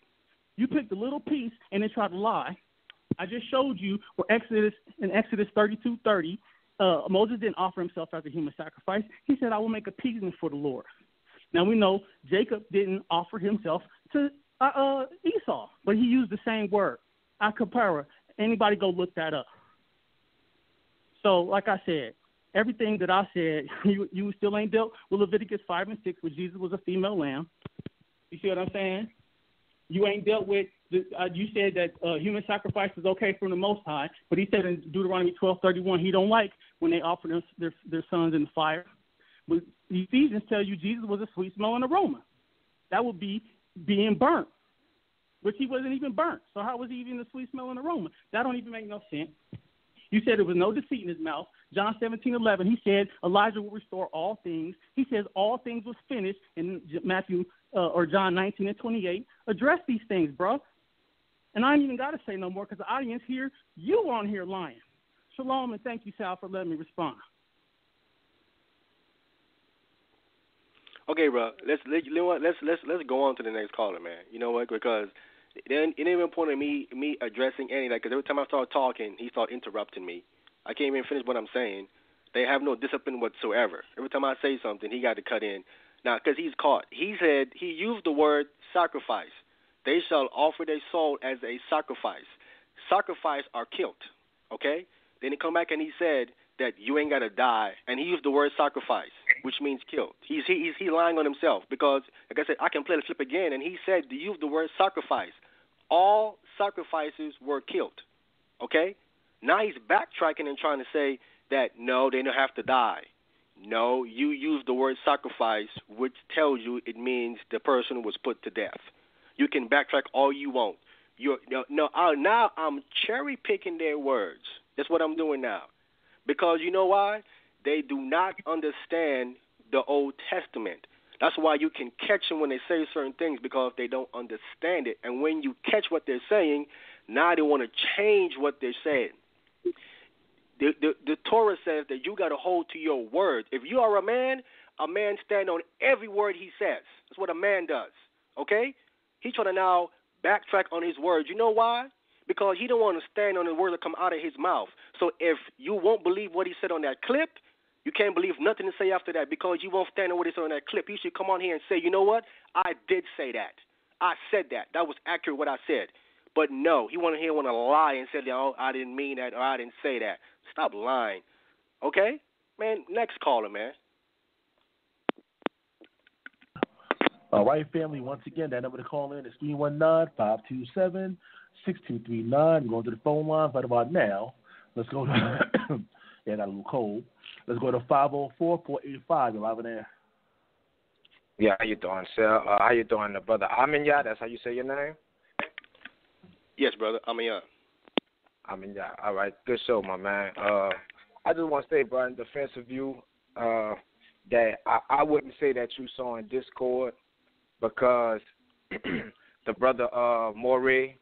You picked a little piece and then tried to lie. I just showed you where in Exodus 32:30, Moses didn't offer himself as a human sacrifice. He said, I will make appeasement for the Lord. Now we know Jacob didn't offer himself to Esau, but he used the same word, akapara. Anybody go look that up. So, like I said, everything that I said, you still ain't dealt with Leviticus 5 and 6, where Jesus was a female lamb. You see what I'm saying? You ain't dealt with, you said that human sacrifice is okay from the Most High, but he said in Deuteronomy 12:31, he don't like when they offer their sons in the fire. But the Ephesians tell you Jesus was a sweet-smelling aroma. That would be being burnt, which he wasn't even burnt. So how was he even a sweet-smelling aroma? That don't even make no sense. You said there was no deceit in his mouth. John 17:11, he said Elijah will restore all things. He says all things was finished in Matthew or John 19:28. Address these things, bro. And I ain't even got to say no more because the audience here, you on here lying. Shalom, and thank you, Sal, for letting me respond. Okay, bro. Let's go on to the next caller, man. You know what? Because then it ain't even point of me addressing any, like, because every time I start talking, he start interrupting me. I can't even finish what I'm saying. They have no discipline whatsoever. Every time I say something, he got to cut in. Now, because he's caught. He said, he used the word sacrifice. They shall offer their soul as a sacrifice. Sacrifice are killed, okay? Then he come back and he said that you ain't got to die, and he used the word sacrifice, which means killed. He's lying on himself because, like I said, I can play the clip again, and he said to use the word sacrifice. All sacrifices were killed, okay? Now he's backtracking and trying to say that, no, they don't have to die. No, you use the word sacrifice, which tells you it means the person was put to death. You can backtrack all you want. Now I'm cherry picking their words. That's what I'm doing now. Because you know why? They do not understand the Old Testament. That's why you can catch them when they say certain things, because they don't understand it. And when you catch what they're saying, now they want to change what they're saying. The Torah says that you got to hold to your word. If you are a man stand on every word he says. That's what a man does, okay? He's trying to now backtrack on his words. You know why? Because he don't want to stand on the word that come out of his mouth. So if you won't believe what he said on that clip, you can't believe nothing to say after that, because you won't stand on what he said on that clip. You should come on here and say, you know what? I did say that. I said that. That was accurate what I said. But no, he want to lie and say, oh, I didn't mean that, or I didn't say that. Stop lying. Okay? Man, next caller, man. All right, family. Once again, that number to call in is 319-527-6239. We're going to the phone lines right about now. Let's go to yeah, I got a little cold. Let's go to 504-485. You're live in there. Yeah, how you doing, sir? How you doing, brother Ahmayan? That's how you say your name? Yes, brother. Ahmayan. Ahmayan. All right. Good show, my man. I just want to say, bro, in defense of you, that I wouldn't say that you saw in Discord, because the brother Morey,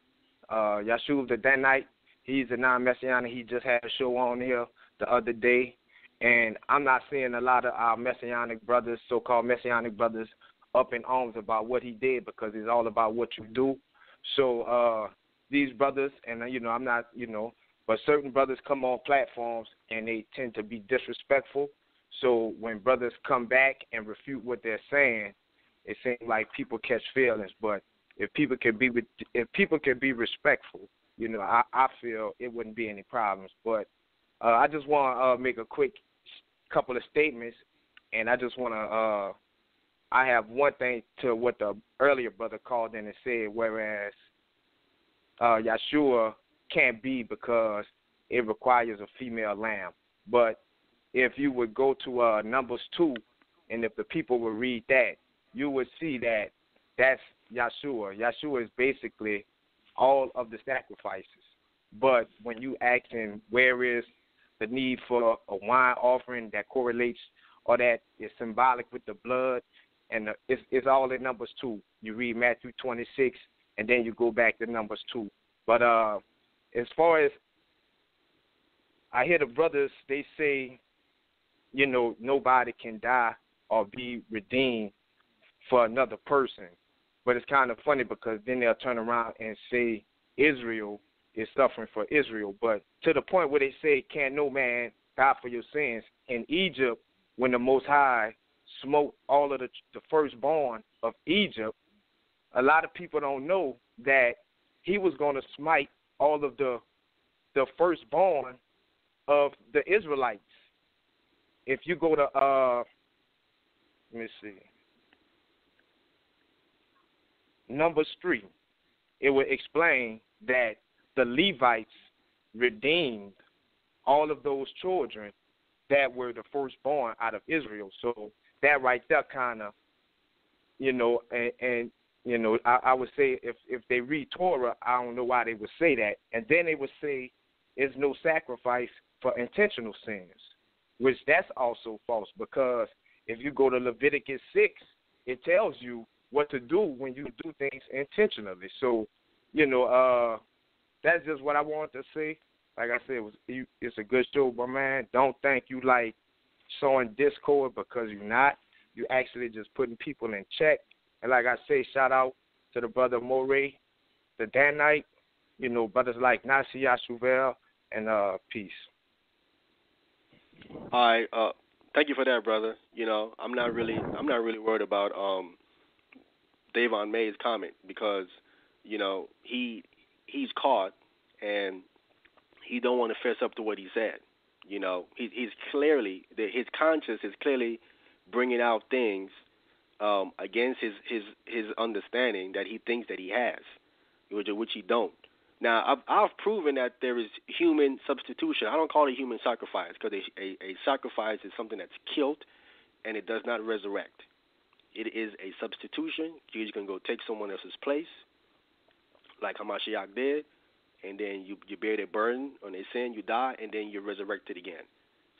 Yashuv the Danite, he's a non-Messianic. He just had a show on here the other day. And I'm not seeing a lot of our Messianic brothers, so-called Messianic brothers, up in arms about what he did, because it's all about what you do. So these brothers, and, I'm not, but certain brothers come on platforms and they tend to be disrespectful. So when brothers come back and refute what they're saying, it seems like people catch feelings. But if people can be respectful, I feel it wouldn't be any problems. But I just want to make a quick couple of statements, and I just want to I have one thing to what the earlier brother called in and said, whereas Yeshua can't be because it requires a female lamb. But if you would go to Numbers 2, and if the people would read that, you would see that that's Yeshua. Yeshua is basically all of the sacrifices. But when you ask him where is the need for a wine offering that correlates or that is symbolic with the blood, and it's all in Numbers 2. You read Matthew 26, and then you go back to Numbers 2. But as far as I hear the brothers, they say, nobody can die or be redeemed for another person. But it's kind of funny, because then they'll turn around and say Israel is suffering for Israel. But to the point where they say, can no man die for your sins? In Egypt, when the Most High smote all of the firstborn of Egypt, a lot of people don't know that he was going to smite all of the firstborn of the Israelites. If you go to, let me see, Numbers 3, it will explain that the Levites redeemed all of those children that were the firstborn out of Israel. So that right there kind of, I would say if they read Torah, I don't know why they would say that. And then they would say there's no sacrifice for intentional sins, which that's also false, because if you go to Leviticus 6, it tells you what to do when you do things intentionally. So, that's just what I wanted to say. Like I said, it's a good show, but, man, don't think you like showing discord, because you're not. You're actually just putting people in check. And like I say, shout out to the brother Morey, the Danite, brothers like Nasi Yashuvel, and peace. All right. Thank you for that, brother. I'm not really worried about Davon May's comment because, he's caught and he don't want to fess up to what he said. He's clearly his conscience is clearly bringing out things against his understanding that he thinks that he has, which he don't. Now, I've proven that there is human substitution. I don't call it human sacrifice because a sacrifice is something that's killed and it does not resurrect. It is a substitution. You can go take someone else's place, like Hamashiach did, and then you bear their burden on their sin, you die, and then you're resurrected again.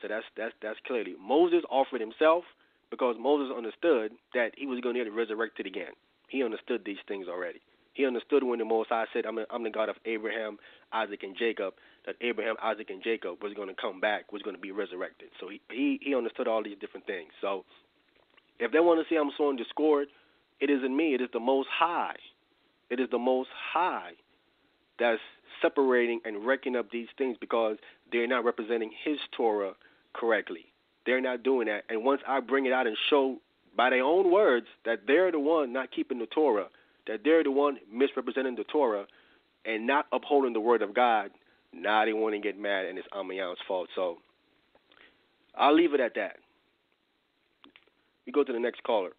So that's clearly. Moses offered himself because Moses understood that he was going to get resurrected again. He understood these things already. He understood when the Most High said, I'm the God of Abraham, Isaac, and Jacob, that Abraham, Isaac, and Jacob was going to come back, was going to be resurrected. So he understood all these different things. So if they want to see I'm sowing discord, it isn't me. It is the Most High. It is the Most High that's separating and wrecking up these things because they're not representing his Torah correctly. They're not doing that. And once I bring it out and show by their own words that they're the one not keeping the Torah, that they're the one misrepresenting the Torah and not upholding the word of God, now they want to get mad and it's Ahmayan's fault. So I'll leave it at that. We go to the next caller.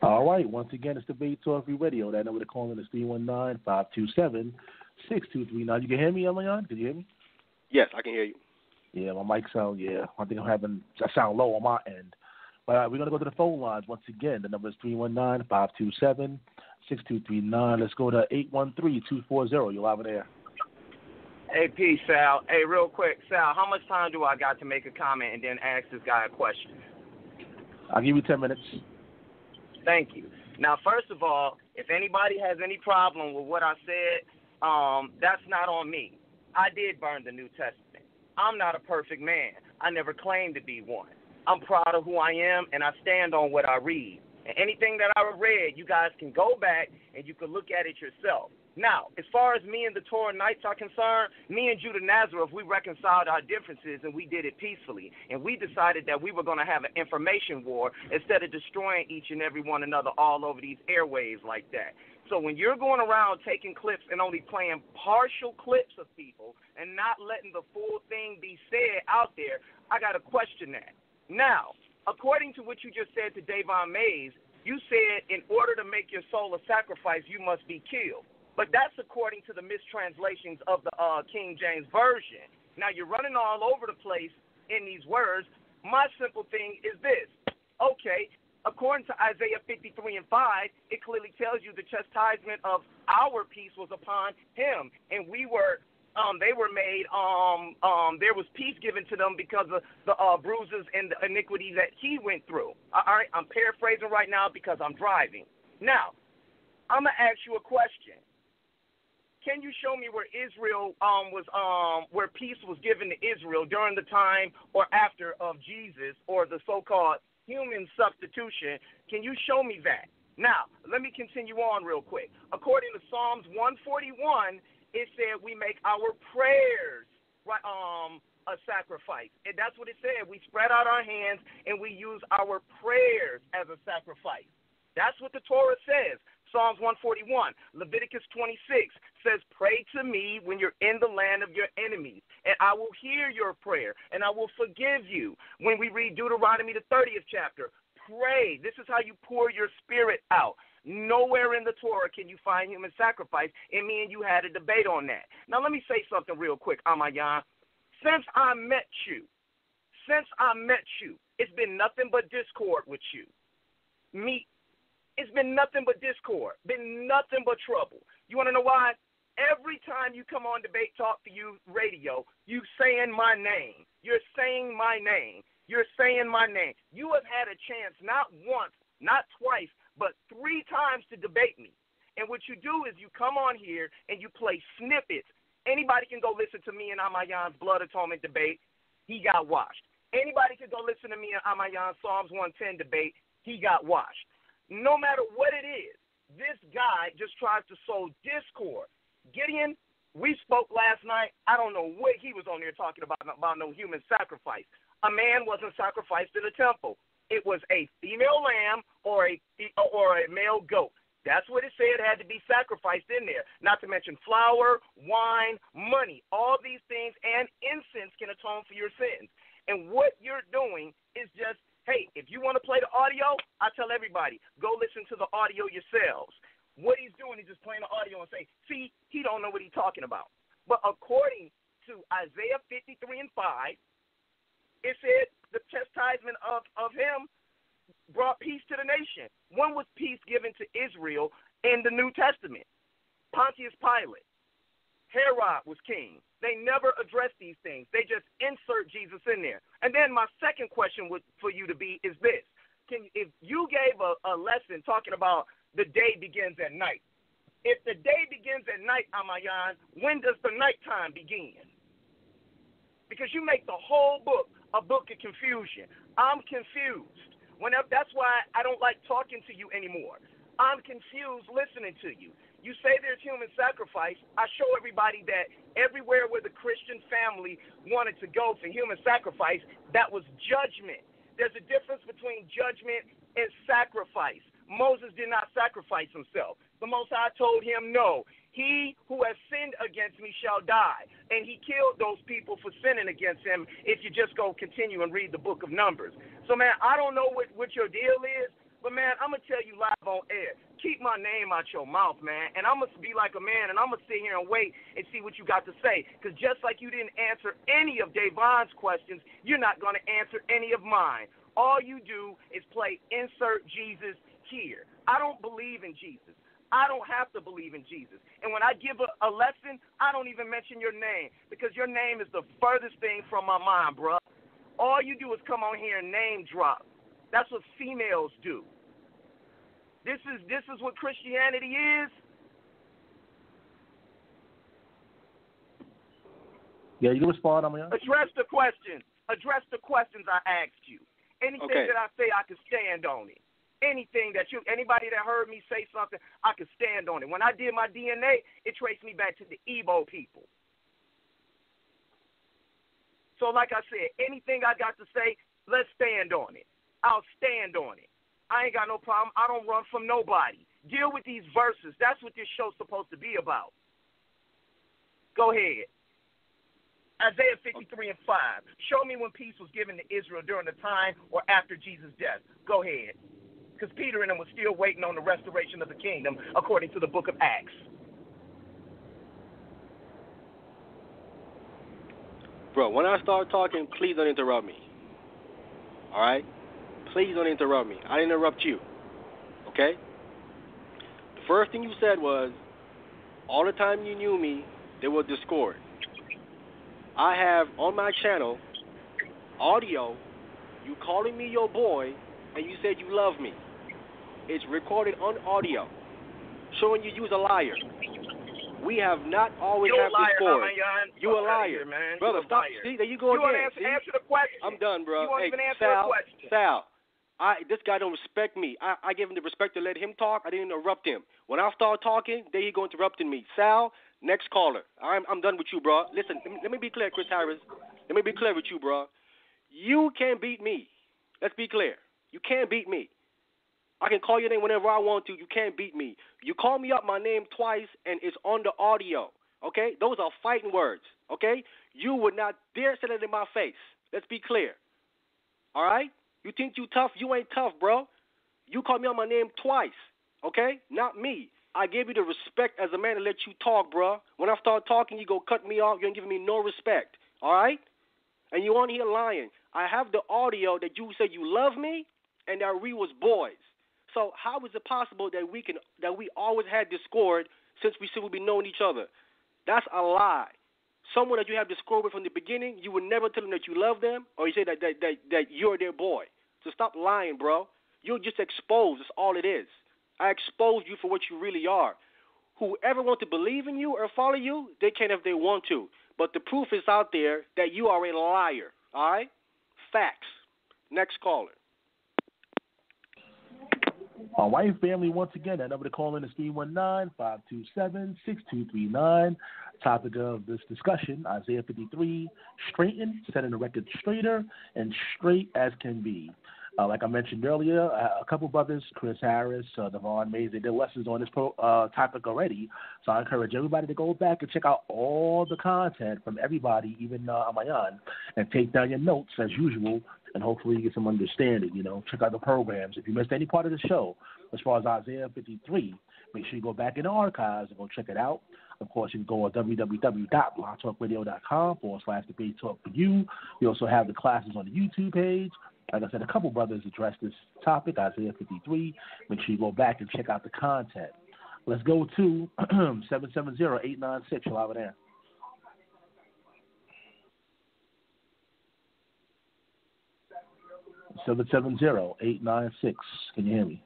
All right. Once again, it's Debate Talk Free Radio. That number to call in is 319-527-6239. You can hear me, Ahmayan? Can you hear me? Yes, I can hear you. Yeah, my mic sound, I think I sound low on my end. But we're going to go to the phone lines once again. The number is 319-527-6239. Let's go to 813-240. You're live in air. Hey, peace, Sal. Hey, real quick, Sal, how much time do I got to make a comment and then ask this guy a question? I'll give you 10 minutes. Thank you. Now, first of all, if anybody has any problem with what I said, that's not on me. I did burn the New Testament. I'm not a perfect man. I never claimed to be one. I'm proud of who I am, and I stand on what I read. And anything that I read, you guys can go back and you can look at it yourself. Now, as far as me and the Torah Knights are concerned, me and Judah Nazareth, we reconciled our differences, and we did it peacefully. And we decided that we were going to have an information war instead of destroying each and every one another all over these airwaves like that. So when you're going around taking clips and only playing partial clips of people and not letting the full thing be said out there, I got to question that. Now, according to what you just said to Davon Mays, you said in order to make your soul a sacrifice, you must be killed. But that's according to the mistranslations of the King James Version. Now, you're running all over the place in these words. My simple thing is this. Okay, according to Isaiah 53:5, it clearly tells you the chastisement of our peace was upon him. And we were, they were made, there was peace given to them because of the bruises and the iniquity that he went through. All right, I'm paraphrasing right now because I'm driving. Now, I'm going to ask you a question. Can you show me where Israel where peace was given to Israel during the time or after of Jesus or the so-called human substitution? Can you show me that? Now, let me continue on real quick. According to Psalms 141, it said we make our prayers a sacrifice. And that's what it said. We spread out our hands and we use our prayers as a sacrifice. That's what the Torah says. Psalms 141, Leviticus 26 says, pray to me when you're in the land of your enemies, and I will hear your prayer, and I will forgive you. When we read Deuteronomy, the 30th chapter, pray. This is how you pour your spirit out. Nowhere in the Torah can you find human sacrifice, and me and you had a debate on that. Now, let me say something real quick, Ahmayan. Since I met you, it's been nothing but discord with you. It's been nothing but discord, been nothing but trouble. You want to know why? Every time you come on Debate Talk to You Radio, you saying my name. You're saying my name. You're saying my name. You have had a chance not once, not twice, but 3 times to debate me. And what you do is you come on here and you play snippets. Anybody can go listen to me in Ahmayan's blood atonement debate. He got washed. Anybody can go listen to me in Ahmayan's Psalms 110 debate. He got washed. No matter what it is, this guy just tries to sow discord. Gideon, we spoke last night. I don't know what he was on there talking about no human sacrifice. A man wasn't sacrificed in the temple. It was a female lamb or a male goat. That's what it said had to be sacrificed in there. Not to mention flour, wine, money. All these things and incense can atone for your sins. And what you're doing is just, hey, if you want to play the audio, I tell everybody, go listen to the audio yourselves. What he's doing is just playing the audio and say, see, he don't know what he's talking about. But according to Isaiah 53 and 5, it said the chastisement of him brought peace to the nation. When was peace given to Israel in the New Testament? Pontius Pilate. Herod was king. They never addressed these things. They just insert Jesus in there. And then my second question for you to be is this. If you gave a lesson talking about the day begins at night, if the day begins at night, Ahmayan, when does the nighttime begin? Because you make the whole book a book of confusion. I'm confused. That's why I don't like talking to you anymore. I'm confused listening to you. You say there's human sacrifice. I show everybody that everywhere where the Christian family wanted to go for human sacrifice, that was judgment. There's a difference between judgment and sacrifice. Moses did not sacrifice himself. The Most High told him, no, he who has sinned against me shall die. And he killed those people for sinning against him if you just go continue and read the book of Numbers. So, man, I don't know what your deal is, but, man, I'm going to tell you live on air. Keep my name out your mouth, man, and I'm going to be like a man, and I'm going to sit here and wait and see what you got to say. Because just like you didn't answer any of Davon's questions, you're not going to answer any of mine. All you do is play insert Jesus here. I don't believe in Jesus. I don't have to believe in Jesus. And when I give a lesson, I don't even mention your name because your name is the furthest thing from my mind, bro. All you do is come on here and name drop. That's what females do. This is what Christianity is. Yeah, you can respond, Ahmayan. Address the questions. Address the questions I asked you. Anything that I say, I can stand on it. Anything anybody that heard me say something, I could stand on it. When I did my DNA, it traced me back to the Igbo people. So like I said, anything I got to say, let's stand on it. I'll stand on it. I ain't got no problem. I don't run from nobody. Deal with these verses. That's what this show's supposed to be about. Go ahead. Isaiah 53 and 5. Show me when peace was given to Israel during the time or after Jesus' death. Go ahead. Because Peter and them was still waiting on the restoration of the kingdom according to the book of Acts. Bro, when I start talking, please don't interrupt me. All right? Please don't interrupt me. I didn't interrupt you. Okay? The first thing you said was, all the time you knew me, there was discord. I have on my channel audio, you calling me your boy, and you said you love me. It's recorded on audio, showing you was a liar. We have not always had discord. You a liar, man. Brother. Stop. See, there you go again. Answer the question. I'm done, bro. You won't even answer Sal, the question. Sal, this guy don't respect me. I give him the respect to let him talk. I didn't interrupt him. When I start talking, there he go interrupting me. Sal, next caller. I'm done with you, bro. Listen, let me be clear, Chris Harris. Let me be clear with you, bro. You can't beat me. Let's be clear. You can't beat me. I can call your name whenever I want to. You can't beat me. You call me up my name twice, and it's on the audio, okay? Those are fighting words, okay? You would not dare say that in my face. Let's be clear, all right? You think you tough? You ain't tough, bro. You called me out my name twice, okay? Not me. I gave you the respect as a man to let you talk, bro. When I start talking, you go cut me off. You ain't giving me no respect, all right? And you on here lying. I have the audio that you said you love me and that we was boys. So how is it possible that we always had discord since we said we've been knowing each other? That's a lie. Someone that you have discord with from the beginning, you would never tell them that you love them, or you say that you're their boy. So stop lying, bro. You're just exposed. That's all it is. I exposed you for what you really are. Whoever wants to believe in you or follow you, they can if they want to. But the proof is out there that you are a liar. All right? Facts. Next caller. Our wife family, once again, that number to call in is 319-527-6239. Topic of this discussion, Isaiah 53, straighten, setting the record straighter, and straight as can be. Like I mentioned earlier, a couple brothers, Chris Harris, Devon Mays, they did lessons on this topic already. So I encourage everybody to go back and check out all the content from everybody, even Ahmayan, and take down your notes as usual, and hopefully you get some understanding. Check out the programs. If you missed any part of the show, as far as Isaiah 53, make sure you go back in the archives and go check it out. Of course, you can go on www.blogtalkradio.com/debate talk for you. We also have the classes on the YouTube page. Like I said, a couple brothers addressed this topic, Isaiah 53. Make sure you go back and check out the content. Let's go to 770-896. You're live there. Seven 770-896. Can you hear me?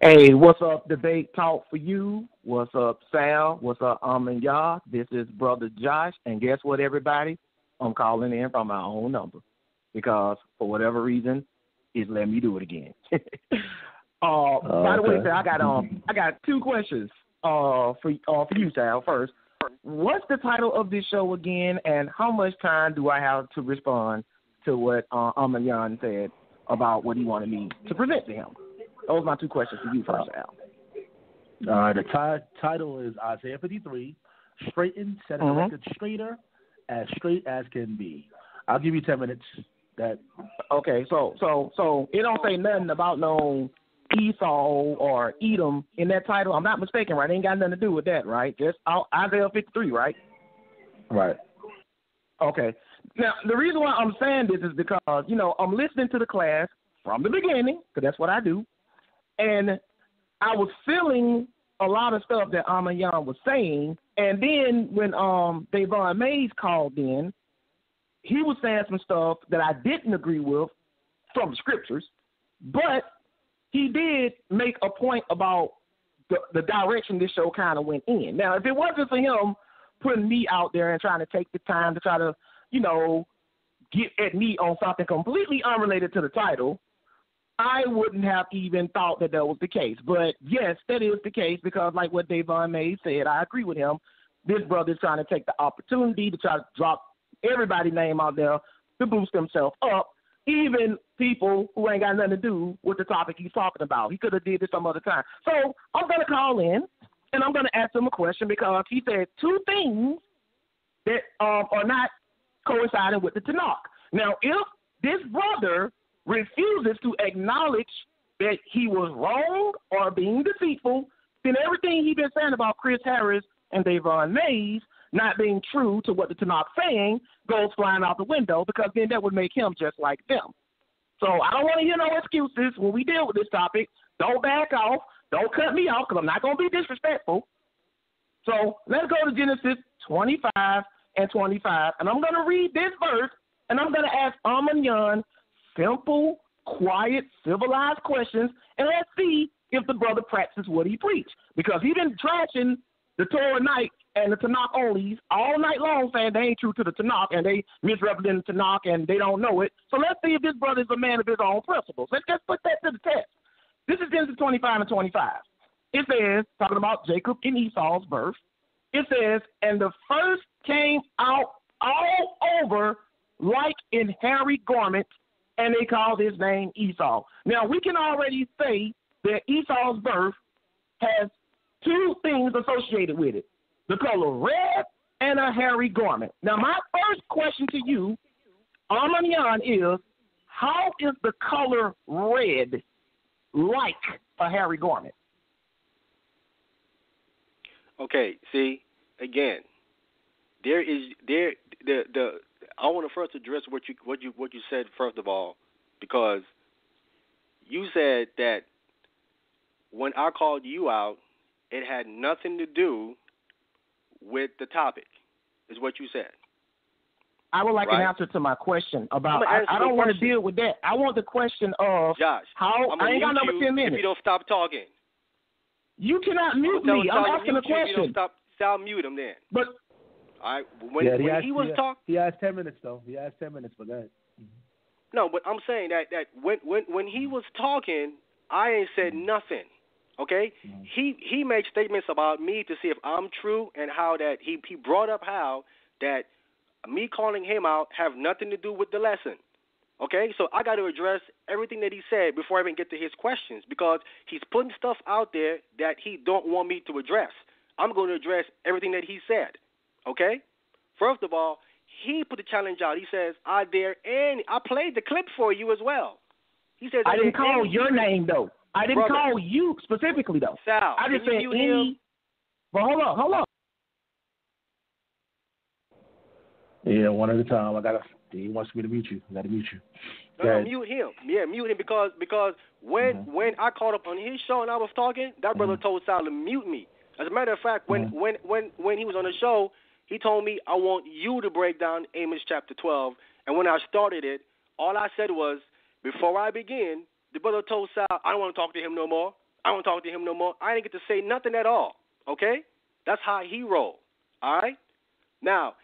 Hey, what's up, Debate Talk for you? What's up, Sal? What's up, Ahmayan? This is Brother Josh, and guess what, everybody? I'm calling in from my own number because, for whatever reason, it's letting me do it again. By the way, Sal, I got two questions for you, Sal. First, what's the title of this show again, and how much time do I have to respond to what Ahmayan said about what he wanted me to present to him? Those are my two questions for you first, Al. The title is Isaiah 53, straighten, setting the record straight as can be. I'll give you 10 minutes. Okay, so it don't say nothing about no Esau or Edom in that title. I'm not mistaken, right? It ain't got nothing to do with that, right? Just Isaiah 53, right? Right. Okay. Now, the reason why I'm saying this is because, I'm listening to the class from the beginning, because that's what I do. And I was feeling a lot of stuff that Ahmayan was saying. And then when Devon Mays called in, he was saying some stuff that I didn't agree with from the scriptures. But he did make a point about the direction this show kind of went in. Now, if it wasn't for him putting me out there and trying to take the time to try to, get at me on something completely unrelated to the title, I wouldn't have even thought that was the case. But, yes, that is the case because, like what Devon Mays said, I agree with him. This brother is trying to take the opportunity to try to drop everybody's name out there to boost himself up, even people who ain't got nothing to do with the topic he's talking about. He could have did this some other time. So I'm going to call in, and I'm going to ask him a question because he said two things that are not coinciding with the Tanakh. Now, if this brother refuses to acknowledge that he was wrong or being deceitful, then everything he's been saying about Chris Harris and Devon Mays not being true to what the Tanakh saying goes flying out the window because then that would make him just like them. So I don't want to hear no excuses when we deal with this topic. Don't back off. Don't cut me off because I'm not going to be disrespectful. So let's go to Genesis 25 and 25, and I'm going to read this verse, and I'm going to ask Ahmayan simple, quiet, civilized questions, and let's see if the brother practices what he preached. Because he's been trashing the Torah night and the Tanakh onlys all night long saying they ain't true to the Tanakh and they misrepresent the Tanakh and they don't know it. So let's see if this brother is a man of his own principles. Let's just put that to the test. This is Genesis 25 and 25. It says, talking about Jacob and Esau's birth, it says, and the first came out all over like in hairy garments, and they called his name Esau. Now, we can already say that Esau's birth has two things associated with it, the color red and a hairy garment. Now, my first question to you, Ahmayan, is how is the color red like a hairy garment? Okay, see, again, I want to first address what you said first of all, because you said that when I called you out, it had nothing to do with the topic, is what you said. I would like an answer to my question about. I don't want to deal with that. I want the question of Josh. How I ain't got number 10 minutes. If you don't stop talking, you cannot mute me. I'm asking a question. If you don't stop, mute him then. But all right, when he was talking, he has 10 minutes though. He has 10 minutes for that. No, but I'm saying that when he was talking, I ain't said nothing. Okay? He made statements about me to see if I'm true, and how that he brought up how that me calling him out have nothing to do with the lesson. Okay? So I got to address everything that he said before I even get to his questions, because he's putting stuff out there that he don't want me to address. I'm going to address everything that he said. Okay? First of all, he put the challenge out. He says, I played the clip for you as well. He says, I didn't call your name, though. I didn't call you specifically, though. Sal, I just said any. But hold on. Yeah, one at a time. He wants me to mute you. I got to mute you. No, mute him. Yeah, mute him because when I called up on his show and I was talking, that brother told Sal to mute me. As a matter of fact, when he was on the show, he told me, I want you to break down Amos chapter 12. And when I started it, all I said was, before I begin, the brother told Sal, I don't want to talk to him no more. I didn't get to say nothing at all. Okay? That's how he rolled. All right? Now,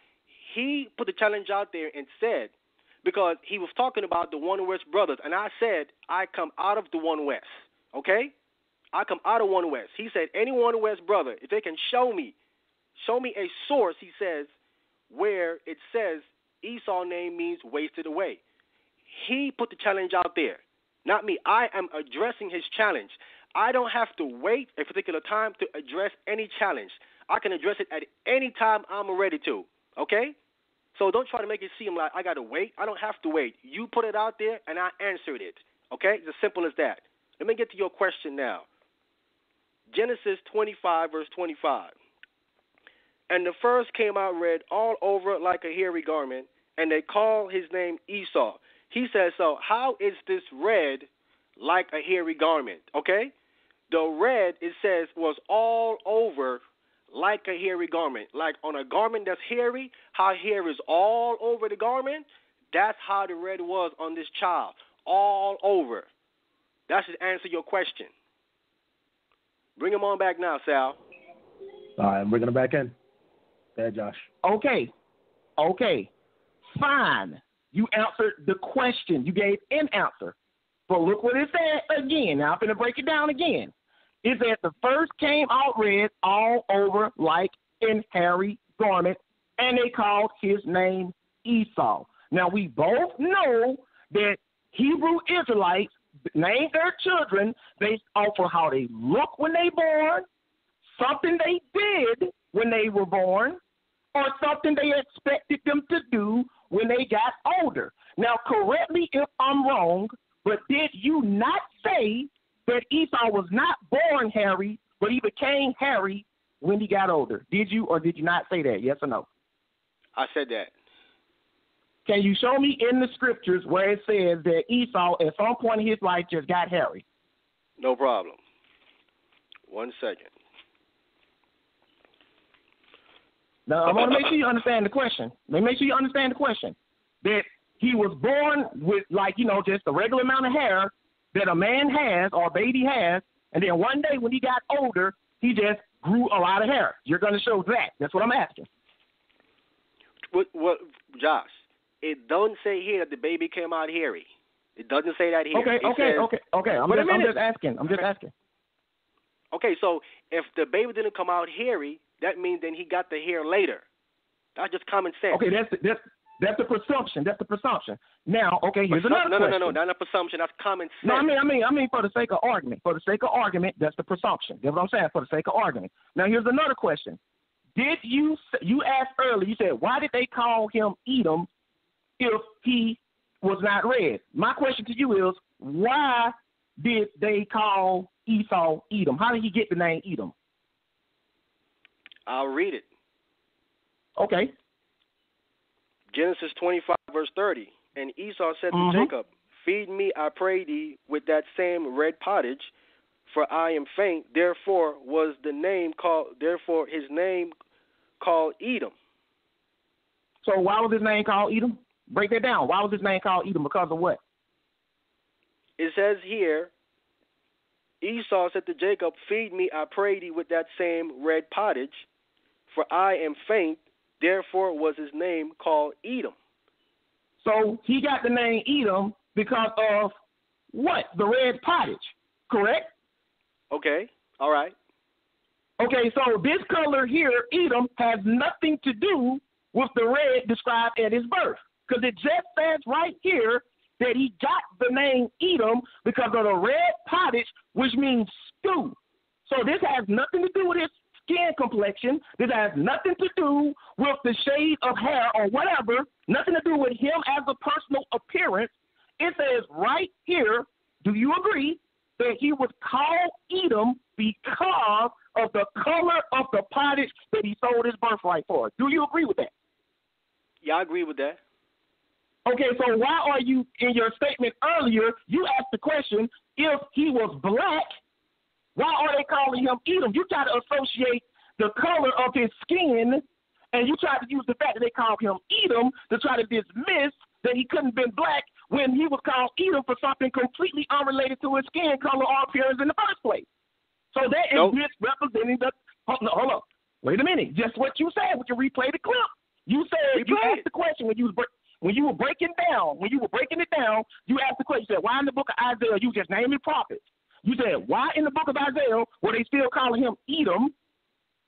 he put the challenge out there and said, because he was talking about the One West brothers, and I said, I come out of the One West. Okay? I come out of One West. He said, any One West brother, if they can show me a source, he says, where it says Esau name means wasted away. He put the challenge out there, not me. I am addressing his challenge. I don't have to wait a particular time to address any challenge. I can address it at any time I'm ready to, okay? So don't try to make it seem like I got to wait. I don't have to wait. You put it out there, and I answered it, okay? It's as simple as that. Let me get to your question now. Genesis 25, verse 25. And the first came out red all over like a hairy garment, and they call his name Esau. He says, so how is this red like a hairy garment? Okay? The red, it says, was all over like a hairy garment. Like on a garment that's hairy, how hair is all over the garment, that's how the red was on this child. All over. That should answer your question. Bring him on back now, Sal. All right, I'm bringing him back in. Go ahead, Josh. Okay. Fine. You answered the question. You gave an answer. But look what it said again. Now I'm going to break it down again. It said the first came out red all over like an hairy garment, and they called his name Esau. Now we both know that Hebrew Israelites named their children based off of how they look when they born, something they did when they were born, or something they expected them to do when they got older. Now, correct me if I'm wrong, but did you not say that Esau was not born hairy, but he became hairy when he got older? Did you or did you not say that? Yes or no? I said that. Can you show me in the scriptures where it says that Esau at some point in his life just got hairy? No problem. 1 second. Now, I want to make sure you understand the question. Make sure you understand the question. That he was born with, just a regular amount of hair that a man has or a baby has, and then one day when he got older, he just grew a lot of hair. You're going to show that. That's what I'm asking. What, Josh, it doesn't say here that the baby came out hairy. It doesn't say that here. Okay. I'm just asking. Okay, so if the baby didn't come out hairy, that means then he got the hair later. That's just common sense. Okay, that's the presumption. Now, okay, here's another question. No, not a presumption. That's common sense. No, I mean for the sake of argument. For the sake of argument, that's the presumption. That's what I'm saying. For the sake of argument. Now, here's another question. Did you asked earlier? You said, why did they call him Edom if he was not red? My question to you is, why did they call Esau Edom? How did he get the name Edom? I'll read it. Okay. Genesis 25, verse 30. And Esau said to Jacob, feed me, I pray thee, with that same red pottage, for I am faint. Therefore his name called Edom. So why was his name called Edom? Break that down. Why was his name called Edom? Because of what? It says here, Esau said to Jacob, feed me, I pray thee, with that same red pottage, for I am faint. Therefore was his name called Edom. So he got the name Edom because of what? The red pottage. correct? Okay, all right. Okay, so this color here, Edom, has nothing to do with the red described at his birth. Because it just says right here that he got the name Edom because of the red pottage, which means stew. So this has nothing to do with his skin complexion. This has nothing to do with the shade of hair or whatever. Nothing to do with him as a personal appearance. It says right here, do you agree that he was called Edom because of the color of the pottage that he sold his birthright for? Do you agree with that? Yeah, I agree with that. Okay, so why are you, in your statement earlier, you asked the question, if he was black, why are they calling him Edom? You try to associate the color of his skin, and you try to use the fact that they called him Edom to try to dismiss that he couldn't have been black when he was called Edom for something completely unrelated to his skin color or appearance in the first place. So that is misrepresenting the. Hold on. Wait a minute. Just what you said. We can replay the clip. You said you asked the question when you were breaking down. When you were breaking it down, you asked the question. You said, "Why in the book of Isaiah you just naming prophets?" You said, "Why in the book of Isaiah were they still calling him Edom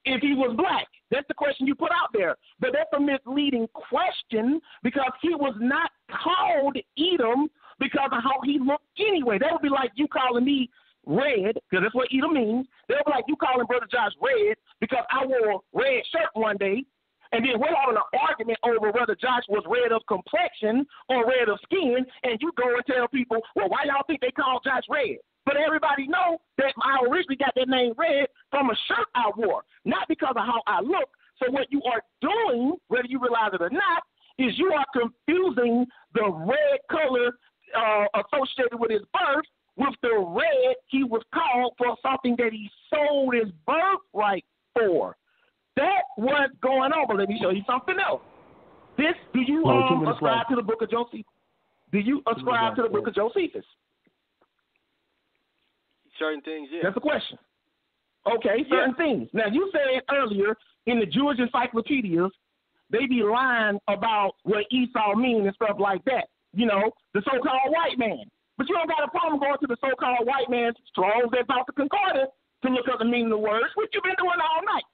if he was black?" That's the question you put out there. But that's a misleading question because he was not called Edom because of how he looked anyway. That would be like you calling me red, because that's what Edom means. That would be like you calling Brother Josh red because I wore a red shirt one day, and then we're having an argument over whether Josh was red of complexion or red of skin, and you go and tell people, well, why y'all think they call Josh red? But everybody know that I originally got that name red from a shirt I wore, not because of how I look. So what you are doing, whether you realize it or not, is you are confusing the red color associated with his birth with the red he was called for something that he sold his birthright for. That's what's going on. But let me show you something else. Do you ascribe to the book of Josephus? Do you ascribe to the book of Josephus? Certain things, yeah. That's the question. Okay, certain things. Now, you said earlier in the Jewish encyclopedias, they be lying about what Esau means and stuff like that. You know, the so-called white man. But you don't got a problem going to the so-called white man's Strong's Exalted Concordance to look up the meaning of the words, which you've been doing all night.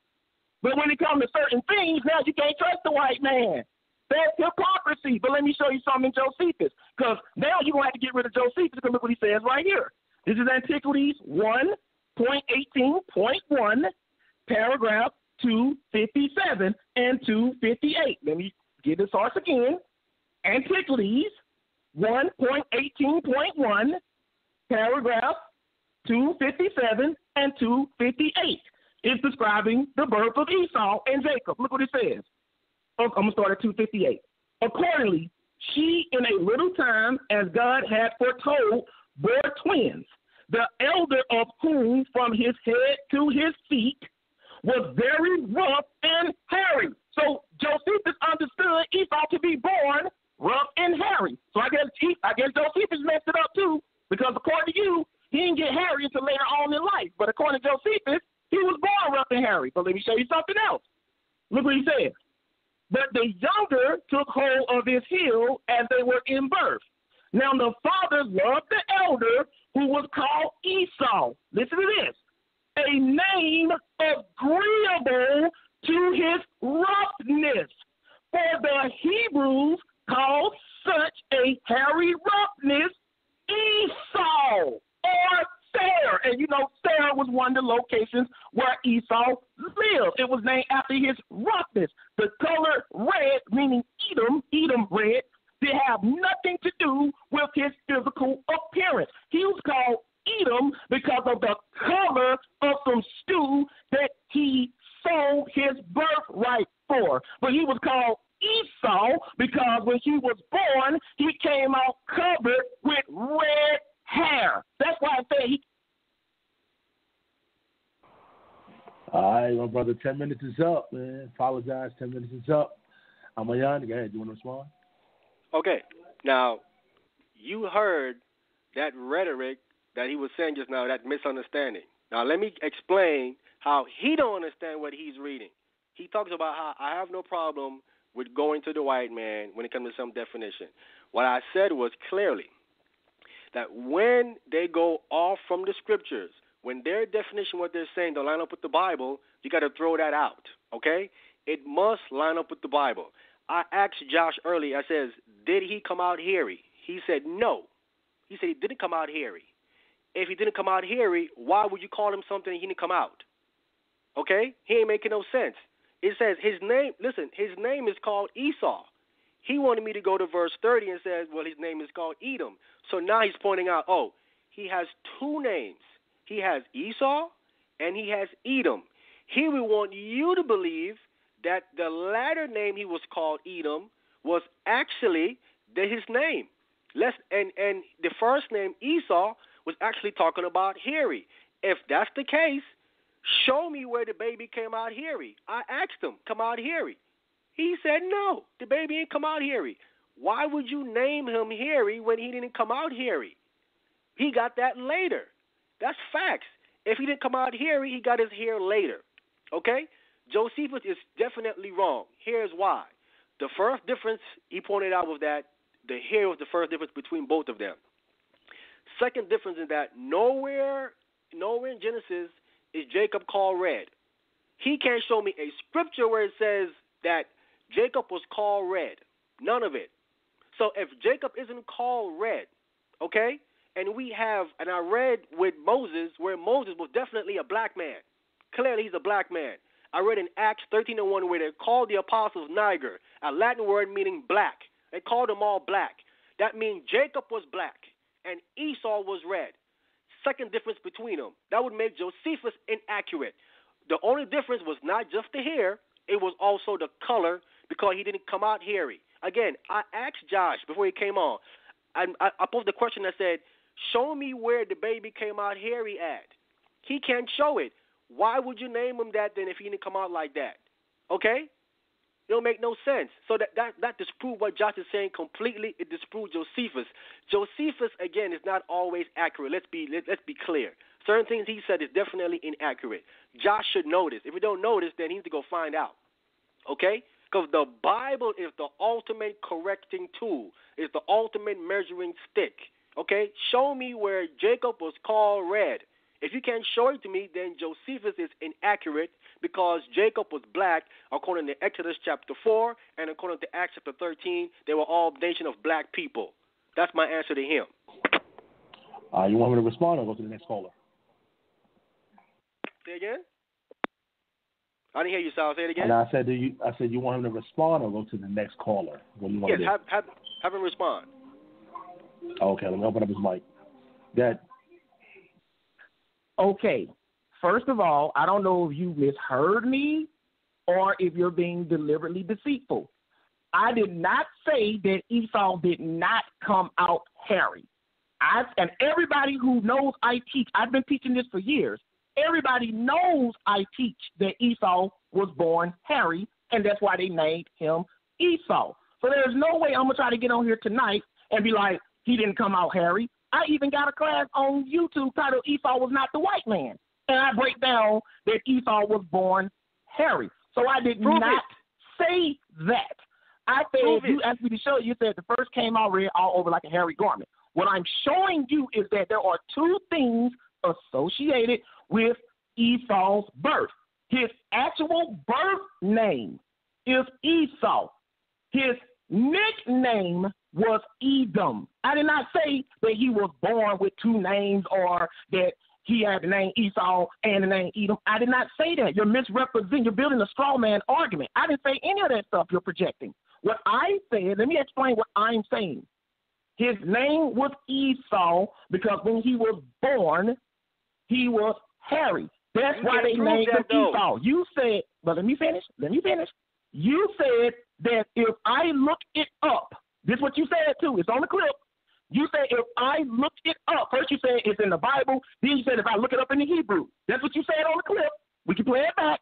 But when it comes to certain things, now you can't trust the white man. That's hypocrisy. But let me show you something in Josephus, because now you're going to have to get rid of Josephus because look what he says right here. This is Antiquities 1.18.1, paragraph 257 and 258. Let me get the source again. Antiquities 1.18.1, paragraph 257 and 258. It's describing the birth of Esau and Jacob. Look what it says. I'm going to start at 258. Accordingly, she in a little time, as God had foretold, bore twins, the elder of whom from his head to his feet was very rough and hairy. So Josephus understood Esau to be born rough and hairy. So I guess Josephus messed it up too, because according to you, he didn't get hairy until later on in life. But according to Josephus, he was born rough and hairy. But let me show you something else. Look what he says. But the younger took hold of his heel as they were in birth. Now the father loved the elder, who was called Esau. Listen to this. A name agreeable to his roughness. For the Hebrews called such a hairy roughness Esau or Seir. And you know, Seir was one of the locations where Esau lived. It was named after his roughness. The color red, meaning Edom red, they have nothing to do with his physical appearance. He was called Edom because of the color of some stew that he sold his birthright for. But he was called Esau because when he was born, he came out covered with red hair. That's why I say he. All right, my brother, 10 minutes is up, man. Apologize, 10 minutes is up. Ahmayan, go ahead. You want to respond? Okay. Now, you heard that rhetoric that he was saying just now, that misunderstanding. Now, let me explain how he don't understand what he's reading. He talks about how I have no problem with going to the white man when it comes to some definition. What I said was clearly that when they go off from the scriptures, when their definition, what they're saying, don't line up with the Bible, you got to throw that out, okay? It must line up with the Bible. I asked Josh earlier, I says, did he come out hairy? He said no. He said he didn't come out hairy. If he didn't come out hairy, why would you call him something he didn't come out? Okay? He ain't making no sense. It says his name, listen, his name is called Esau. He wanted me to go to verse 30 and says, well, his name is called Edom. So now he's pointing out, oh, he has two names. He has Esau and he has Edom. He would want you to believe that the latter name he was called Edom was actually his name. And the first name Esau was actually talking about hairy. If that's the case, show me where the baby came out hairy. I asked him, come out hairy. He said no, the baby ain't come out hairy. Why would you name him hairy when he didn't come out hairy? He got that later. That's facts. If he didn't come out hairy, he got his hair later. Okay? Josephus is definitely wrong. Here's why. The first difference he pointed out was that the hair was the first difference between both of them. Second difference is that nowhere in Genesis is Jacob called red. He can't show me a scripture where it says that Jacob was called red. None of it. So if Jacob isn't called red, okay, and I read with Moses where Moses was definitely a black man. Clearly he's a black man. I read in Acts 13:1 where they called the apostles Niger, a Latin word meaning black. They called them all black. That means Jacob was black and Esau was red. Second difference between them. That would make Josephus inaccurate. The only difference was not just the hair, it was also the color because he didn't come out hairy. Again, I asked Josh before he came on, I posed the question that said, show me where the baby came out hairy at. He can't show it. Why would you name him that then if he didn't come out like that? Okay? It don't make no sense. So that disproves what Josh is saying completely. It disproves Josephus. Josephus, again, is not always accurate. Let's be clear. Certain things he said is definitely inaccurate. Josh should know this. If he don't know this, then he needs to go find out. Okay? Because the Bible is the ultimate correcting tool. It's the ultimate measuring stick. Okay? Show me where Jacob was called red. If you can't show it to me, then Josephus is inaccurate because Jacob was black according to Exodus chapter 4 and according to Acts chapter 13. They were all nation of black people. That's my answer to him. You want me to respond or go to the next caller? Say again? I didn't hear you, Sal. Say it again. And I said you want him to respond or go to the next caller? What do you want to do? Have him respond. Okay, let me open up his mic. Good. Okay, first of all, I don't know if you misheard me or if you're being deliberately deceitful. I did not say that Esau did not come out hairy. And everybody who knows I teach, I've been teaching this for years, everybody knows I teach that Esau was born hairy, and that's why they named him Esau. So there's no way I'm going to try to get on here tonight and be like, he didn't come out hairy. I even got a class on YouTube titled Esau Was Not the White Man. And I break down that Esau was born hairy. So I did not say that. I said, you asked me to show you, said the first came out red all over like a hairy garment. What I'm showing you is that there are two things associated with Esau's birth. His actual birth name is Esau. His nickname was Edom. I did not say that he was born with two names or that he had the name Esau and the name Edom. I did not say that. You're misrepresenting. You're building a straw man argument. I didn't say any of that stuff you're projecting. What I said, let me explain what I'm saying. His name was Esau because when he was born, he was hairy. That's why they named him Esau. You said, but let me finish. You said that if I look it up, this is what you said too. It's on the clip. You said if I looked it up, first you said it's in the Bible. Then you said if I look it up in the Hebrew. That's what you said on the clip. We can play it back.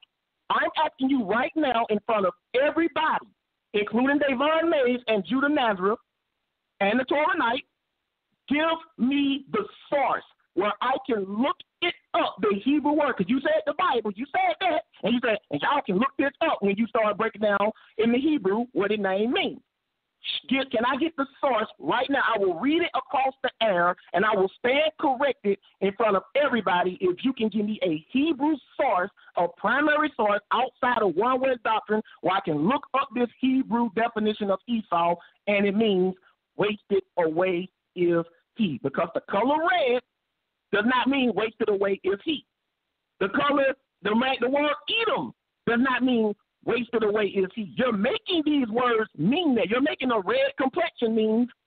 I'm asking you right now in front of everybody, including Davon Mays and Judah Nazareth and the Torah Knight, give me the source where I can look it up, the Hebrew word, because you said the Bible, you said that, and you said, and y'all can look this up when you start breaking down in the Hebrew what the name means. Can I get the source right now? I will read it across the air, and I will stand corrected in front of everybody if you can give me a Hebrew source, a primary source outside of one-word doctrine, where I can look up this Hebrew definition of Esau, and it means wasted away is he. Because the color red does not mean wasted away is he. The word Edom does not mean wasted away is he. You're making these words mean that. You're making a red complexion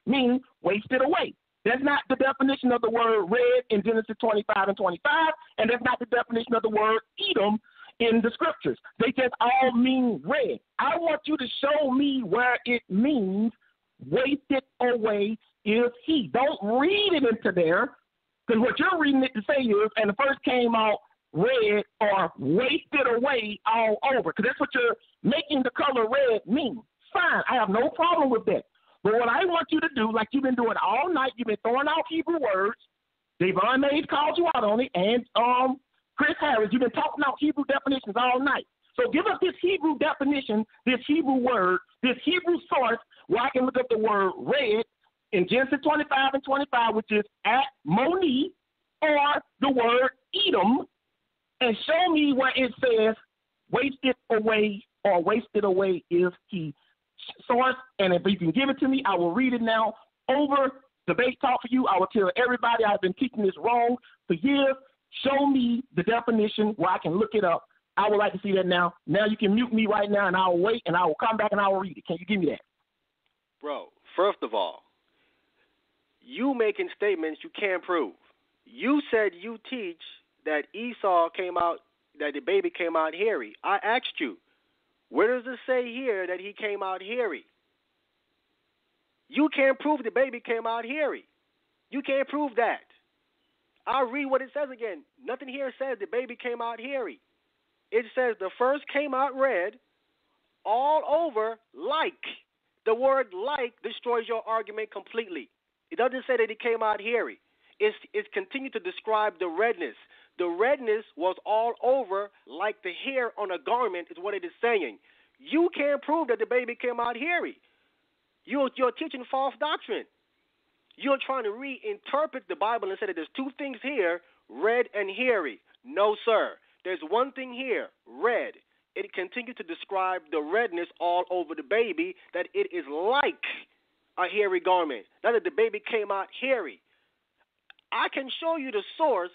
mean wasted away. That's not the definition of the word red in Genesis 25 and 25, and that's not the definition of the word Edom in the scriptures. They just all mean red. I want you to show me where it means wasted away is he. Don't read it into there, because what you're reading it to say is, and the first came out red or wasted away all over, because that's what you're making the color red mean. Fine, I have no problem with that. But what I want you to do, like you've been doing all night, you've been throwing out Hebrew words. Devon Mays called you out on it, and Chris Harris, you've been talking out Hebrew definitions all night. So give us this Hebrew definition, this Hebrew word, this Hebrew source, where I can look up the word red in Genesis 25 and 25, which is at Moni, or the word Edom, and show me where it says wasted away or wasted away is he. Source, and if you can give it to me, I will read it now over Debate Talk for you. I will tell everybody I've been teaching this wrong for years. Show me the definition where I can look it up. I would like to see that now. Now you can mute me right now, and I will wait, and I will come back, and I will read it. Can you give me that? Bro, first of all, you making statements you can't prove. You said you teach that Esau came out, that the baby came out hairy. I asked you, where does it say here that he came out hairy? You can't prove the baby came out hairy. You can't prove that. I'll read what it says again. Nothing here says the baby came out hairy. It says the first came out red, all over like. The word like destroys your argument completely. It doesn't say that he came out hairy. It's continued to describe the redness. The redness was all over like the hair on a garment is what it is saying. You can't prove that the baby came out hairy. You're teaching false doctrine. You're trying to reinterpret the Bible and say that there's two things here, red and hairy. No, sir. There's one thing here, red. It continues to describe the redness all over the baby, that it is like a hairy garment. Not that the baby came out hairy. I can show you the source,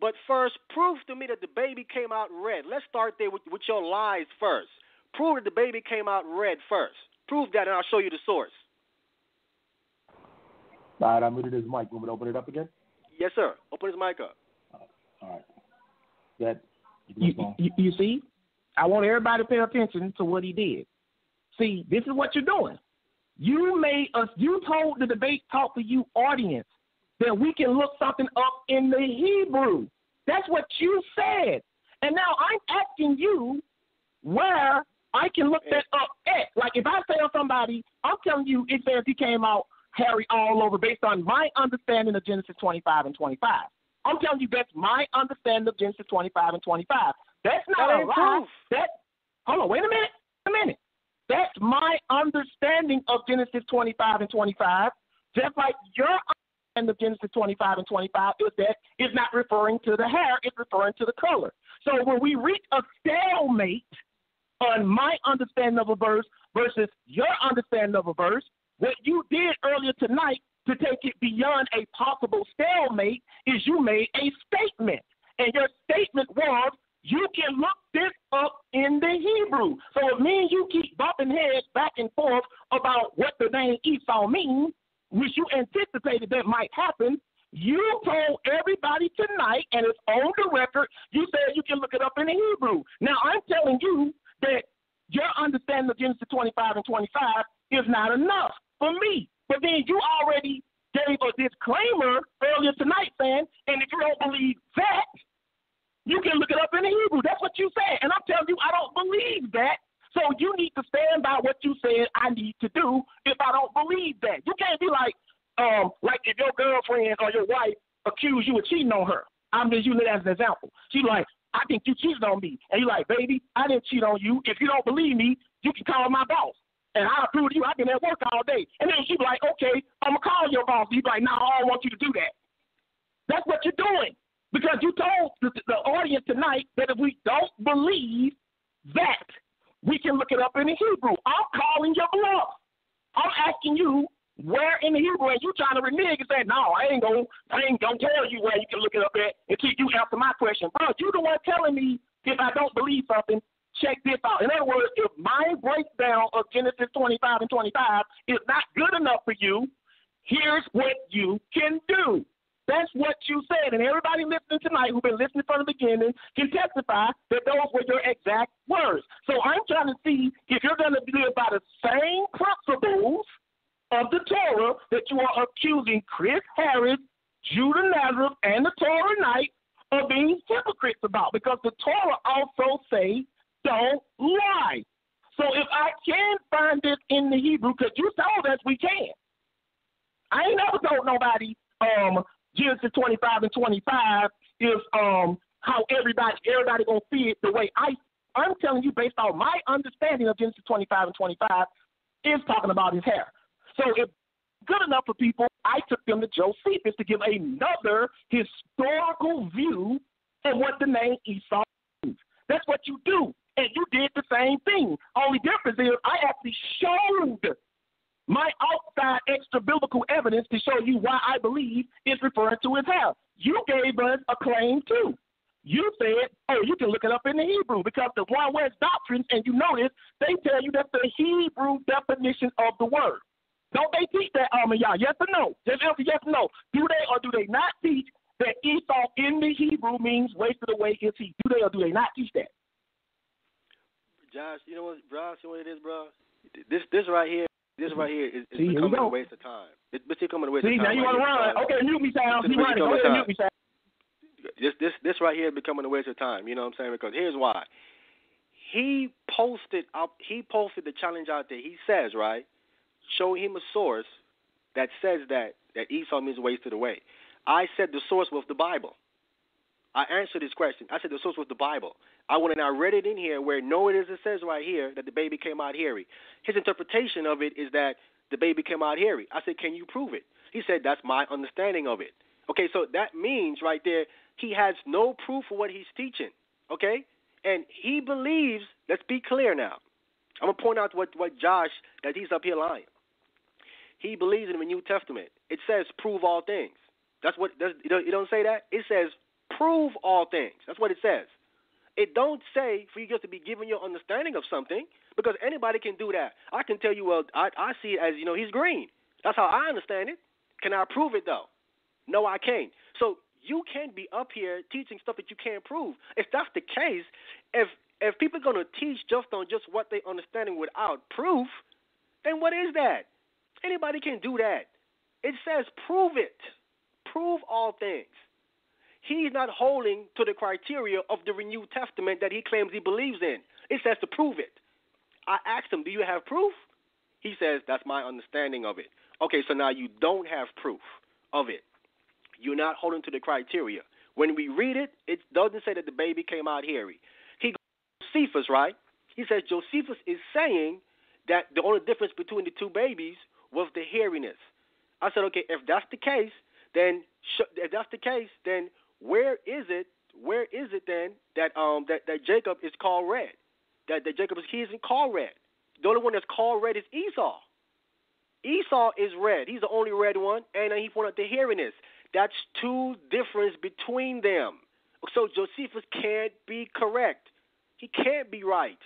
but first, prove to me that the baby came out red. Let's start there with your lies first. Prove that the baby came out red first. Prove that, and I'll show you the source. All right, I muted his mic. Want me to open it up again? Yes, sir. Open his mic up. All right. That you see? I want everybody to pay attention to what he did. See, this is what you're doing. You told the Debate Talk for You audience that we can look something up in the Hebrew. That's what you said. And now I'm asking you where I can look that up at. Like if I tell somebody, I'm telling you it says he came out hairy all over based on my understanding of Genesis 25 and 25. I'm telling you that's my understanding of Genesis 25 and 25. That's not a lie. Hold on, wait a minute. That's my understanding of Genesis 25 and 25, just like your understanding of Genesis 25 and 25 is that it's not referring to the hair, it's referring to the color. So when we reach a stalemate on my understanding of a verse versus your understanding of a verse, what you did earlier tonight to take it beyond a possible stalemate is you made a statement. And your statement was, you can look this up in the Hebrew. So if me and you keep bumping heads back and forth about what the name Esau means, which you anticipated that might happen, you told everybody tonight, and it's on the record, you said you can look it up in the Hebrew. Now, I'm telling you that your understanding of Genesis 25 and 25 is not enough for me. But then you already gave a disclaimer earlier tonight saying, and if you don't believe that, you can look it up in the Hebrew. That's what you said. And I'm telling you, I don't believe that. So you need to stand by what you said I need to do if I don't believe that. You can't be like if your girlfriend or your wife accuse you of cheating on her. I'm just using it as an example. She's like, I think you cheated on me. And you're like, baby, I didn't cheat on you. If you don't believe me, you can call my boss. And I approve of you. I've been at work all day. And then she be like, okay, I'm going to call your boss. You be like, no, I don't want you to do that. That's what you're doing. Because you told the audience tonight that if we don't believe that, we can look it up in the Hebrew. I'm calling your bluff. I'm asking you where in the Hebrew, and you trying to renege and say, no, I ain't gonna tell you where you can look it up at until you answer my question. Bro, you the one telling me if I don't believe something, check this out. In other words, if my breakdown of Genesis 25 and 25 is not good enough for you, here's what you can do. That's what you said. And everybody listening tonight who's been listening from the beginning can testify that those were your exact words. So I'm trying to see if you're going to live by the same principles of the Torah that you are accusing Chris Harris, Judah Nazareth, and the Torah of being hypocrites about. Because the Torah also say, don't lie. So if I can find this in the Hebrew, because you told us we can. I ain't never told nobody Genesis 25 and 25 is how everybody gonna see it the way I'm telling you based on my understanding of Genesis 25 and 25 is talking about his hair. So if good enough for people, I took them to Josephus to give another historical view of what the name Esau means. That's what you do. And you did the same thing. Only difference is I actually showed my outside extra biblical evidence to show you why I believe it's referring to his hair. You gave us a claim too. You said, you can look it up in the Hebrew because the One West doctrine, and you notice, they tell you that's the Hebrew definition of the word. Don't they teach that, Ahmayan? Yes or no? Just answer yes or no. Do they or do they not teach that Esau in the Hebrew means wasted away is he? Do they or do they not teach that? Josh, you know what, Josh, you know what it is, bro? This right here is becoming a waste of time. It's becoming a waste of time. See, now you want to run. Okay, mute me, Sal. You running. Go ahead, mute me, Sal. This right here is becoming a waste of time. You know what I'm saying? Because here's why. He posted the challenge out there. He says, right, show him a source that says that Esau means wasted away. I said the source was the Bible. I answered his question. I said the source was the Bible. I went and I read it in here where it says right here that the baby came out hairy. His interpretation of it is that the baby came out hairy. I said, can you prove it? He said, that's my understanding of it. Okay, so that means right there he has no proof for what he's teaching. Okay? And he believes, let's be clear now. I'm going to point out what Josh, that he's up here lying. He believes in the New Testament. It says prove all things. That's what, you don't say that? It says prove all things. That's what it says. It don't say for you just to be giving your understanding of something, because anybody can do that. I can tell you, well, I see it as, he's green. That's how I understand it. Can I prove it, though? No, I can't. So you can't be up here teaching stuff that you can't prove. If that's the case, if people are going to teach just on just what they understanding without proof, then what is that? Anybody can do that. It says prove it. Prove all things. He's not holding to the criteria of the New Testament that he claims he believes in. It says to prove it. I asked him, do you have proof? He says, that's my understanding of it. Okay, so now you don't have proof of it. You're not holding to the criteria. When we read it, it doesn't say that the baby came out hairy. He goes to Josephus, right? He says Josephus is saying that the only difference between the two babies was the hairiness. I said, okay, if that's the case, then where is it then that Jacob is called red? That Jacob isn't called red. The only one that's called red is Esau. Esau is red. He's the only red one, and he pointed out the hairiness. That's two differences between them. So Josephus can't be correct. He can't be right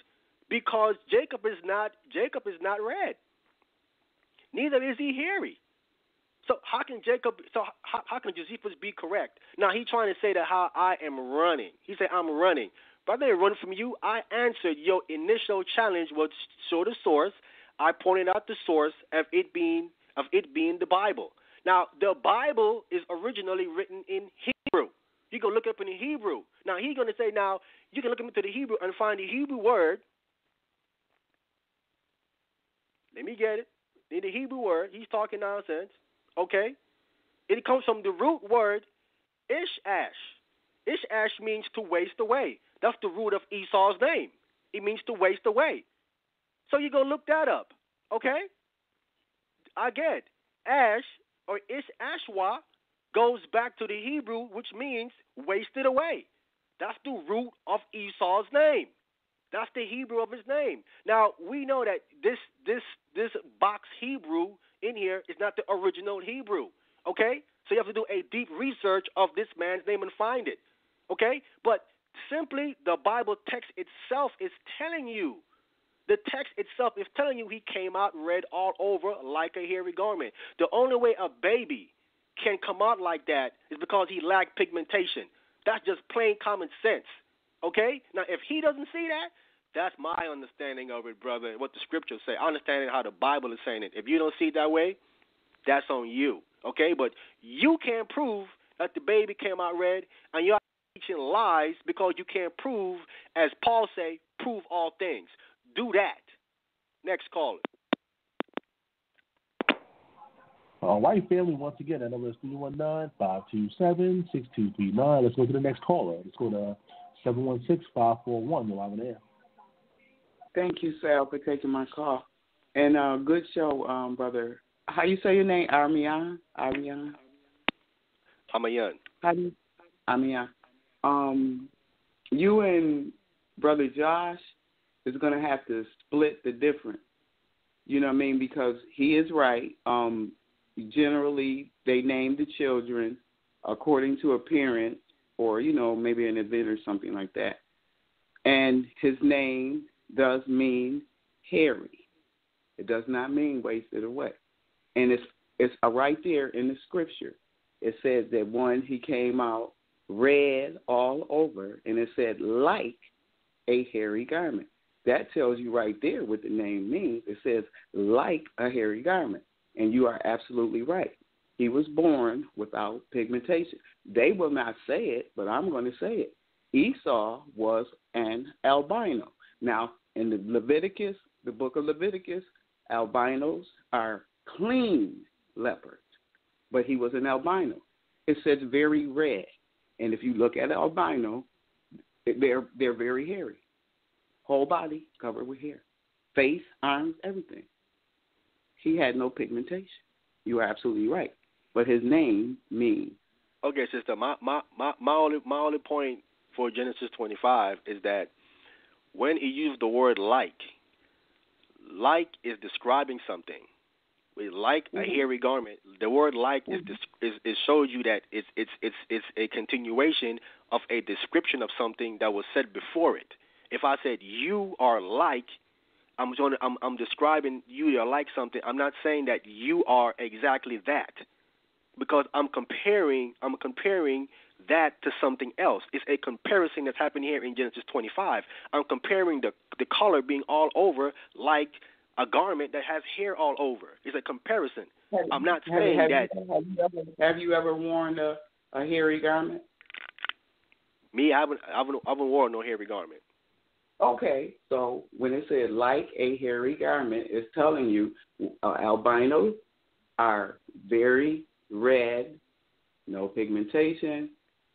because Jacob is not red. Neither is he hairy. So how can Josephus be correct? Now he's trying to say that how I am running. He said I'm running. But I didn't run from you. I answered your initial challenge was show the source. I pointed out the source of it being the Bible. Now the Bible is originally written in Hebrew. You can look up in the Hebrew. Now he's going to say now you can look into the Hebrew and find the Hebrew word. Let me get it. In the Hebrew word, he's talking nonsense. Okay? It comes from the root word ish-ash. Ish-ash means to waste away. That's the root of Esau's name. It means to waste away. So you go look that up. Okay? Again, Ash or Ish Ashwa goes back to the Hebrew, which means wasted away. That's the root of Esau's name. That's the Hebrew of his name. Now, we know that this box Hebrew in here is not the original Hebrew, okay? So you have to do a deep research of this man's name and find it, okay? But simply the Bible text itself is telling you, the text itself is telling you he came out red all over like a hairy garment. The only way a baby can come out like that is because he lacked pigmentation. That's just plain common sense, okay? Now, if he doesn't see that, that's my understanding of it, brother, and what the scriptures say. I understand how the Bible is saying it. If you don't see it that way, that's on you, okay? But you can't prove that the baby came out red, and you're teaching lies because you can't prove, as Paul say, prove all things. Do that. Next caller. White family, once again, that number is 319-527-6239. Let's go to the next caller. Let's go to 716-541. You're live on air. Thank you, Sal, for taking my call. And good show, brother. How you say your name? Ahmayan? Ahmayan. How do you? Ahmayan. You and Brother Josh is going to have to split the difference. You know what I mean? Because he is right. Generally, they name the children according to appearance or, maybe an event or something like that. And his name does mean hairy. It does not mean wasted away. And it's right there in the scripture. It says that one, he came out red all over, and it said like a hairy garment. That tells you right there what the name means. It says like a hairy garment. And you are absolutely right. He was born without pigmentation. They will not say it, but I'm going to say it. Esau was an albino. Now, in the book of Leviticus, albinos are clean leopards, but he was an albino. It says very red. And if you look at an albino, they're very hairy. Whole body covered with hair. Face, arms, everything. He had no pigmentation. You are absolutely right. But his name means. Okay, sister, my only point for Genesis 25 is that when he used the word like is describing something. Like a hairy garment, the word like is shows you that it's a continuation of a description of something that was said before it. If I said you are like, I'm describing you are like something. I'm not saying that you are exactly that, because I'm comparing that to something else. It's a comparison that's happening here in Genesis 25. I'm comparing the color being all over like a garment that has hair all over. It's a comparison. I'm not saying that. Have you ever worn a hairy garment? Me, I haven't worn no hairy garment. Okay, so when it said like a hairy garment, it's telling you albinos are very red, no pigmentation,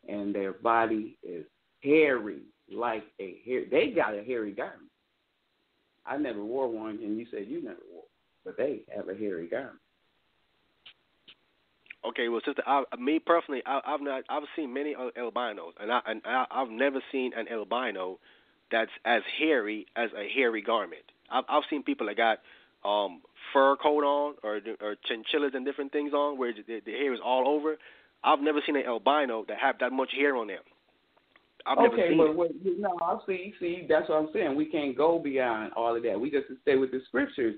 and their body is hairy like a hair. They got a hairy garment. I never wore one, and you said you never wore, but they have a hairy garment. Okay, well, sister, me personally, I've seen many albinos, and I've never seen an albino that's as hairy as a hairy garment. I've seen people that got fur coat on or chinchillas and different things on where the hair is all over. I've never seen an albino that have that much hair on them. I've never seen it. No, I see, that's what I'm saying. We can't go beyond all of that. We just stay with the scriptures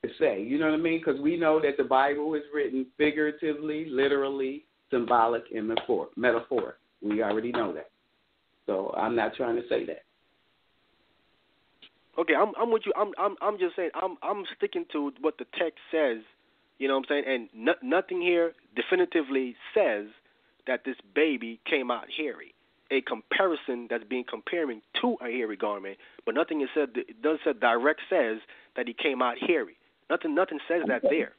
to say, you know what I mean? Because we know that the Bible is written figuratively, literally, symbolic, and metaphor. We already know that. So I'm not trying to say that. Okay, I'm with you. I'm just saying I'm sticking to what the text says. You know what I'm saying? And nothing here definitively says that this baby came out hairy. A comparison that's being comparing to a hairy garment, but nothing is said. It doesn't say direct says that he came out hairy. Nothing says that there.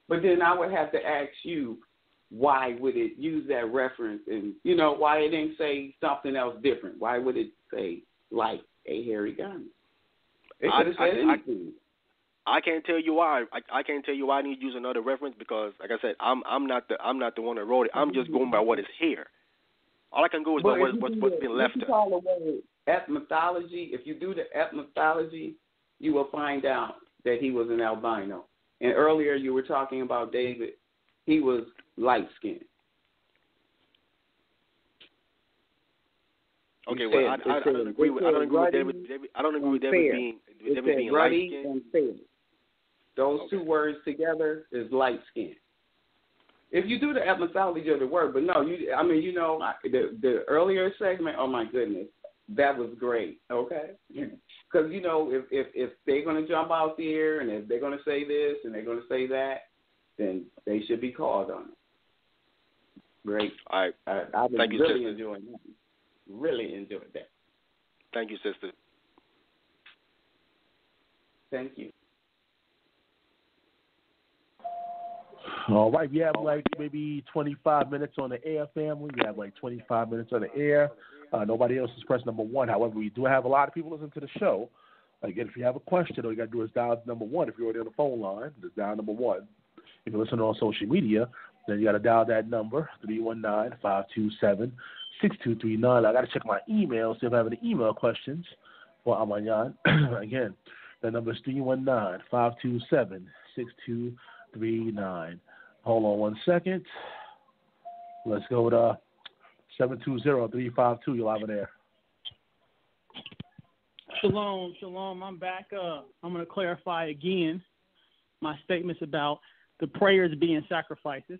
But then I would have to ask you, why would it use that reference, and why it didn't say something else different? Why would it say like a hairy garment? It could have said anything. I can't tell you why. I can't tell you why I need to use another reference because, like I said, I'm not the one that wrote it. I'm just going by what is here. All I can go is by what's been left. If you call the word ethnothology, if you do the ethnothology, you will find out that he was an albino. And earlier you were talking about David. He was light-skinned. Okay, well, I don't agree with David. I don't agree with David being ruddy light-skinned. and fair. Those two words together is light-skinned. If you do the etymology of the word, but no, the earlier segment, oh my goodness, that was great, okay? Because, if they're going to jump out there and if they're going to say this and they're going to say that, then they should be called on it. Great. All right. I've been really enjoying that. Really enjoyed that. Thank you, sister. Thank you. All right, we have like maybe 25 minutes on the air, family. We have like 25 minutes on the air. Nobody else is press number 1. However, we do have a lot of people listening to the show. Again, if you have a question, all you got to do is dial number 1. If you're already on the phone line, just dial number 1. If you're listening on social media, then you got to dial that number, 319-527-6239. I got to check my email, see if I have any email questions for Ahmayan. Again, the number is 319-527-6239. Hold on 1 second. Let's go to 720-352. You're live in there. Shalom. I'm back. I'm going to clarify again my statements about the prayers being sacrifices.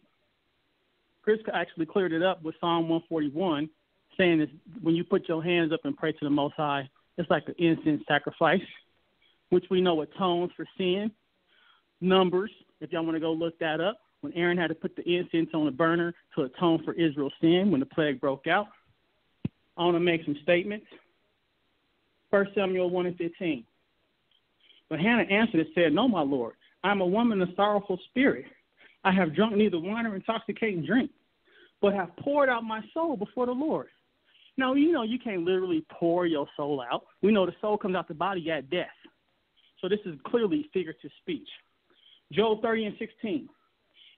Chris actually cleared it up with Psalm 141, saying that when you put your hands up and pray to the Most High, it's like an incense sacrifice, which we know atones for sin. Numbers, if y'all want to go look that up, when Aaron had to put the incense on the burner to atone for Israel's sin when the plague broke out. I want to make some statements. 1 Samuel 1:15. But Hannah answered and said, "No, my Lord, I am a woman of sorrowful spirit. I have drunk neither wine or intoxicating drink, but have poured out my soul before the Lord." Now, you can't literally pour your soul out. We know the soul comes out the body at death. So this is clearly figurative speech. Job 30:16.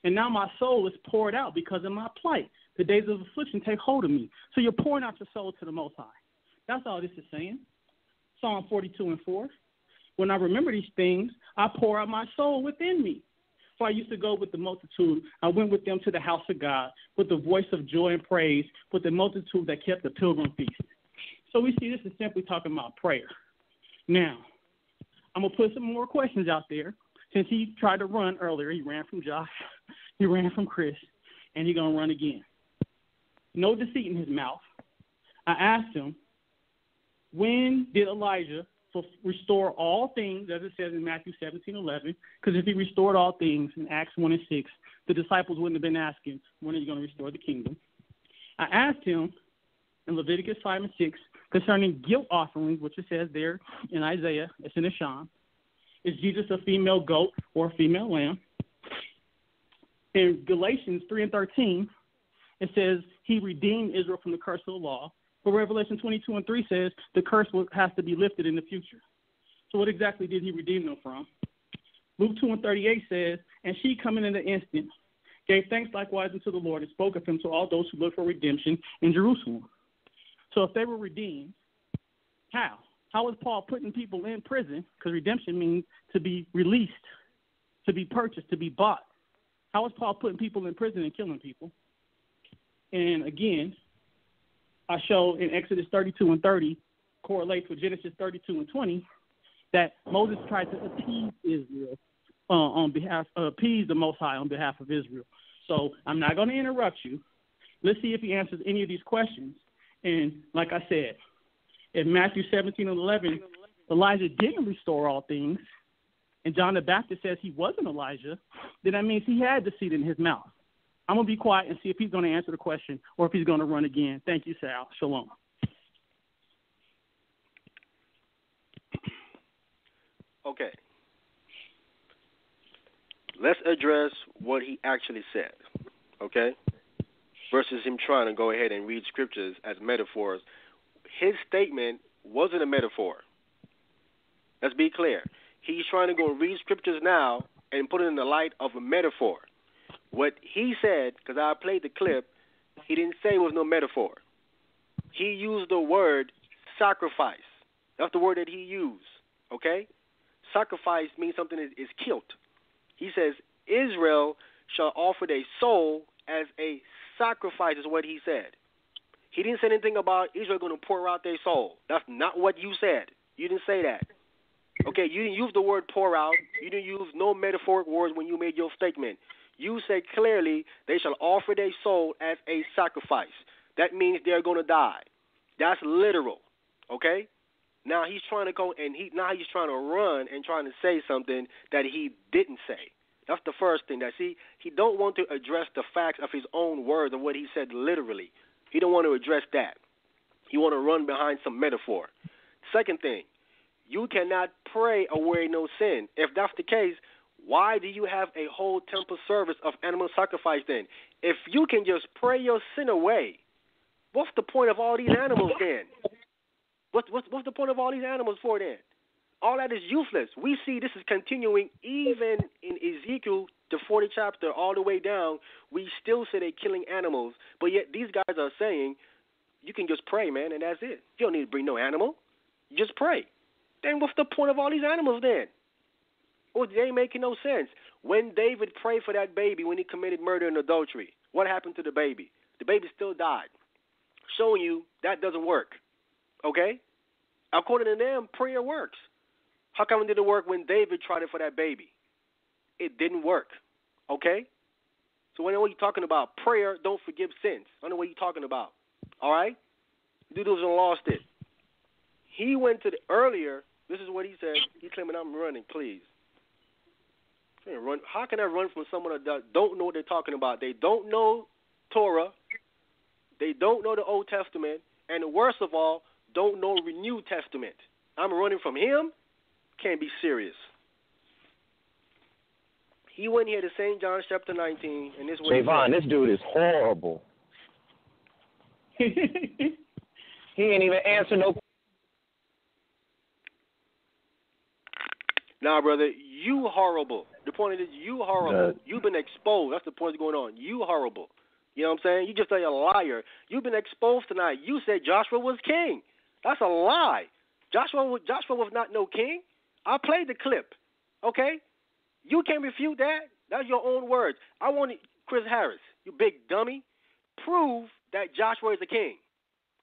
And now my soul is poured out because of my plight. The days of affliction take hold of me. So you're pouring out your soul to the Most High. That's all this is saying. Psalm 42:4. When I remember these things, I pour out my soul within me. For I used to go with the multitude. I went with them to the house of God with the voice of joy and praise, with the multitude that kept the pilgrim feast. So we see this is simply talking about prayer. Now, I'm going to put some more questions out there. Since he tried to run earlier, he ran from Josh, he ran from Chris, and he's going to run again. No deceit in his mouth. I asked him, when did Elijah restore all things, as it says in Matthew 17:11? Because if he restored all things in Acts 1:6, the disciples wouldn't have been asking, when are you going to restore the kingdom? I asked him in Leviticus 5:6 concerning guilt offerings, which it says there in Isaiah, it's in Ashan. Is Jesus a female goat or a female lamb? In Galatians 3:13, it says he redeemed Israel from the curse of the law. But Revelation 22:3 says the curse has to be lifted in the future. So what exactly did he redeem them from? Luke 2:38 says, and she coming in the instant gave thanks likewise unto the Lord and spoke of him to all those who look for redemption in Jerusalem. So if they were redeemed, how? How was Paul putting people in prison? Because redemption means to be released, to be purchased, to be bought. How was Paul putting people in prison and killing people? And again, I showed in Exodus 32:30 correlates with Genesis 32:20 that Moses tried to appease Israel appease the Most High on behalf of Israel. So I'm not going to interrupt you. Let's see if he answers any of these questions. And like I said, if Matthew 17:11, Elijah didn't restore all things, and John the Baptist says he wasn't Elijah, then that means he had deceit in his mouth. I'm going to be quiet and see if he's going to answer the question or if he's going to run again. Thank you, Sal. Shalom. Okay. Let's address what he actually said, okay, versus him trying to go ahead and read scriptures as metaphors. His statement wasn't a metaphor. Let's be clear. he's trying to go read scriptures now and put it in the light of a metaphor. What he said, because I played the clip, he didn't say it was no metaphor. He used the word sacrifice. That's the word that he used, okay? Sacrifice means something is killed. He says, Israel shall offer their soul as a sacrifice, is what he said. He didn't say anything about Israel going to pour out their soul. That's not what you said. You didn't say that. Okay, you didn't use the word pour out. You didn't use no metaphoric words when you made your statement. You said clearly they shall offer their soul as a sacrifice. That means they're going to die. That's literal, okay? Now he's trying to go and he's trying to run and trying to say something that he didn't say. That's the first thing. That he don't want to address the facts of his own words of what he said literally. He don't want to address that. He want to run behind some metaphor. Second thing, you cannot pray away no sin. If that's the case, why do you have a whole temple service of animal sacrifice then? If you can just pray your sin away, what's the point of all these animals then? What's the point of all these animals for then? All that is useless. We see this is continuing even in Ezekiel, the 40th chapter, all the way down. We still say they're killing animals, but yet these guys are saying you can just pray, man, and that's it. You don't need to bring no animal. You just pray. Then what's the point of all these animals then? Well, they ain't making no sense. When David prayed for that baby when he committed murder and adultery, what happened to the baby? The baby still died. Showing you that doesn't work. Okay? According to them, prayer works. How come it didn't work when David tried it for that baby? It didn't work. Okay? So when you're talking about prayer, don't forgive sins. I don't know what you're talking about. All right? Dude was lost it. He went to earlier. This is what he said. He's claiming I'm running, please. How can I run from someone that don't know what they're talking about? They don't know Torah. They don't know the Old Testament. And worst of all, don't know the New Testament. I'm running from him? Can't be serious. He went here to St. John chapter 19, and this is what Javon, this dude is horrible. He ain't even answer no. Nah, brother, you horrible. The point is, you horrible. You've been exposed. That's the point that's going on. You horrible. You know what I'm saying? You just a liar. You've been exposed tonight. You said Joshua was king. That's a lie. Joshua was not no king. I played the clip. Okay? You can't refute that. That's your own words. I want Chris Harris, you big dummy, prove that Joshua is a king.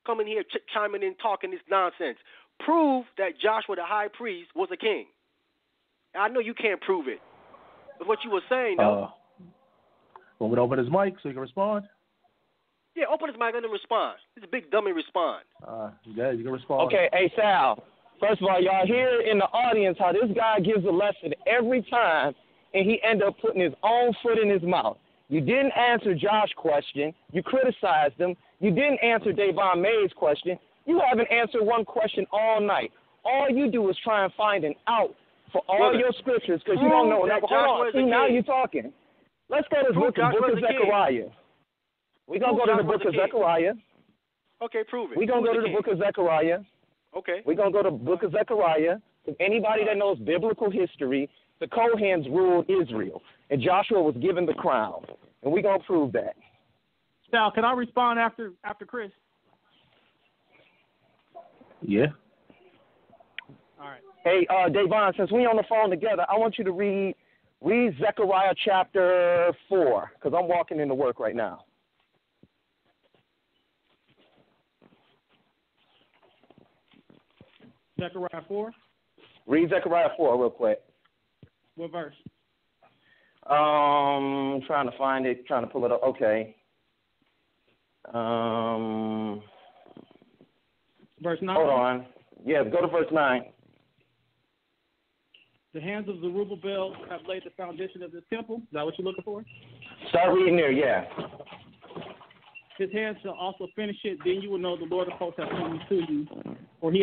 Come in here chiming in, talking this nonsense. Prove that Joshua, the high priest, was a king. I know you can't prove it. But what you were saying, though. Want me to open his mic so he can respond? Yeah, open his mic, let him respond. This is a big dummy respond. Yeah, you can respond. Okay, hey, Sal. First of all, y'all hear in the audience how this guy gives a lesson every time, and he end up putting his own foot in his mouth. You didn't answer Josh's question. You criticized him. You didn't answer Davon May's question. You haven't answered one question all night. All you do is try and find an out for all your scriptures because you don't know. Now, hold on. See, now you're talking. Let's go to the book of Zechariah. We're going to go to the book of Zechariah. Okay, prove it. We're going to go to the book of Zechariah. Okay. We're going to go to the book of Zechariah. Anybody that knows biblical history, the Kohens ruled Israel, and Joshua was given the crown. And we're going to prove that. Sal, can I respond after Chris? Yeah. All right. Hey, Davon, since we're on the phone together, I want you to read Zechariah chapter 4, because I'm walking into work right now. Zechariah 4? Read Zechariah 4 real quick. What verse? Trying to find it, trying to pull it up. Okay. Verse 9? Hold on. Yeah, go to verse 9. The hands of Zerubbabel have laid the foundation of this temple. Is that what you're looking for? Start reading there, yeah. His hands shall also finish it. Then you will know the Lord of hosts has come to you. For who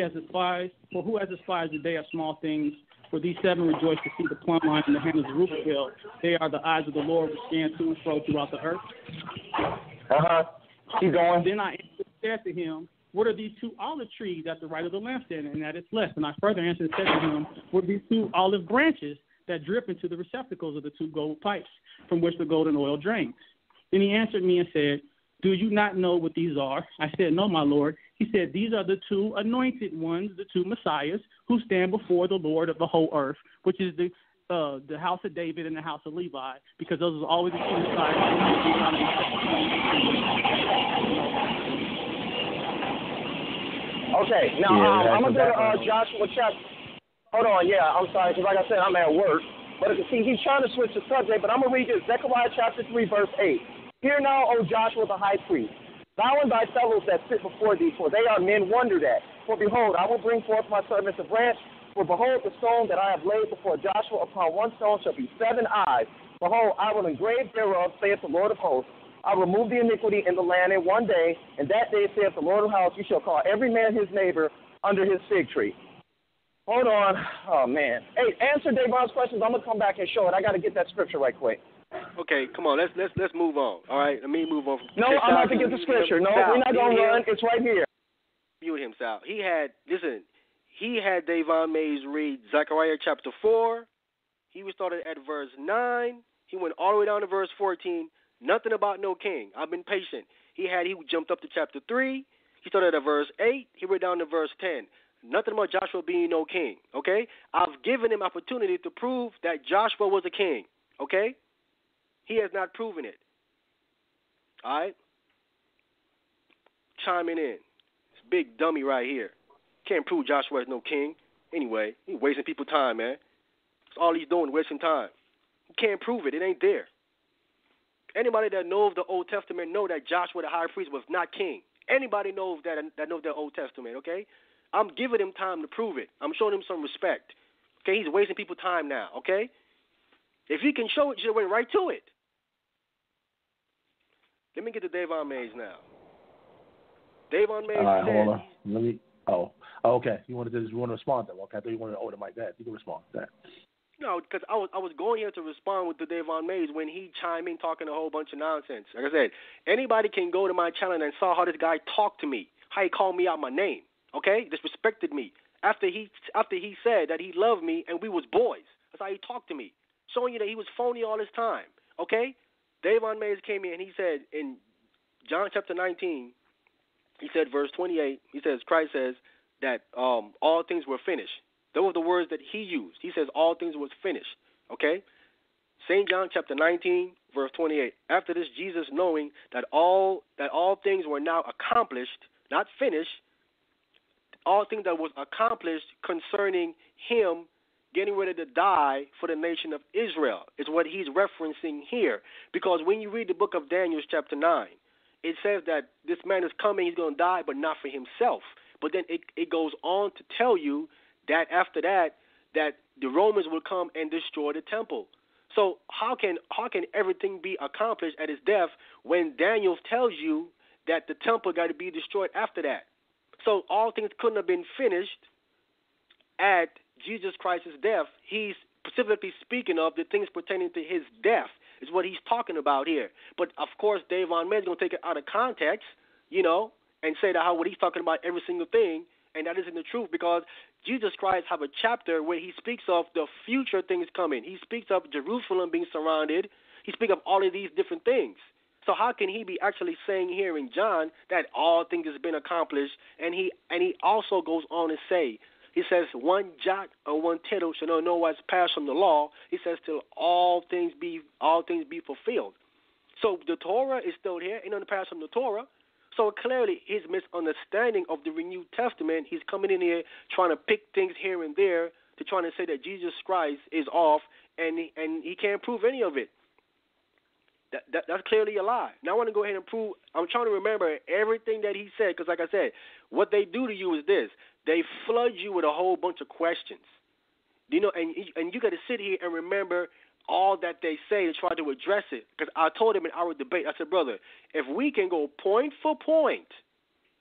has despised the day of small things? For these seven rejoice to see the plumb line in the hand of Zerubbabel. They are the eyes of the Lord which scan to and fro throughout the earth. Keep going. Then I said to him, what are these 2 olive trees at the right of the lampstand and at its left? And I further answered and said to him, what are these 2 olive branches that drip into the receptacles of the 2 gold pipes from which the golden oil drains? Then he answered me and said, do you not know what these are? I said, no, my Lord. He said, these are the 2 anointed ones, the 2 messiahs, who stand before the Lord of the whole earth, which is the house of David and the house of Levi, because those are always the 2 messiahs. Okay, now I'm going to go to Joshua chapter. Hold on, I'm sorry, because like I said, I'm at work. But see, he's trying to switch the subject, but I'm going to read this, Zechariah chapter 3, verse 8. Hear now, O Joshua the high priest, thou and thy fellows that sit before thee, for they are men wondered at. For behold, I will bring forth my servants a branch. For behold, the stone that I have laid before Joshua, upon one stone shall be 7 eyes. Behold, I will engrave thereof, saith the Lord of hosts. I will remove the iniquity in the land in one day, and that day saith the Lord of hosts, you shall call every man his neighbor under his fig tree. Hold on. Oh, man. Hey, answer Davon's questions. I'm going to come back and show it. I got to get that scripture right quick. Okay, come on. Let's move on. All right, let me move on. No, I'm about to get the scripture. No, we're not going to run. It's right here. Mute him, Sal. He had Davon Mays read Zechariah chapter 4. He was started at verse 9. He went all the way down to verse 14. Nothing about no king. I've been patient. He jumped up to chapter 3. He started at verse 8. He went down to verse 10. Nothing about Joshua being no king. Okay? I've given him opportunity to prove that Joshua was a king. Okay? He has not proven it. All right? Chiming in. This big dummy right here. Can't prove Joshua is no king. Anyway, he's wasting people's time, man. That's all he's doing, wasting time. He can't prove it. It ain't there. Anybody that knows the Old Testament know that Joshua the high priest was not king. Anybody knows that knows the Old Testament, okay? I'm giving him time to prove it. I'm showing him some respect. Okay, he's wasting people's time now, okay? If he can show it, you should have went right to it. Let me get to Davon Mays now. Davon Mays said... Hold on. Let me... Oh, okay. You want to respond to that? Okay, I thought you wanted to hold it like that. You can respond to that. No, because I was going here to respond with the Davon Mays when he chimed in talking a whole bunch of nonsense. Like I said, anybody can go to my channel and saw how this guy talked to me, how he called me out my name, okay? Disrespected me. After he said that he loved me and we was boys. That's how he talked to me, showing you that he was phony all this time, okay? Davon Mays came in and he said in John chapter 19, he said verse 28, he says, Christ says that all things were finished. Those were the words that he used. He says all things was finished, okay? St. John chapter 19, verse 28. After this, Jesus, knowing that all things were now accomplished, not finished, all things that was accomplished concerning him getting ready to die for the nation of Israel is what he's referencing here. Because when you read the book of Daniel chapter 9, it says that this man is coming, he's going to die, but not for himself. But then it goes on to tell you that after that the Romans will come and destroy the temple. So how can everything be accomplished at his death when Daniel tells you that the temple got to be destroyed after that? So all things couldn't have been finished at Jesus Christ's death. He's specifically speaking of the things pertaining to his death is what he's talking about here. But, of course, Davon Mays is going to take it out of context, and say that what he's talking about every single thing, and that isn't the truth because Jesus Christ have a chapter where he speaks of the future things coming. He speaks of Jerusalem being surrounded. He speaks of all of these different things. So how can he be actually saying here in John that all things has been accomplished? And he also goes on to say, he says, one jot or one tittle shall no wise pass from the law. He says till all things be fulfilled. So the Torah is still here, ain't nothing pass from the Torah. So clearly his misunderstanding of the Renewed Testament, he's coming in here trying to pick things here and there to trying to say that Jesus Christ is off and he can't prove any of it. That's clearly a lie. Now I want to go ahead and prove, I'm trying to remember everything that he said because like I said, what they do to you is this. They flood you with a whole bunch of questions. And you got to sit here and remember all that they say to try to address it. Because I told him in our debate, I said, brother, if we can go point for point,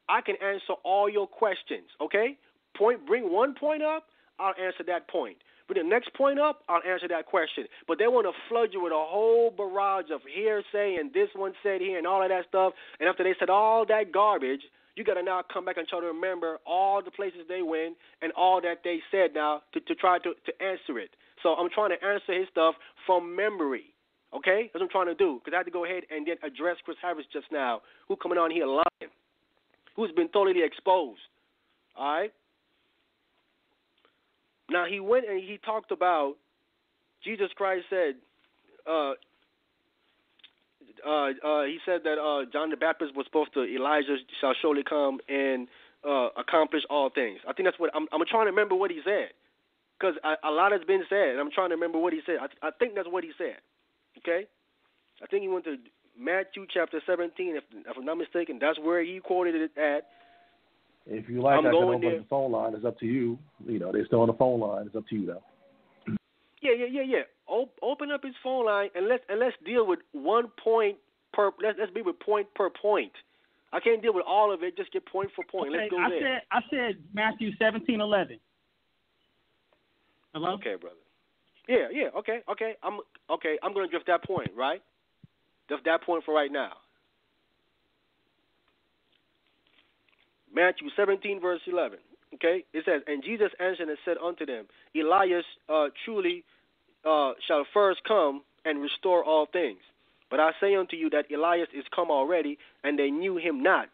I can answer all your questions, okay? Bring one point up, I'll answer that point. Bring the next point up, I'll answer that question. But they want to flood you with a whole barrage of hearsay and this one said here and all of that stuff. And after they said all that garbage, You got to now come back and try to remember all the places they went and all that they said now to try to answer it. So I'm trying to answer his stuff from memory, okay? That's what I'm trying to do, because I had to go ahead and then address Chris Harris just now, who coming on here lying, who's been totally exposed, all right? Now, he went and he talked about, Jesus Christ said, he said that John the Baptist was supposed to, Elijah shall surely come and accomplish all things. I think that's what, I'm trying to remember what he said, because a lot has been said, and I'm trying to remember what he said. I think that's what he said, okay? I think he went to Matthew chapter 17, if I'm not mistaken. That's where he quoted it at. If you like, I can open the phone line. It's up to you. You know, they're still on the phone line. It's up to you, though. Yeah. Open up his phone line and let's deal with one point per. Let's be with point per point. I can't deal with all of it. Just get point for point. Okay, Let's go there. I said Matthew 17:11. Hello. Okay, brother. Yeah. Okay. I'm gonna drift that point, right? Drift that point for right now. Matthew 17 verse 11. Okay, it says, and Jesus answered and said unto them, Elias truly shall first come and restore all things. But I say unto you that Elias is come already, and they knew him not,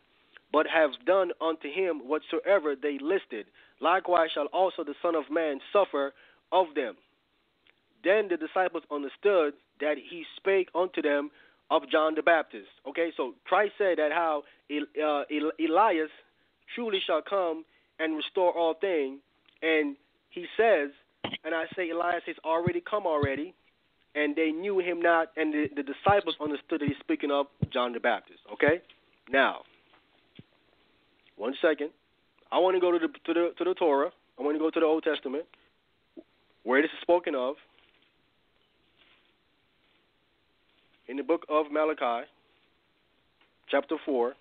but have done unto him whatsoever they listed. Likewise shall also the Son of Man suffer of them. Then the disciples understood that he spake unto them of John the Baptist. Okay, so Christ said that how Elias truly shall come and restore all things, and he says, and I say Elias has already come already, and they knew him not, and the disciples understood that he's speaking of John the Baptist. Okay, now 1 second, I want to go to the Torah. I want to go to the Old Testament where this is spoken of in the book of Malachi, chapter 4.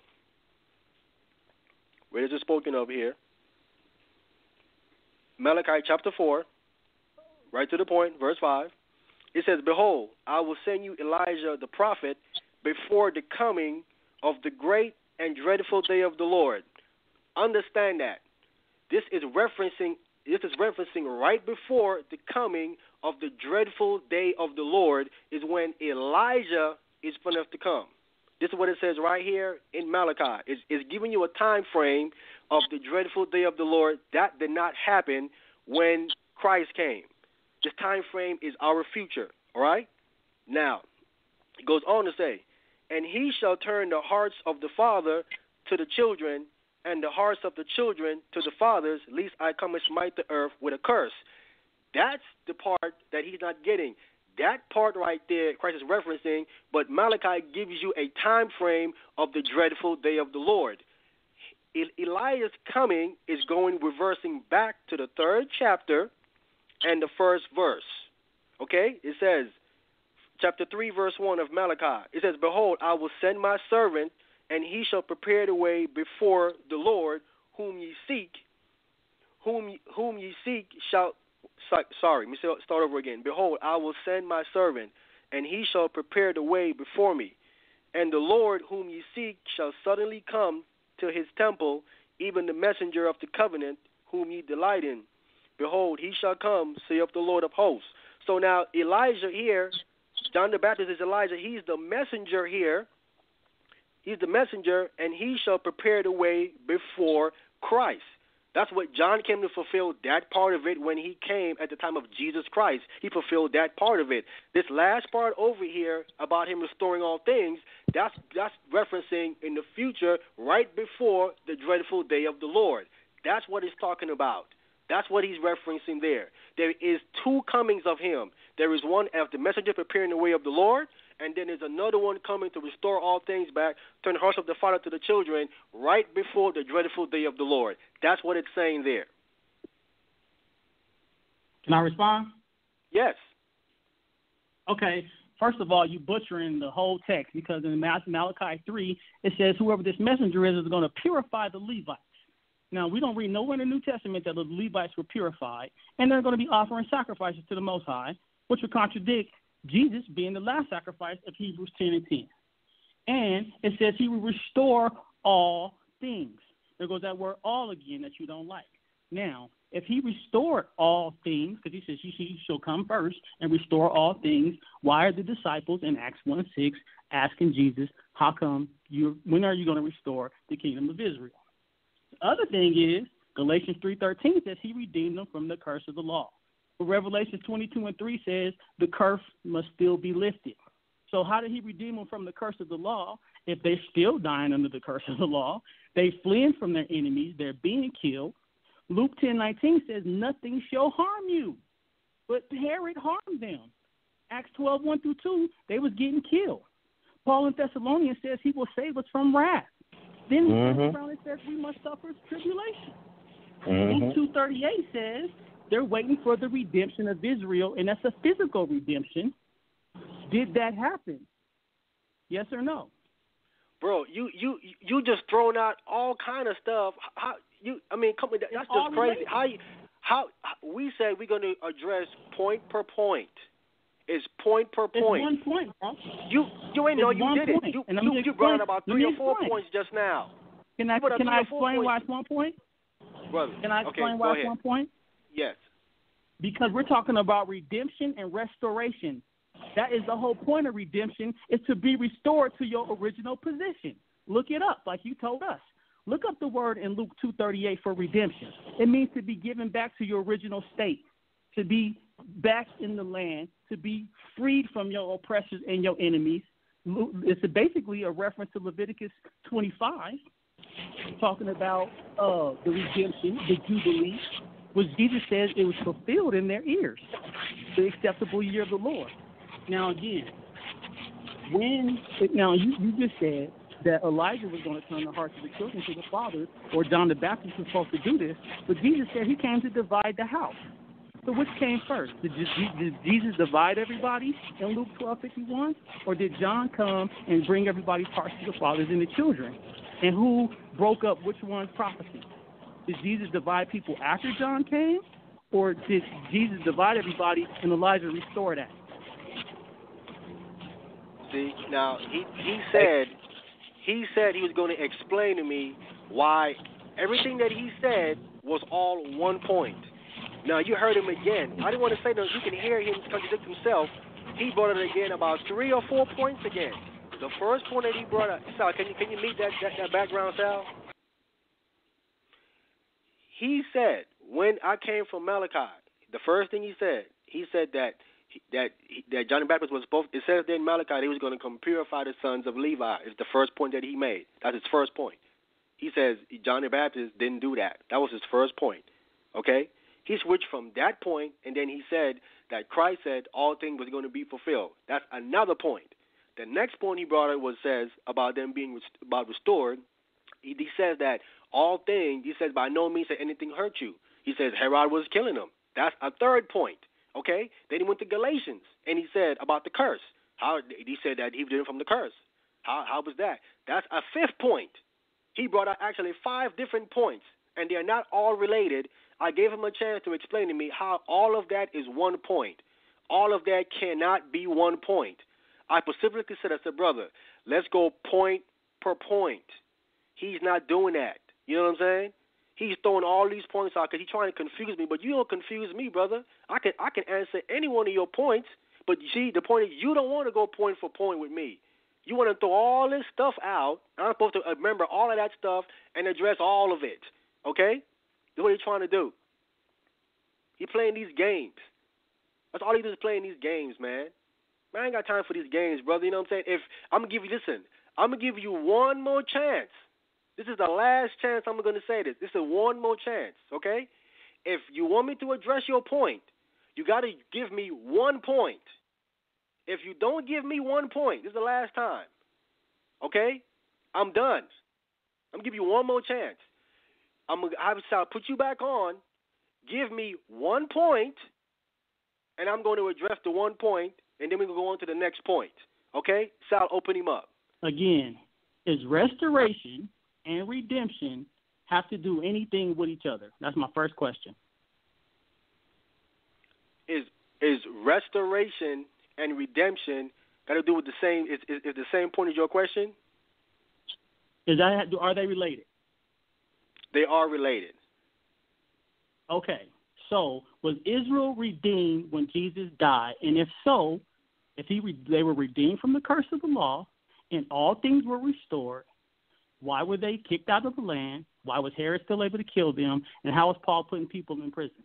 Where is it spoken of here? Malachi chapter 4, right to the point, verse 5. It says, Behold, I will send you Elijah the prophet before the coming of the great and dreadful day of the Lord. Understand that. This is referencing right before the coming of the dreadful day of the Lord is when Elijah is going to have to come. This is what it says right here in Malachi. It's giving you a time frame of the dreadful day of the Lord. That did not happen when Christ came. This time frame is our future, all right? Now, it goes on to say, and he shall turn the hearts of the father to the children, and the hearts of the children to the fathers, lest I come and smite the earth with a curse. That's the part that he's not getting. That part right there, Christ is referencing, but Malachi gives you a time frame of the dreadful day of the Lord. Elijah's coming is reversing back to the 3rd chapter and the 1st verse. Okay? It says, chapter 3, verse 1 of Malachi. It says, Behold, I will send my servant, and he shall prepare the way before the Lord, whom ye seek. Whom ye seek shall... Sorry, let me start over again. Behold, I will send my servant, and he shall prepare the way before me. And the Lord whom ye seek shall suddenly come to his temple, even the messenger of the covenant whom ye delight in. Behold, he shall come, saith the Lord of hosts. So now Elijah here, John the Baptist is Elijah. He's the messenger here. He's the messenger, and he shall prepare the way before Christ. That's what John came to fulfill, that part of it, when he came at the time of Jesus Christ. He fulfilled that part of it. This last part over here about him restoring all things, that's referencing in the future right before the dreadful day of the Lord. That's what he's talking about. That's what he's referencing there. There is 2 comings of him. There is one as the messenger preparing the way of the Lord, and then there's another one coming to restore all things back, turn the hearts of the father to the children, right before the dreadful day of the Lord. That's what it's saying there. Can I respond? Yes. Okay. First of all, you butchering the whole text, because in Malachi 3, it says whoever this messenger is going to purify the Levites. Now, we don't read nowhere in the New Testament that the Levites were purified, and they're going to be offering sacrifices to the Most High, which would contradict Jesus being the last sacrifice of Hebrews 10:10. And it says he will restore all things. There goes that word all again that you don't like. Now, if he restored all things, because he says you shall come first and restore all things, why are the disciples in Acts 1:6 asking Jesus, how come when are you going to restore the kingdom of Israel? The other thing is, Galatians 3:13 says he redeemed them from the curse of the law. But Revelation 22:3 says the curse must still be lifted. So how did he redeem them from the curse of the law if they're still dying under the curse of the law? They fleeing from their enemies. They're being killed. Luke 10:19 says nothing shall harm you, but Herod harmed them. Acts 12:1-2, they was getting killed. Paul in Thessalonians says he will save us from wrath. Then he turns around and says we must suffer tribulation. Luke 2:38 says they're waiting for the redemption of Israel, and that's a physical redemption. Did that happen? Yes or no? Bro, you just thrown out all kind of stuff. Come on, that's just crazy. How we said we're going to address point per point. It's point per point. It's 1 point, bro. You ain't know you did it. You brought about 3 or 4 points just now. Can I explain why it's 1 point? Brother, can I explain why it's 1 point? Yes. Because we're talking about redemption and restoration. That is the whole point of redemption, is to be restored to your original position. Look it up like you told us. Look up the word in Luke 2:38 for redemption. It means to be given back to your original state, to be back in the land, to be freed from your oppressors and your enemies. It's basically a reference to Leviticus 25, talking about the redemption, the Jubilee, which Jesus says it was fulfilled in their ears, the acceptable year of the Lord. Now, again, you just said that Elijah was going to turn the hearts of the children to the fathers, or John the Baptist was supposed to do this, but Jesus said he came to divide the house. So which came first? Did Jesus divide everybody in Luke 12:51, or did John come and bring everybody's hearts to the fathers and the children? And who broke up which one's prophecy? Did Jesus divide people after John came, or did Jesus divide everybody and Elijah restore that? See, now he said he was going to explain to me why everything that he said was all 1 point. Now you heard him again. I didn't want to say that you can hear him contradict himself. He brought it again about 3 or 4 points again. The first point that he brought up, Sal, can you meet that background, Sal? He said when I came from Malachi, the first thing he said that John the Baptist was supposed. It says there in Malachi he was going to come purify the sons of Levi. It's the first point that he made. That's his first point. He says John the Baptist didn't do that. That was his first point. Okay. He switched from that point, and then he said that Christ said all things was going to be fulfilled. That's another point. The next point he brought up says about them being restored. He says that all things. He says by no means that anything hurt you. He says Herod was killing them. That's a third point. Okay? Then he went to Galatians, and he said about the curse. He said that he did it from the curse. How was that? That's a fifth point. He brought out actually 5 different points, and they're not all related. I gave him a chance to explain to me how all of that is 1 point. All of that cannot be 1 point. I specifically said, brother, let's go point per point. He's not doing that. You know what I'm saying? He's throwing all these points out because he's trying to confuse me. But you don't confuse me, brother. I can answer any one of your points. But you see, the point is you don't want to go point for point with me. You want to throw all this stuff out. I'm supposed to remember all of that stuff and address all of it. Okay? That's what he's trying to do. He's playing these games. That's all he does is playing these games, man. Man, I ain't got time for these games, brother. You know what I'm saying? I'm going to give you one more chance. This is the last chance I'm going to say this. This is one more chance, okay? If you want me to address your point, you got to give me 1 point. If you don't give me 1 point, this is the last time, okay? I'm done. I'm going to give you one more chance. I'm going to put you back on, give me 1 point, and I'm going to address the 1 point, and then we're going to go on to the next point, okay? Sal, open him up. Again, is restoration and redemption have to do anything with each other? That's my first question. Is restoration and redemption got to do with the same? Is the same point as your question? Are they related? They are related. Okay. So was Israel redeemed when Jesus died? And if so, if they were redeemed from the curse of the law and all things were restored, why were they kicked out of the land? Why was Herod still able to kill them? And how was Paul putting people in prison?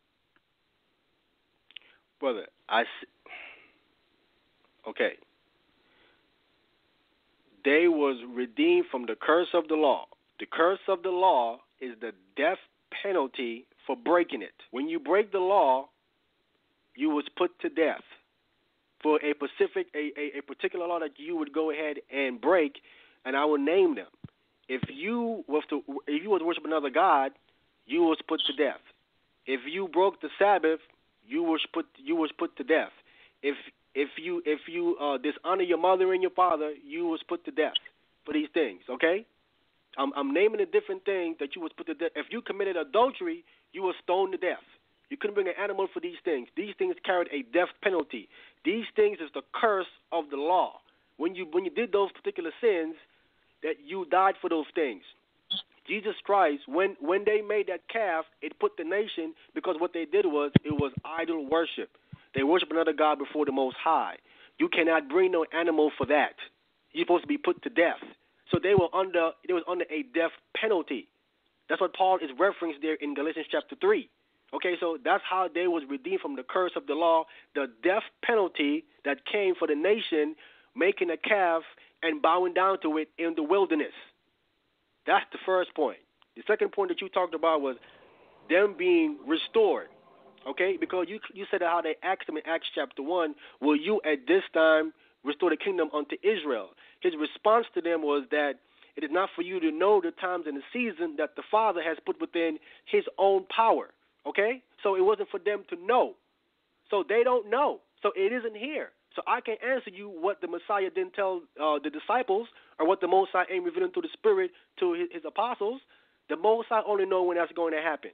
Brother, okay. They was redeemed from the curse of the law. The curse of the law is the death penalty for breaking it. When you break the law, you was put to death for a particular law that you would go ahead and break, and I will name them. If you was to worship another god, you was put to death. If you broke the Sabbath, you was put to death. If you dishonor your mother and your father, you was put to death for these things. Okay, I'm naming the different things that you was put to death. If you committed adultery, you were stoned to death. You couldn't bring an animal for these things. These things carried a death penalty. These things is the curse of the law. When you did those particular sins, that you died for those things. Jesus Christ, when they made that calf, it put the nation, because what they did was idol worship. They worship another god before the Most High. You cannot bring no animal for that. You're supposed to be put to death. So they was under a death penalty. That's what Paul is referencing there in Galatians chapter 3. Okay, so that's how they was redeemed from the curse of the law, the death penalty that came for the nation, making a calf and bowing down to it in the wilderness. That's the first point. The second point that you talked about was them being restored. Okay, because you said how they asked him in Acts chapter 1, will you at this time restore the kingdom unto Israel? His response to them was that it is not for you to know the times and the season that the Father has put within his own power. Okay? So it wasn't for them to know. So they don't know. So it isn't here. So I can't answer you what the Messiah didn't tell the disciples, or what the Most High ain't revealing through the Spirit to his apostles. The Most High only know when that's going to happen.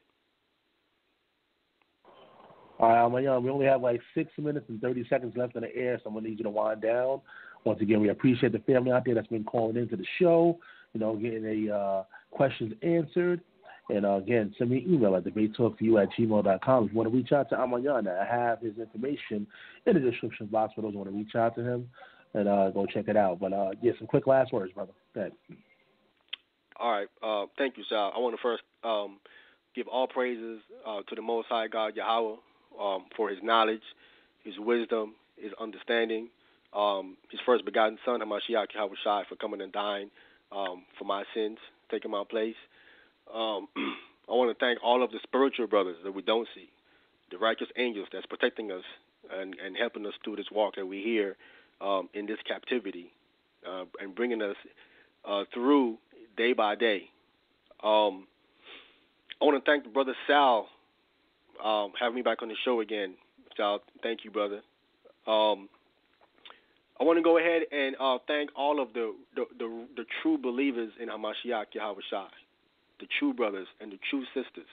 All right, we only have like 6 minutes and 30 seconds left in the air, so I'm going to need you to wind down. Once again, we appreciate the family out there that's been calling into the show, getting the questions answered. And, again, send me an email at debatetalkforyou@gmail.com. If you want to reach out to Ahmayan, I have his information in the description box for those who want to reach out to him, and go check it out. But, some quick last words, brother. Go ahead. All right. Thank you, Sal. I want to first give all praises to the Most High God, Yahweh, for his knowledge, his wisdom, his understanding, his first begotten son, Hamashiach Yahweh Shai, for coming and dying for my sins, taking my place. I want to thank all of the spiritual brothers that we don't see, the righteous angels that's protecting us and helping us through this walk that we here in this captivity, and bringing us through day by day. I want to thank the brother Sal having me back on the show again. Sal, thank you, brother. I want to go ahead and thank all of the true believers in Hamashiach Yahweh Shai, the true brothers and the true sisters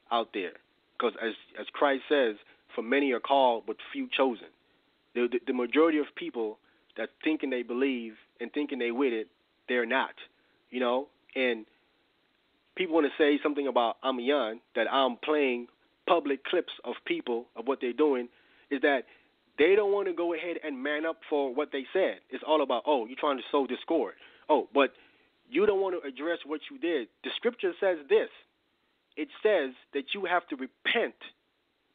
out there. Because as Christ says, for many are called, but few chosen. The majority of people that thinking they believe and thinking they with it, they're not. And people want to say something about Ahmayan, that I'm playing public clips of people, of what they're doing, is that they don't want to go ahead and man up for what they said. It's all about, you're trying to sow discord. But you don't want to address what you did. The scripture says this. It says that you have to repent.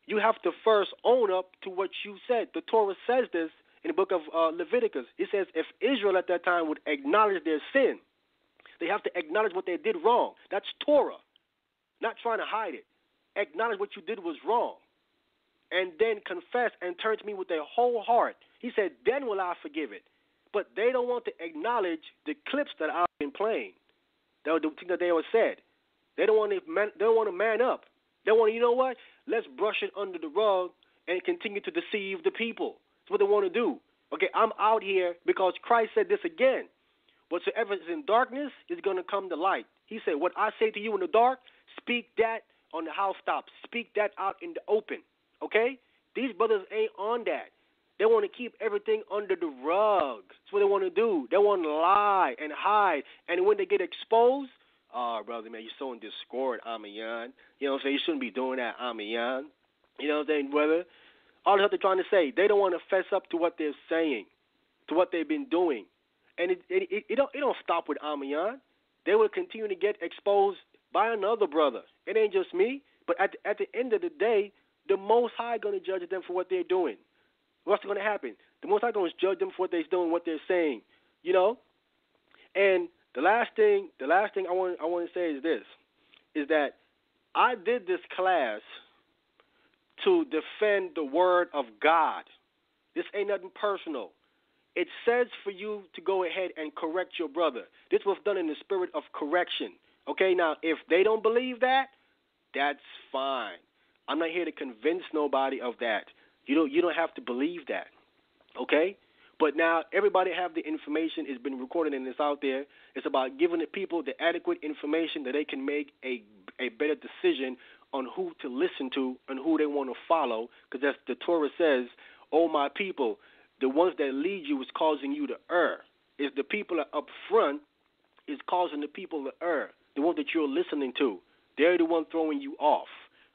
You have to first own up to what you said. The Torah says this in the book of Leviticus. It says if Israel at that time would acknowledge their sin, they have to acknowledge what they did wrong. That's Torah. Not trying to hide it. Acknowledge what you did was wrong. And then confess and turn to me with their whole heart. He said, then will I forgive it. But they don't want to acknowledge the clips that I've been playing, the thing that they have said. They don't want to man up. They want to, you know what? Let's brush it under the rug and continue to deceive the people. That's what they want to do. Okay, I'm out here because Christ said this again. Whatsoever is in darkness is going to come to light. He said, what I say to you in the dark, speak that on the housetop. Speak that out in the open. Okay? These brothers ain't on that. They want to keep everything under the rug. That's what they want to do. They want to lie and hide. And when they get exposed, Oh, brother, man, you're sowing discord, Ahmayan. You know what I'm saying? You shouldn't be doing that, Ahmayan. You know what I'm saying, brother? All the stuff they're trying to say, they don't want to fess up to what they're saying, to what they've been doing. And it don't stop with Ahmayan. They will continue to get exposed by another brother. It ain't just me, but at the end of the day, the Most High going to judge them for what they're doing. What's going to happen? The Most High going to judge them for what they're doing, what they're saying, you know? And the last thing I want to say is this, is that I did this class to defend the word of God. This ain't nothing personal. It says for you to go ahead and correct your brother. This was done in the spirit of correction. Okay, now if they don't believe that, that's fine. I'm not here to convince nobody of that. You don't have to believe that. Okay? But now everybody have the information. It's been recorded and it's out there. It's about giving the people the adequate information that they can make a better decision on who to listen to and who they want to follow. Because as the Torah says, oh, my people, the ones that lead you is causing you to err. It's the people that up front is causing the people to err. The ones that you're listening to, they're the one throwing you off.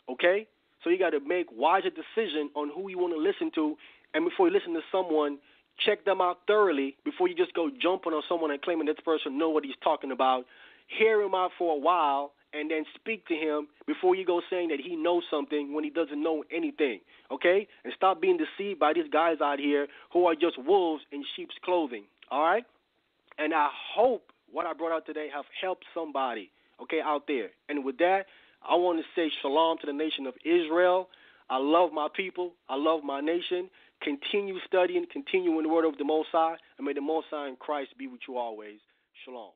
Okay? So you got to make wiser decision on who you want to listen to. And before you listen to someone, check them out thoroughly before you just go jumping on someone and claiming this person know what he's talking about. Hear him out for a while and then speak to him before you go saying that he knows something when he doesn't know anything, okay? And stop being deceived by these guys out here who are just wolves in sheep's clothing, all right? And I hope what I brought out today have helped somebody, okay, out there. And with that, I want to say shalom to the nation of Israel. I love my people. I love my nation. Continue studying, continue in the word of the Most High, and may the Most High in Christ be with you always. Shalom.